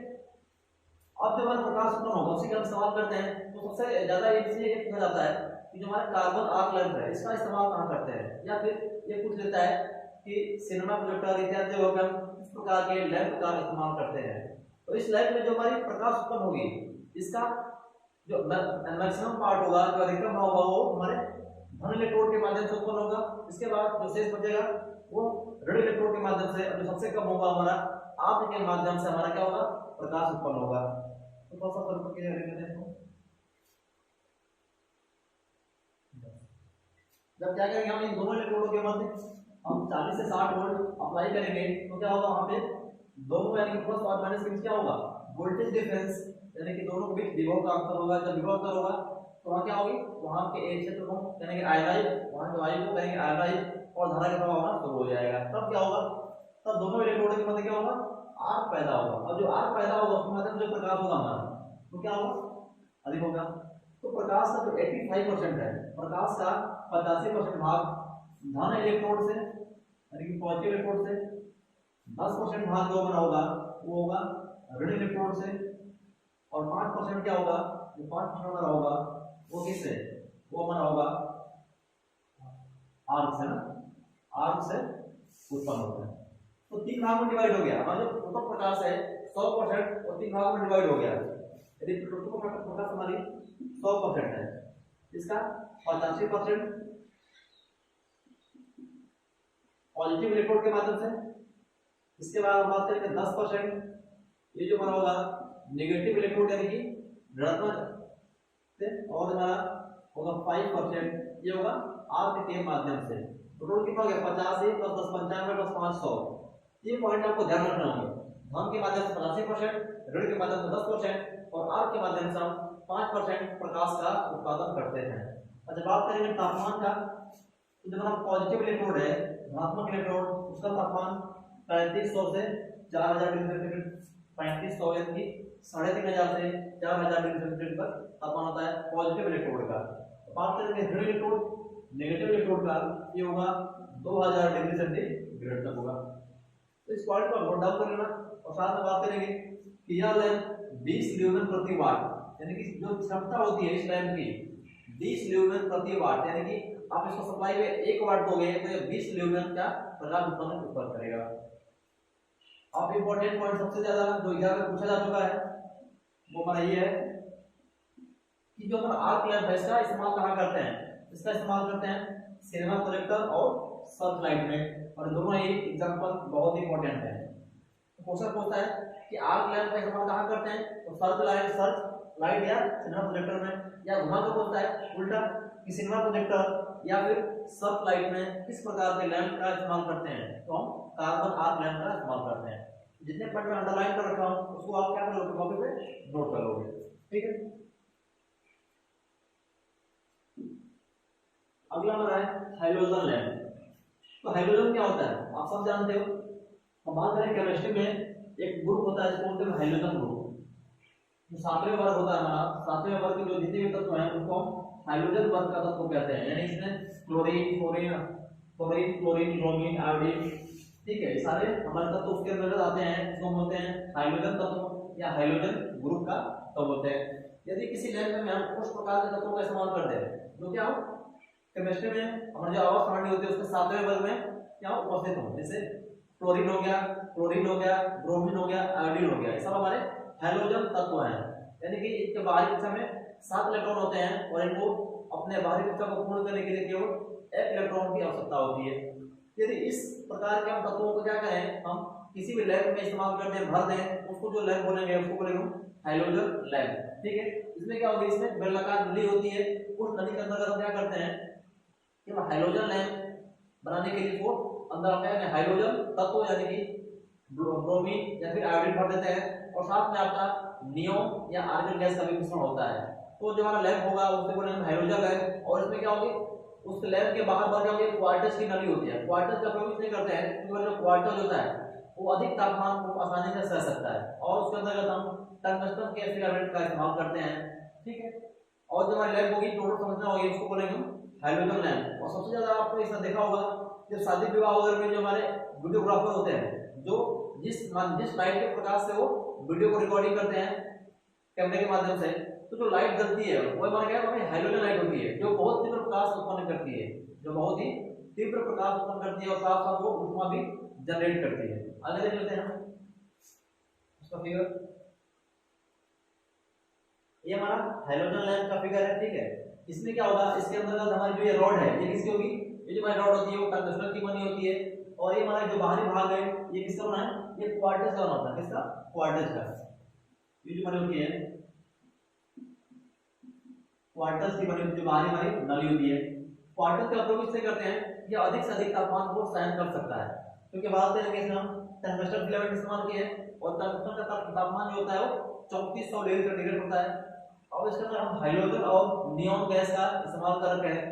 अब जब हमारा प्रकाश उत्पन्न होगा उसी का हम इस्तेमाल करते हैं। तो सबसे ज्यादा इसलिए ये पूछा जाता है कि जो हमारा कार्बन आर्क लैंप है इसका इस्तेमाल कहाँ करते हैं, या फिर ये पूछ लेता है कि सिनेमा प्रोजेक्टर इत्यादि जगहों पे हम इस प्रकार के लैंप का इस्तेमाल करते हैं। तो इस लैंप में जो हमारी प्रकाश उत्पन्न होगी इसका जो मैक्सिमम पार्ट होगा, जो अधिकतम होगा वो हमारे धन इलेक्ट्रोड के माध्यम से उत्पन्न होगा। इसके बाद जो शेष बचेगा वो ऋण इलेक्ट्रोड के माध्यम से, और जो सबसे कम होगा हमारा आर्क के माध्यम से हमारा क्या होगा, प्रकाश उत्पन्न होगा। तो थोड़ा सा फर्क क्लियर कर लेते हैं। जब क्या करेंगे हम इन दोनों इलेक्ट्रोडों के मध्य हम 40 से 60 वोल्ट अप्लाई करेंगे तो क्या होगा, वहां पे दोनों यानी कि प्लस और माइनस के बीच क्या होगा, वोल्टेज डिफरेंस, यानी कि दोनों के बीच विभव का अंतर होगा। जब विभव अंतर होगा तो वहां क्या होगी, वहां के एक क्षेत्र को करेंगे आयनाइज, वहां के वायु को करेंगे आयनाइज और धारा का प्रवाह होना शुरू हो जाएगा। तब क्या होगा, तब दोनों इलेक्ट्रोड के मध्य क्या होगा, आर्क पैदा होगा। और जो आर्क पैदा होगा उसके माध्यम से जो प्रकाश होगा हमारा तो क्या होगा, अधिक होगा। तो प्रकाश का जो 85% है, प्रकाश का 85% भाग धन इलेक्ट्रोड से यानी कि पॉजिटिव इलेक्ट्रोड से, 10% भाग जो बना होगा वो होगा ऋण इलेक्ट्रोड से, और 5% क्या होगा, जो 5% हमारा होगा वो किससे, वो हमारा होगा आर्क से ना, आर्क से उत्पन्न होता है। तो 3 भाग में डिवाइड हो गया हमारा जो टोटल प्रकाश है 100% और 3 भागों में डिवाइड हो गया। यदि टोटल प्रकाश हमारी 100% है, इसका 85% पॉजिटिव इलेक्ट्रोड के माध्यम से, इसके बाद हम बात करेंगे 10% ये जो हमारा होगा नेगेटिव इलेक्ट्रोड यानी कि ऋणात्मक से, और हमारा होगा 5% ये होगा आर्क के माध्यम से। टोटल कितना हो गया 85 + 10 95 + 5 100। ये पॉइंट आपको ध्यान रखना होगा, धन के माध्यम से 85%, ऋण के माध्यम से 10% और आर्क के माध्यम से हम 5% प्रकाश का उत्पादन करते हैं। और जब बात करेंगे तापमान का, तो जब हमारा पॉजिटिव इलेक्ट्रोड है धनात्मक इलेक्ट्रोड, उसका तापमान 3500 से 4000 डिग्री सेंटीग्रेड, 3500 यानी 3500 से 4000 डिग्री सेंटीग्रेड पर तापमान होता है पॉजिटिव इलेक्ट्रोड का। तो बात करेंगे ऋण इलेक्ट्रोड, नेगेटिव इलेक्ट्रोड का, ये होगा 2000 डिग्री सेंटीग्रेड तक होगा। तो इस पॉइंट को नोट डाउन कर लेना और साथ में बात करेंगे कि यह लैंप 20 ल्यूमेन प्रति वाट, यानी कि जो क्षमता होती है इस लैंप की 20 ल्यूमेन प्रति वाट, यानी कि आप इसको सप्लाई में 1 वाट दोगे तो ये 20 ल्यूमेन का प्रकाश उत्पन्न करेगा। अब इंपॉर्टेंट पॉइंट सबसे ज्यादा जो एग्जाम में पूछा जा चुका है वो हमारा ये है कि जो हमारा आर्क लैंप है इसका इस्तेमाल कहाँ करते हैं। इसका इस्तेमाल करते हैं सिनेमा प्रोजेक्टर और सर्च लाइट में, और दोनों ही एग्जांपल बहुत ही इंपॉर्टेंट है। क्वेश्चन पूछता है कि आर्क लैंप का इस्तेमाल कहाँ करते हैं, तो सर्च लाइट या सिनेमा प्रोजेक्टर में, या घुमा कर पूछता है उल्टा कि सिनेमा प्रोजेक्टर या फिर सर्च लाइट में किस प्रकार के लैंप का इस्तेमाल करते हैं, तो हम कार्बन आर्क लैंप का इस्तेमाल करते हैं। जितने पॉइंट में अंडरलाइन कर रखा हूं उसको आप क्या करोगे, कॉपी पे नोट कर लोगे, ठीक है। अगला हमारा है हाइड्रोजन लैंप। तो हाइड्रोजन क्या होता है आप सब जानते हो। हम बात करें केमिस्ट्री में एक ग्रुप होता है जिसको बोलते हैं हाइड्रोजन ग्रुप। जो सातवें वर्ग होता है हमारा, सातवें वर्ग के जो जितने भी तत्व हैं उनको हम हाइड्रोजन वर्ग का तत्व कहते हैं। यानी इसमें क्लोरीन, ब्रोमीन, आयोडीन, ठीक है, सारे हमारे तत्व उसके अंदर आते हैं, इसको बोलते हैं हाइड्रोजन तत्व या हाइड्रोजन ग्रुप का तत्व बोलते हैं। यदि किसी लैंप में हम उस प्रकार के तत्वों का इस्तेमाल करते हैं जो क्या हो केमिस्ट्री में हमारे जो आवाज सारणी होती है उसके सातवें वर्ग में क्या उपस्थित हो, जैसे क्लोरीन हो गया, ब्रोमीन हो गया, आयोडीन हो गया, ये सब हमारे हाइड्रोजन तत्व हैं। यानी कि इनके बाहरी कक्षा में 7 इलेक्ट्रॉन होते हैं और इनको अपने बाहरी कक्षा को पूर्ण करने के लिए केवल 1 इलेक्ट्रॉन की आवश्यकता होती है। यदि इस प्रकार के हम तत्वों को क्या करें, हम किसी भी लैंप में इस्तेमाल कर दें, भर दें, उसको जो लैंप बोलेंगे उसको बोलेंगे हाइड्रोजन लैंप, ठीक है। इसमें क्या होगा, इसमें बेलनाकार नली होती है, उस नली के अंदर हम क्या करते हैं कि हाइड्रोजन लैंप बनाने के लिए वो अंदर हम क्या हाइड्रोजन तत्व यानी कि ब्रोमीन या फिर आयोडीन भर देते हैं और साथ में आपका नियोन या आर्गन गैस का भी मिश्रण होता है। तो जो हमारा लैंप होगा उससे बोलेंगे हाइड्रोजन लैंप। और इसमें क्या होगी, उस लैंप के बाहर क्या होगी, क्वार्टज की नली होती है। क्वार्टज का प्रयोग इसलिए करते हैं क्योंकि जो क्वार्टज होता है वो अधिक तापमान को आसानी से सह सकता है और उसके अंदर हम टंगस्टन के फिलामेंट का इस्तेमाल करते हैं, ठीक है। और जो हमारी लैंप होगी टोटल समझना होगी, उसको बोलेंगे हाइड्रोजन लैंप। और सबसे ज्यादा आपने इसमें देखा होगा जब शादी विवाह वगैरह में जो हमारे वीडियोग्राफर होते हैं जो जिस लाइट के प्रकाश से वो वीडियो को रिकॉर्डिंग करते हैं कैमरे के माध्यम से, तो जो लाइट जलती है वो हमारे क्या है हाइड्रोजन लाइट होती है जो बहुत तीव्र प्रकाश उत्पन्न करती है, जो बहुत ही तीव्र प्रकाश उत्पन्न करती है और साथ साथ वो ऊष्मा भी जनरेट करती है। आगे देख लेते हैं हम उसका फिगर। ये हमारा हाइड्रोजन लैंप का फिगर है, ठीक है। इसमें क्या होगा, इसके अंदर हमारी जो ये रॉड है ये किसकी होगी, ये जो हमारी रॉड होती है वो टंगस्टन की बनी होती है। और ये हमारा जो बाहरी भाग है ये किसका बना है, ये क्वार्टज का बना होता है। किसका, क्वार्टज का। ये जो बनी होती है क्वार्टज की बनी होती है, बाहरी हमारी नली होती है। क्वार्टज का उपयोग इससे करते हैं ये अधिक से अधिक तापमान को सहन कर सकता है, क्योंकि बात करेंगे इसमें हम टंगस्टन फिलामेंट इस्तेमाल किए और टंगस्टन का तापमान जो होता है वो 3400 डिग्री सेंटीग्रेड होता है। और इसके अंदर हम हाइड्रोजन और नियोन गैस का इस्तेमाल कर रहे हैं।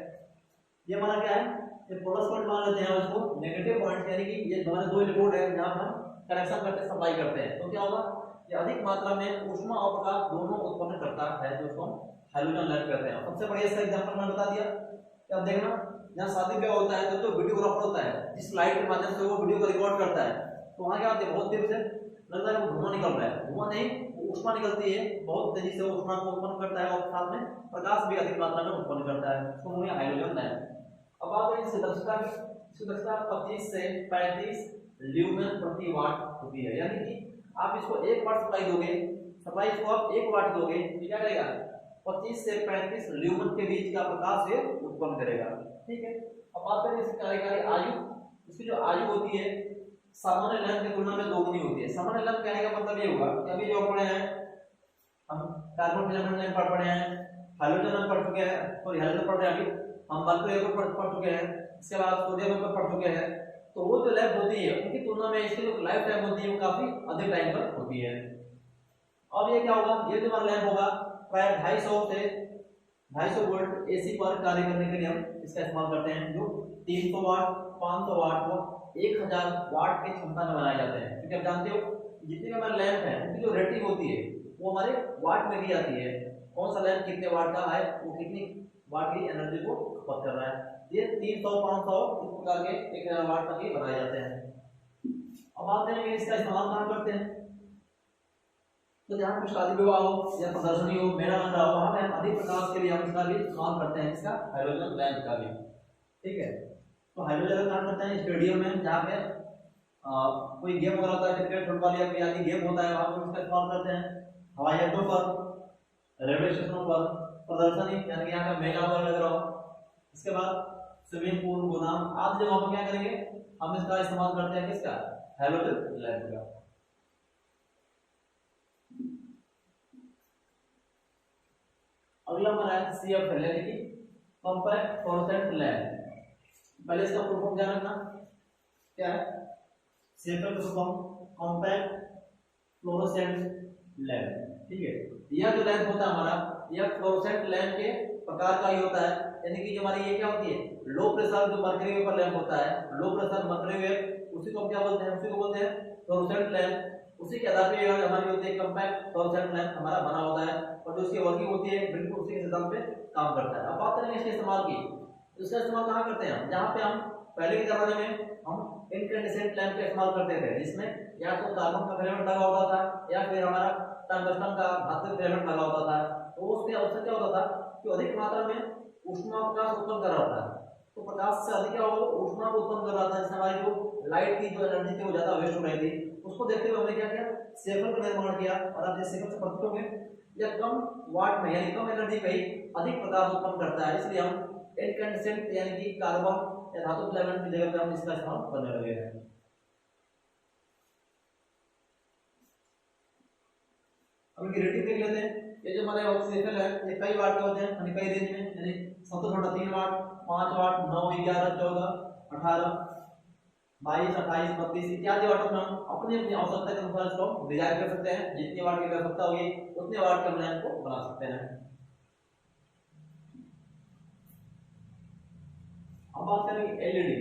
ये हमारा क्या है, ये प्लस पॉइंट मान लेते हैं उसको नेगेटिव पॉइंट, यानी कि ये हमारे 2 इलेक्ट्रोड है जहां हम कनेक्शन करके सप्लाई करते हैं। तो क्या होगा, ये अधिक मात्रा में ऊष्मा और प्रकाश दोनों उत्पन्न करता है, जो उसको हम हाइड्रोजन लैंप कहते हैं। सबसे बढ़िया इसका एग्जांपल मैंने बता दिया। अब देखना जहां शादी ब्याह होता है तो जो वीडियोग्राफर होता है जिस लाइट के माध्यम से वो वीडियो को रिकॉर्ड करता है, तो वहां क्या होता है बहुत तेज से लगता है वो धुआं निकल रहा है, धुआं नहीं ऊष्मा निकलती है, बहुत तेजी से ऊष्मा को उत्पन्न करता है और साथ में प्रकाश भी अधिक मात्रा में उत्पन्न करता है, इसको बोलते हैं हाइड्रोजन लैंप। अब बात करें इसकी दक्षता की, इसकी दक्षता 25 से 35 ल्यूमेन प्रति वाट होती है। यानी कि आप इसको 1 वाट सप्लाई दोगे, सप्लाई इसको आप 1 वाट दोगे तो क्या करेगा 25 से 35 ल्यूमेन के बीच का प्रकाश ये उत्पन्न करेगा, ठीक है। अब बात करें इसकी कार्यकारी आयु, इसकी जो आयु होती है सामान्य लैंप की तुलना में दोगुनी होती है। सामान्य लैंप कहने का मतलब ये होगा कि अभी जो पढ़े हैं हम कार्बन फिलामेंट लैंप पढ़ रहे हैं, हाइड्रोजन लैंप पढ़ चुके हैं, सॉरी हाइड्रोजन पढ़ रहे हैं, अभी हम मर्क्यूरी पढ़ चुके हैं, इसके बाद सोडियम पर पढ़ चुके हैं। तो वो जो लैंप होती है उनकी तुलना में इसकी जो लाइफ टाइम होती है वो काफी अधिक टाइम पर होती है। अब ये क्या होगा, ये जो हमारा लैंप होगा प्राय 250 से 250 वोल्ट एसी पर कार्य करने के लिए हम इसका इस्तेमाल करते हैं, जो 300 वाट 500 वाट 1000 वाट की क्षमता में बनाए जाते हैं, क्योंकि आप जानते हो जितने भी हमारे लैंप है उनकी जो रेटिंग होती है वो हमारे वाट में दी जाती है, कौन सा लैंप कितने वाट का है, वो कितनी वाट की एनर्जी को खपत कर रहा है। ये 300 500 इस प्रकार के 1000 वाट तक ही बनाए जाते हैं। अब बात करेंगे इसका इस्तेमाल कहाँ करते हैं। तो जहाँ पे शादी विवाह हो या प्रदर्शनी हो, मेला लग रहा हो, वहाँ पे हम अधिक प्रकाश के लिए हम इसका भी इस्तेमाल करते हैं, इसका हाइड्रोजन लैंप का भी। ठीक है, तो हाइड्रोजन का काम करते हैं स्टेडियम में, जहाँ पे कोई गेम हो रहा होता है, क्रिकेट फुटबॉल या कोई आदि गेम होता है, वहाँ पे इसका इस्तेमाल करते हैं। हवाई अड्डों पर, रेलवे स्टेशनों पर, प्रदर्शनी यानी कि यहाँ का मेला वगैरह लग रहा हो, इसके बाद स्विमिंग पूल, गोदाम आदि जगहों पर क्या करेंगे, हम इसका इस्तेमाल करते हैं किसका, हाइड्रोजन लैंप का। अगला हमारा है CFL यानी कि कॉम्पैक्ट फ्लोरोसेंट लैंप। पहले इसका फुल फॉर्म ध्यान रखना क्या है, CFL का full form compact fluorescent lamp. ठीक है, यह जो लैंप होता है हमारा, यह फ्लोरोसेंट लैंप के प्रकार का ही होता है, यानी कि जो हमारी ये क्या होती है, लो प्रेशर जो मरकरी वेव लैंप होता है, लो प्रेशर मरकरी वेव, उसी को क्या बोलते हैं, उसी को बोलते हैं फ्लोरोसेंट लैंप। उसी के आधार पे हमारी होती है कॉम्पैक्ट फ्लोरोसेंट लैंप हमारा बना होता है, और जो इसकी वर्किंग होती है बिल्कुल उसी के सिद्धांत पे काम करता है। अब बात करेंगे इसके इस्तेमाल की, इसका इस्तेमाल कहाँ करते हैं हम, जहाँ पे हम पहले के जमाने में हम इनकैंडेसेंट लैंप का इस्तेमाल करते थे, जिसमें या तो कार्बन का फिलामेंट लगा होता था या फिर हमारा टंगस्टन का धातु फिलामेंट लगा होता था। तो उससे क्या होता था कि अधिक मात्रा में ऊष्मा प्रकाश उत्पन्न कर रहा था, तो प्रकाश से अधिक क्या होगा, ऊष्मा को उत्पन्न कर रहा था, जिससे हमारी जो लाइट की जो एनर्जी थी वो ज्यादा वेस्ट हो रही थी। उसको देखते हुए हमने क्या किया, सेफल का निर्माण किया, और आप जिस सेफल से परिचित होंगे, यह कम वाट में यानी कम एनर्जी में ही अधिक प्रकाश उत्पन्न करता है, इसलिए हम इनकैंडेसेंट यानी कि कार्बन या धातु फिलामेंट की जगह पे हम इसका इस्तेमाल करने लगे हैं। अब इनकी रेटिंग देख लेते हैं। ये जो हमारे ऑक्सीजन है ये कई वाट के होते हैं, यानी कई रेंज में, यानी सबसे छोटा 3 वाट, 5 वाट, 9, 11, 14, 18, 22, 28, 32 इत्यादि वाटों में हम अपनी अपनी आवश्यकता के अनुसार इसको डिजाइन कर सकते हैं। जितनी वाट की आवश्यकता होगी उतने वाट के हम लैंप को बना सकते हैं। अब बात करेंगे एलईडी,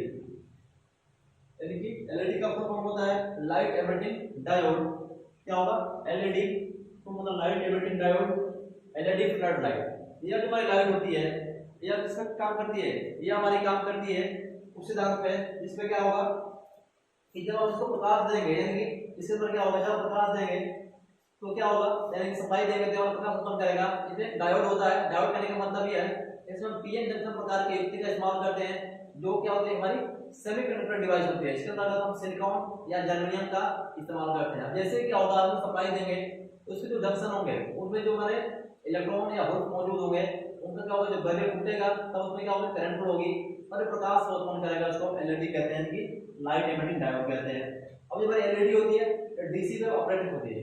यानी कि एलईडी का फुल फॉर्म होता है लाइट एमिटिंग डायोड। क्या होगा, एलईडी तो मतलब light emitting diode, LED flood light. यह जो हमारी लाइट होती है यह किसका काम करती है, यह हमारी काम करती है उस सिद्धांत पे जिसमें क्या होगा कि जब हम इसको प्रकाश देंगे, यानी कि इसके ऊपर क्या होगा, जब प्रकाश देंगे तो क्या होगा, यानी कि सप्लाई देंगे तो प्रकाश उत्पन्न करेगा। इसमें डायोड होता है, डायोड कहने का मतलब यह है इसमें पीएन जंक्शन प्रकार की युक्ति का इस्तेमाल करते हैं, जो क्या होती है हमारी सेमीकंडक्टर डिवाइस होती है। इसके अंतर्गत हम सिलिकॉन या जर्मेनियम का इस्तेमाल करते हैं। जैसे क्या होगा, हम सप्लाई देंगे तो उसके जो जंक्शन होंगे उनमें जो हमारे इलेक्ट्रॉन या होल्स मौजूद होंगे, उनका क्या होगा, जब बैरियर टूटेगा तब उसमें क्या होगा, करंट फ्लो होगी और प्रकाश को उत्पन्न करेगा। उसको एलईडी कहते हैं कि लाइट एमिटिंग डायोड कहते हैं। अब जो हमारी एलईडी होती है डीसी पे ऑपरेटेड होती है,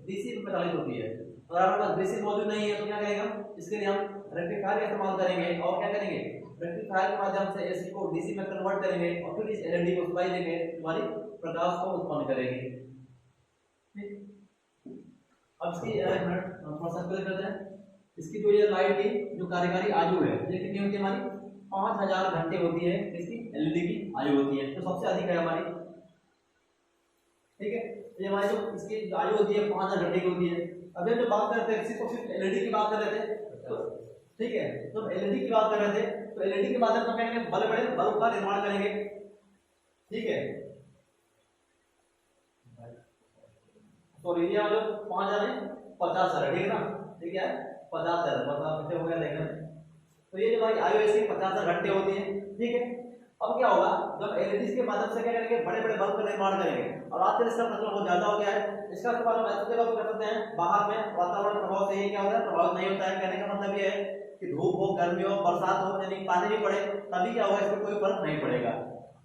डीसी पे चालित होती है। और हमारे पास डीसी मौजूद नहीं है तो क्या करेंगे हम, इसके लिए हम रेक्टिफायर का इस्तेमाल करेंगे। और क्या करेंगे, रेक्टिफायर के माध्यम से एसी को डीसी में कन्वर्ट करेंगे और फिर इस एलईडी को सप्लाई देंगे, हमारी प्रकाश को उत्पन्न करेगी। अब इसकी थोड़ा सा क्लियर करते हैं। इसकी जो ये लाइट की जो कार्यकारी आयु है ये कितनी होती है हमारी, 5000 घंटे होती है इसकी एलईडी की आयु होती है, तो सबसे अधिक है हमारी। ठीक है, ये हमारी जो इसकी आयु होती है 5000 घंटे की होती है। अब हम जो बात करते हैं सिर्फ एलईडी की बात कर रहे थे, तो ठीक है, तो एलईडी की बात कर रहे थे तो एलईडी के माध्यम से करेंगे बड़े बड़े बल्ब का निर्माण करेंगे। ठीक है, तो एरिया जो 5000 है 50,000 ठीक है ना, ठीक है 50,000 मतलब कितने हो गया देखना। तो ये जो हमारी आयु है इसकी 50,000 घंटे होती है। ठीक है, अब क्या होगा, जब एलईडी के माध्यम से क्या करेंगे, बड़े बड़े बल्ब का निर्माण करेंगे और आजकल इसका मतलब बहुत ज्यादा हो गया है। इसका इस्तेमाल हम ऐसी जगह कर सकते हैं, बाहर में वातावरण प्रभाव से ये क्या होता है, प्रभावित नहीं होता है। कहने का मतलब ये है कि धूप हो, गर्मी हो, बरसात हो, यानी पानी भी पड़े तभी क्या होगा, इसमें कोई फर्क नहीं पड़ेगा।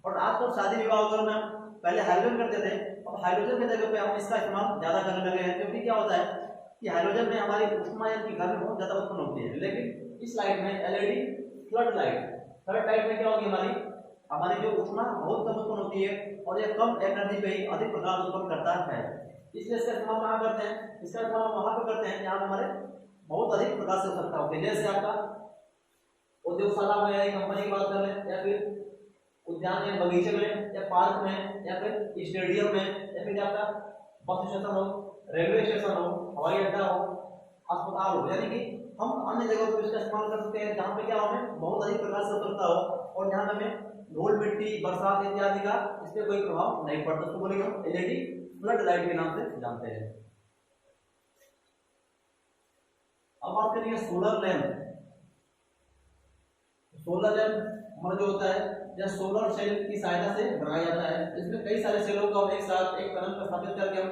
और आजकल शादी विवाह वगैरह में पहले हाइड्रोजन करते थे, अब हाइड्रोजन की जगह पे हम इसका इस्तेमाल ज्यादा करने लगे हैं, क्योंकि क्या होता है कि हाइड्रोजन में हमारी ऊष्मा यानी गर्मी बहुत ज्यादा उत्पन्न होती है। लेकिन इस लाइट में एलईडी फ्लड लाइट में क्या होगी, हमारी जो ऊष्मा बहुत कम उत्पन्न होती है और यह कम एनर्जी पे ही अधिक प्रकाश उत्पन्न करता है। इसलिए इसका इस्तेमाल कहाँ करते हैं, इसका इस्तेमाल वहां पर करते हैं जहाँ हमारे बहुत अधिक प्रकाश की आवश्यकता होती है। जैसे आपका उद्योगशाला में या कंपनी की बात कर लें या फिर उद्यान में, बगीचे में, या पार्क में, या फिर स्टेडियम में, या फिर आपका बस स्टेशन हो, रेलवे स्टेशन हो, हवाई अड्डा हो, अस्पताल हो, यानी कि हम अन्य जगहों पर इसका इस्तेमाल कर सकते हैं जहाँ पे क्या हमें बहुत अधिक प्रकाश की आवश्यकता हो और जहाँ पे हमें धूल मिट्टी बरसात इत्यादि का इस पर कोई प्रभाव नहीं पड़ता। तो बोलेंगे हम एलईडी फ्लड लाइट के नाम से जानते हैं। अब बात करेंगे सोलर लैंप। सोलर लैंप हमारा जो होता है यह सोलर सेल की सहायता से बनाया जाता है। इसमें कई सारे सेलों को हम एक साथ एक पैनल पर स्थापित करके हम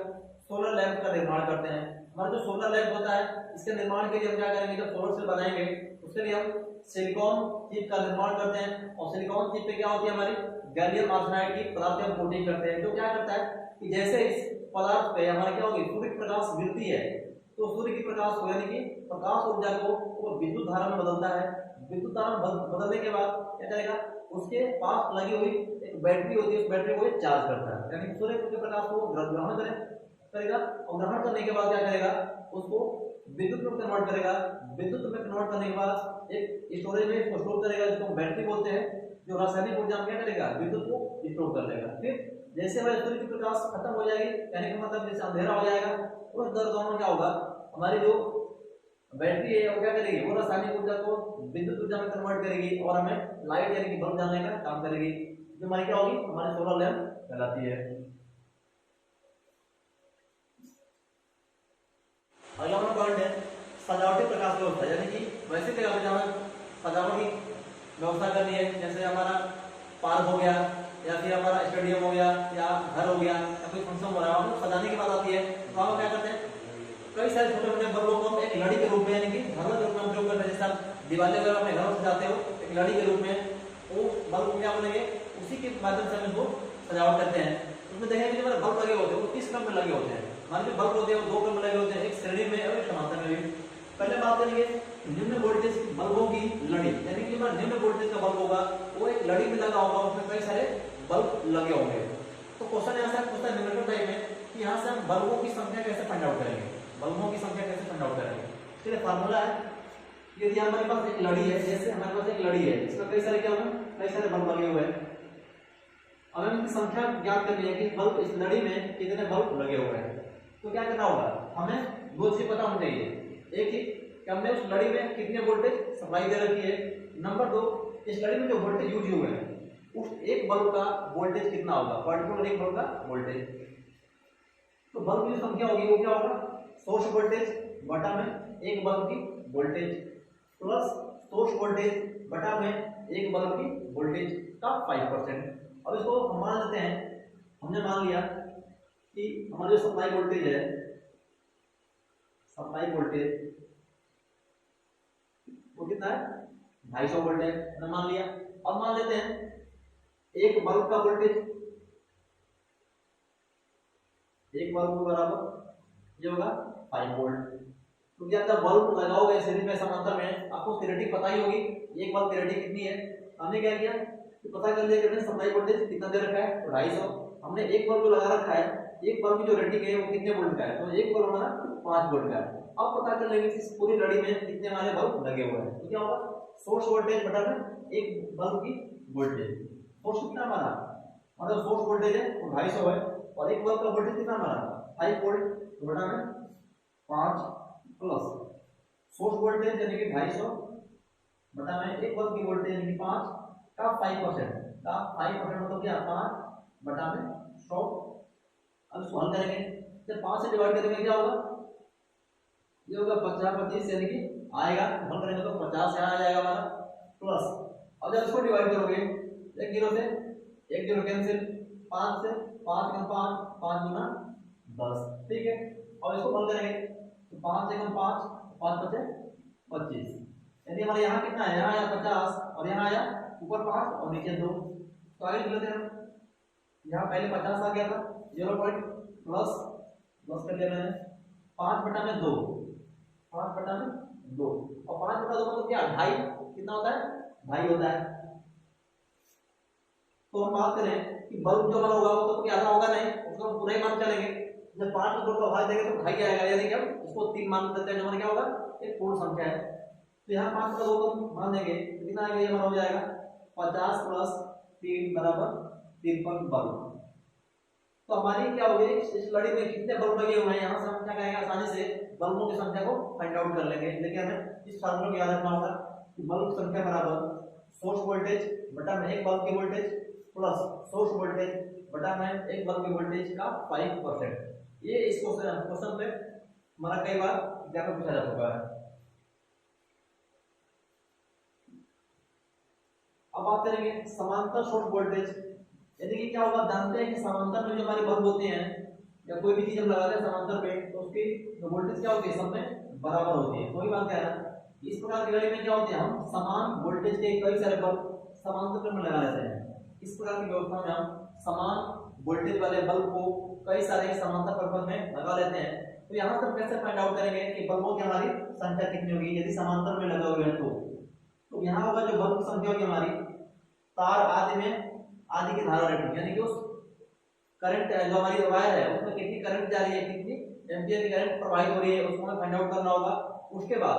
सोलर लैंप का निर्माण करते हैं। हमारा जो सोलर लैंप होता है इसके निर्माण के लिए हम क्या करेंगे, जब सोलर सेल बनाएंगे उसके लिए हम सिलिकॉन चिप का निर्माण करते हैं और सिलिकॉन चिप पे क्या होती है हमारी गैलियम आर्सेनाइड की पदार्थ हम कोटिंग करते हैं, जो क्या करता है कि जैसे इस पदार्थ पे हमारे क्या होगी सूर्य की प्रकाश गिरती है तो सूर्य की प्रकाश को यानी कि प्रकाश ऊर्जा को वो विद्युत धारा में बदलता है। विद्युत धारा बदलने के बाद क्या करेगा, उसके पास लगी हुई एक बैटरी होती है, उस बैटरी को चार्ज करता है, यानी सूर्य के प्रकाश को ग्रहण करेगा और ग्रहण करने के बाद क्या करेगा, उसको विद्युत में कन्वर्ट करेगा। विद्युत में कन्वर्ट करने के बाद एक स्टोरेज में इसको स्टोर करेगा, जिसको बैटरी बोलते हैं, जो रासायनिक ऊर्जा में क्या करेगा विद्युत को स्टोर कर लेगा। फिर जैसे हमारे सूर्य की प्रकाश खत्म हो जाएगी, यानी कि मतलब जैसे अंधेरा हो जाएगा, उस दौरान क्या होगा, हमारी जो बैटरी है वो क्या करेगी, वो रासायनिक ऊर्जा को विद्युत ऊर्जा में कन्वर्ट करेगी और हमें लाइट यानी कि बल्ब जलाने का काम करेगी, जो हमारी क्या होगी, हमारी सोलर लैंप कहलाती है। अगला हमारा पॉइंट है सजावटी प्रकाश व्यवस्था, यानी कि वैसे जगह पे जहाँ सजावट की व्यवस्था करनी है, जैसे हमारा पार्क हो गया या फिर हमारा स्टेडियम हो गया या घर हो गया या कोई फंक्शन हो रहा है, हम सजाने की बात आती है तो हम क्या करते हैं, कई सारे छोटे छोटे बल्बों को हम एक लड़ी के रूप में यानी कि घर के रूप में हम प्रयोग करते हैं। जैसे आप दिवाली वगैरह अपने घर में सजाते हो, एक लड़ी के रूप में वो बल्ब क्या बनेंगे, उसी के माध्यम से हम इसको सजावट करते हैं। उसमें देखेंगे जो हमारे बल्ब लगे होते हैं वो किस क्रम में लगे होते हैं, हमारे जो बल्ब होते हैं वो दो क्रम में लगे होते हैं, एक श्रेणी में और एक समांतर में भी। पहले बात करेंगे निम्न वोल्टेज बल्बों की लड़ी, यानी कि हमारा निम्न वोल्टेज का बल्ब होगा वो एक लड़ी में लगा होगा, उसमें कई सारे बल्ब लगे होंगे। तो क्वेश्चन यहाँ से पूछता है न्यूमेरिकल टाइप में कि यहाँ से हम बल्बों की संख्या कैसे फाइंड आउट करेंगे, बल्बों की संख्या कैसे फाइंड आउट करेंगे। इसके लिए फार्मूला है, यदि हमारे पास एक लड़ी है, जैसे हमारे पास एक लड़ी है इसमें कई सारे क्या होंगे, कई सारे बल्ब लगे हुए हैं, हमें इनकी संख्या ज्ञात करनी है कि बल्ब इस लड़ी में कितने बल्ब लगे हुए हैं। तो क्या करना होगा, हमें दो चीज पता होनी चाहिए, एक ही कि हमने उस लड़ी में कितने वोल्टेज सप्लाई दे रखी है, नंबर दो इस लड़ी में जो वोल्टेज यूज हुए हैं उस एक बल्ब का वोल्टेज कितना होगा, पर्टिकुलर एक बल्ब का वोल्टेज। तो बल्ब की संख्या होगी वो क्या होगा, सोर्स वोल्टेज बटा में एक बल्ब की वोल्टेज प्लस सोर्स वोल्टेज बटा में एक बल्ब की वोल्टेज का 5%। अब इसको हम मान लेते हैं, हमने मान लिया कि हमारा जो सप्लाई वोल्टेज है, सप्लाई वोल्टेज वो कितना है 250 वोल्ट है, हमने मान लिया। अब मान लेते हैं एक बल्ब का वोल्टेज, एक बल्ब बराबर ये होगा 5 वोल्ट। तो क्या आप बल्ब लगाओगे सीरीज में समांतर में, आपको थ्योरेटिक पता ही होगी एक बल्ब थ्योरेटिक कितनी है। हमने क्या किया कि पता कर लिया कि हमने सप्लाई वोल्टेज कितना दे रखा है, तो 250। हमने एक बल्ब जो लगा रखा है, एक बल्ब की जो रेटिंग है वो कितने वोल्ट का है, तो एक बल्ब हमारा 5 वोल्ट का है। अब पता कर लेंगे कि इस पूरी लड़ी में कितने हमारे बल्ब लगे हुए हैं, तो क्या होगा सोर्स वोल्टेज बटा में एक बल्ब की वोल्टेज। सोर्स कितना हमारा, मतलब सोर्स वोल्टेज है वो 250 है और एक बल्ब का वोल्टेज कितना हमारा 5 वोल्ट बटा में 5 प्लस सोर्स वोल्टेज यानी कि 250 बटा में एक बल्ब की वोल्टेज यानी कि 5 का 5% का 5% मतलब क्या 5 बटा में 100। अब इसको हल करेंगे, जब 5 से डिवाइड करेंगे क्या होगा, ये होगा 50-25 यानी कि आएगा, हल करेंगे तो 50 से आ जाएगा हमारा प्लस। अब जब इसको डिवाइड करोगे एक जीरो से एक जीरो कैंसिल, 5 से 5 कम 5 5 गुना 10, ठीक है। अब इसको हल करेंगे तो 5 से कम 5 5 बचे 25, यानी हमारे यहाँ कितना है, यहाँ आया 50 और यहाँ आया ऊपर 5 और नीचे 2। तो आगे लिख लेते हैं, यहाँ पहले 50 आ गया था 0 पॉइंट प्लस कर लिया मैंने 5 बटा में 2, 5 बटा में 2 और 5 बटा 2 मतलब क्या 2.5 कितना होता है 2.5 होता है। तो हम बात करें कि बल्ब जो हमारा होगा वो तो आधा होगा नहीं, उसको हम पूरा ही मान चलेंगे। जब 5 को 2 का भाग देंगे तो 2.5 आएगा, यानी कि हम इसको 3 मान देते हैं, जो हमारा क्या होगा एक पूर्ण संख्या है। तो यहाँ 5 का 2 को मान देंगे तो कितना आएगा, ये हमारा हो जाएगा 50 प्लस 3 बराबर 53 बल्ब। तो हमारी क्या हो गई, इस लड़ी में कितने बल्ब लगे हुए हैं, यहाँ से हम क्या करेंगे, आसानी से बल्बों की संख्या को फाइंड आउट कर लेंगे। लेकिन हमें इस फार्मूला को याद रखना होगा कि बल्ब की संख्या बराबर सोर्स वोल्टेज बटा में एक बल्ब की वोल्टेज प्लस सोर्स वोल्टेज बटा में एक बल्ब की वोल्टेज का 5%। ये इस क्वेश्चन पे हमारा कई बार एग्जाम में पूछा जा चुका है। अब बात करेंगे समांतर शॉर्ट वोल्टेज, यानी कि क्या होगा, जानते हैं कि समांतर में जो हमारे बल्ब होते हैं या कोई भी चीज हम लगाते हैं समांतर में, तो उसकी वोल्टेज क्या होती है, सब में बराबर होती है। कोई बात क्या है, इस प्रकार की लड़ी में क्या होते हैं, हम समान वोल्टेज के कई सारे बल्ब समांतर में लगा लेते हैं। इस प्रकार की व्यवस्था में हम समान वोल्टेज वाले बल्ब को कई सारे समांतर परिपथ में लगा लेते हैं। तो यहाँ से कैसे फाइंड आउट करेंगे कि बल्बों की हमारी संख्या कितनी होगी यदि समांतर में लगा हुए हैं तो यहाँ होगा जो बल्ब की संख्या होगी हमारी, तार आदि में आदि की धारा रेटिंग, यानी कि उस करंट जो हमारी वायर है उसमें कितनी करंट जा रही है, कितनी एम्पियर की करंट प्रवाहित हो रही है, उसको हमें फाइंड आउट करना होगा। उसके बाद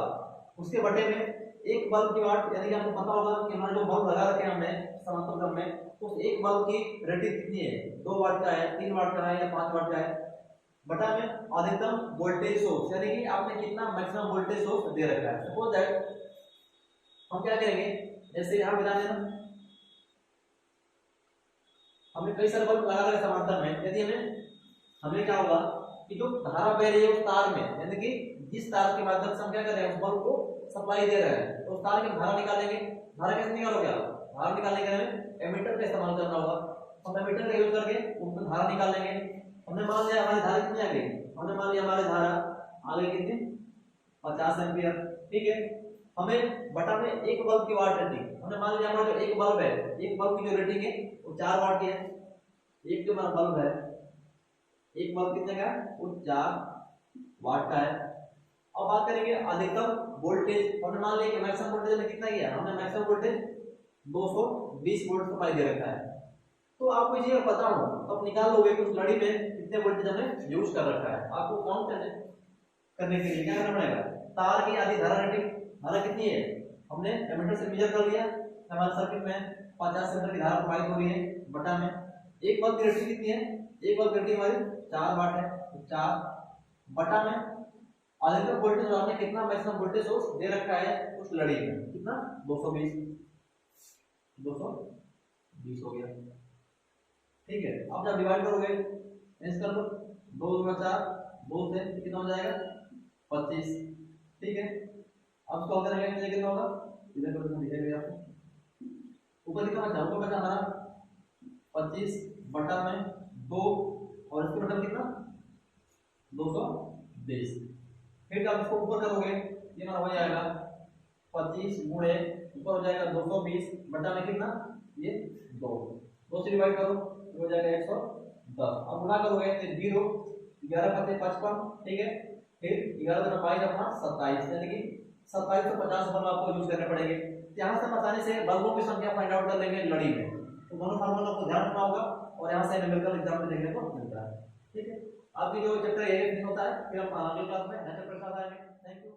उसके बटे में एक बल्ब की वाट, यानी कि आपको पता होगा कि हमारा जो बल्ब लगा रखे हैं हमने समांतर क्रम में, उस एक बल्ब की रेटिंग कितनी है, 2 वाट का है, 3 वाट का है या 5 वाट का है, बटा में अधिकतम वोल्टेज सोर्स, यानी कि आपने कितना मैक्सिमम वोल्टेज सोर्स दे रखा है। सपोज दैट हम क्या करेंगे, जैसे यहाँ बता देना हमने कई सारे बल्ब लगा रखे समांतर में, यदि हमें क्या होगा कि जो धारा बह रही है उस तार में, यानी कि जिस तार के माध्यम से हम क्या कर रहे हैं उस बल्ब को सप्लाई दे रहे हैं, तो उस तार की धारा निकालेंगे। धारा कैसे निकालोगे आप, धारा निकालने के लिए एमीटर का इस्तेमाल करना होगा। हम एमीटर का यूज करके उसमें धारा निकाल लेंगे। हमने मान लिया हमारी धारा कितनी आ गई, हमने मान लिया हमारी धारा आ गई कितनी, 50 एम्पियर। ठीक है, हमें बटा में एक बल्ब की वाट रेटिंग, हमने मान लिया हमारा जो एक बल्ब है, एक बल्ब की जो रेटिंग है वो 4 वाट की है। एक जो हमारा बल्ब है, एक बल्ब कितने का है, वो 4 वाट का है। अब बात करेंगे अधिकतम वोल्टेज, हमने मान लिया कि मैक्सिमम वोल्टेज में कितना किया, हमने मैक्सिमम वोल्टेज 220 वोल्ट सप्लाई दे रखा है। तो आपको ये चीज पता हो तो आप निकाल लोगे कि उस लड़ी में कितने वोल्टेज हमने यूज कर रखा है। आपको काउंट करने के लिए क्या करना पड़ेगा, तार की आधी धारा रेटिंग, धारा कितनी है हमने एमीटर से मेजर कर लिया, हमारे सर्किट में 50 एम्पीयर की धारा प्रवाहित हो रही है, बटा में एक बल्ब की रेटिंग कितनी है, एक बल्ब की रेटिंग हमारी 4 वाट है, तो 4 बटा में अधिकतम वोल्टेज आपने कितना मैक्सिमम वोल्टेज सोर्स दे रखा है उस लड़ी में, कितना 220 हो गया। ठीक है, अब जब डिवाइड करोगे ऐसे कर लो, 2 2 4, 2 से कितना हो जाएगा 25। ठीक है, अब इसको करेंगे तो कितना होगा, इधर करो दिखेगा आपको, ऊपर कितना बचा, ऊपर बचा हमारा 25 बटा में 2 और इसके बटा कितना 220। फिर आप इसको ऊपर करोगे ये हमारा हो जाएगा 25 गुणे ऊपर हो जाएगा 220 बटा में कितना, ये 2 से डिवाइड करो तो हो जाएगा 110। अब गुणा करोगे तो 0 11 पते 55। ठीक है, फिर 11 गुना 5 अपना 27, यानी कि 27 से 50 बल्ब आपको यूज करने पड़ेंगे। यहाँ से आसानी से बल्बों की संख्या फाइंड आउट कर लेंगे लड़ी में। तो दोनों फार्मूला को ध्यान रखना होगा और यहाँ से न्यूमेरिकल एग्जाम में देखने को मिलता है। ठीक है, आपकी जो चैप्टर ये होता है, फिर हम अगले क्लास में नेक्स्ट चैप्टर के साथ आएंगे। Thank you.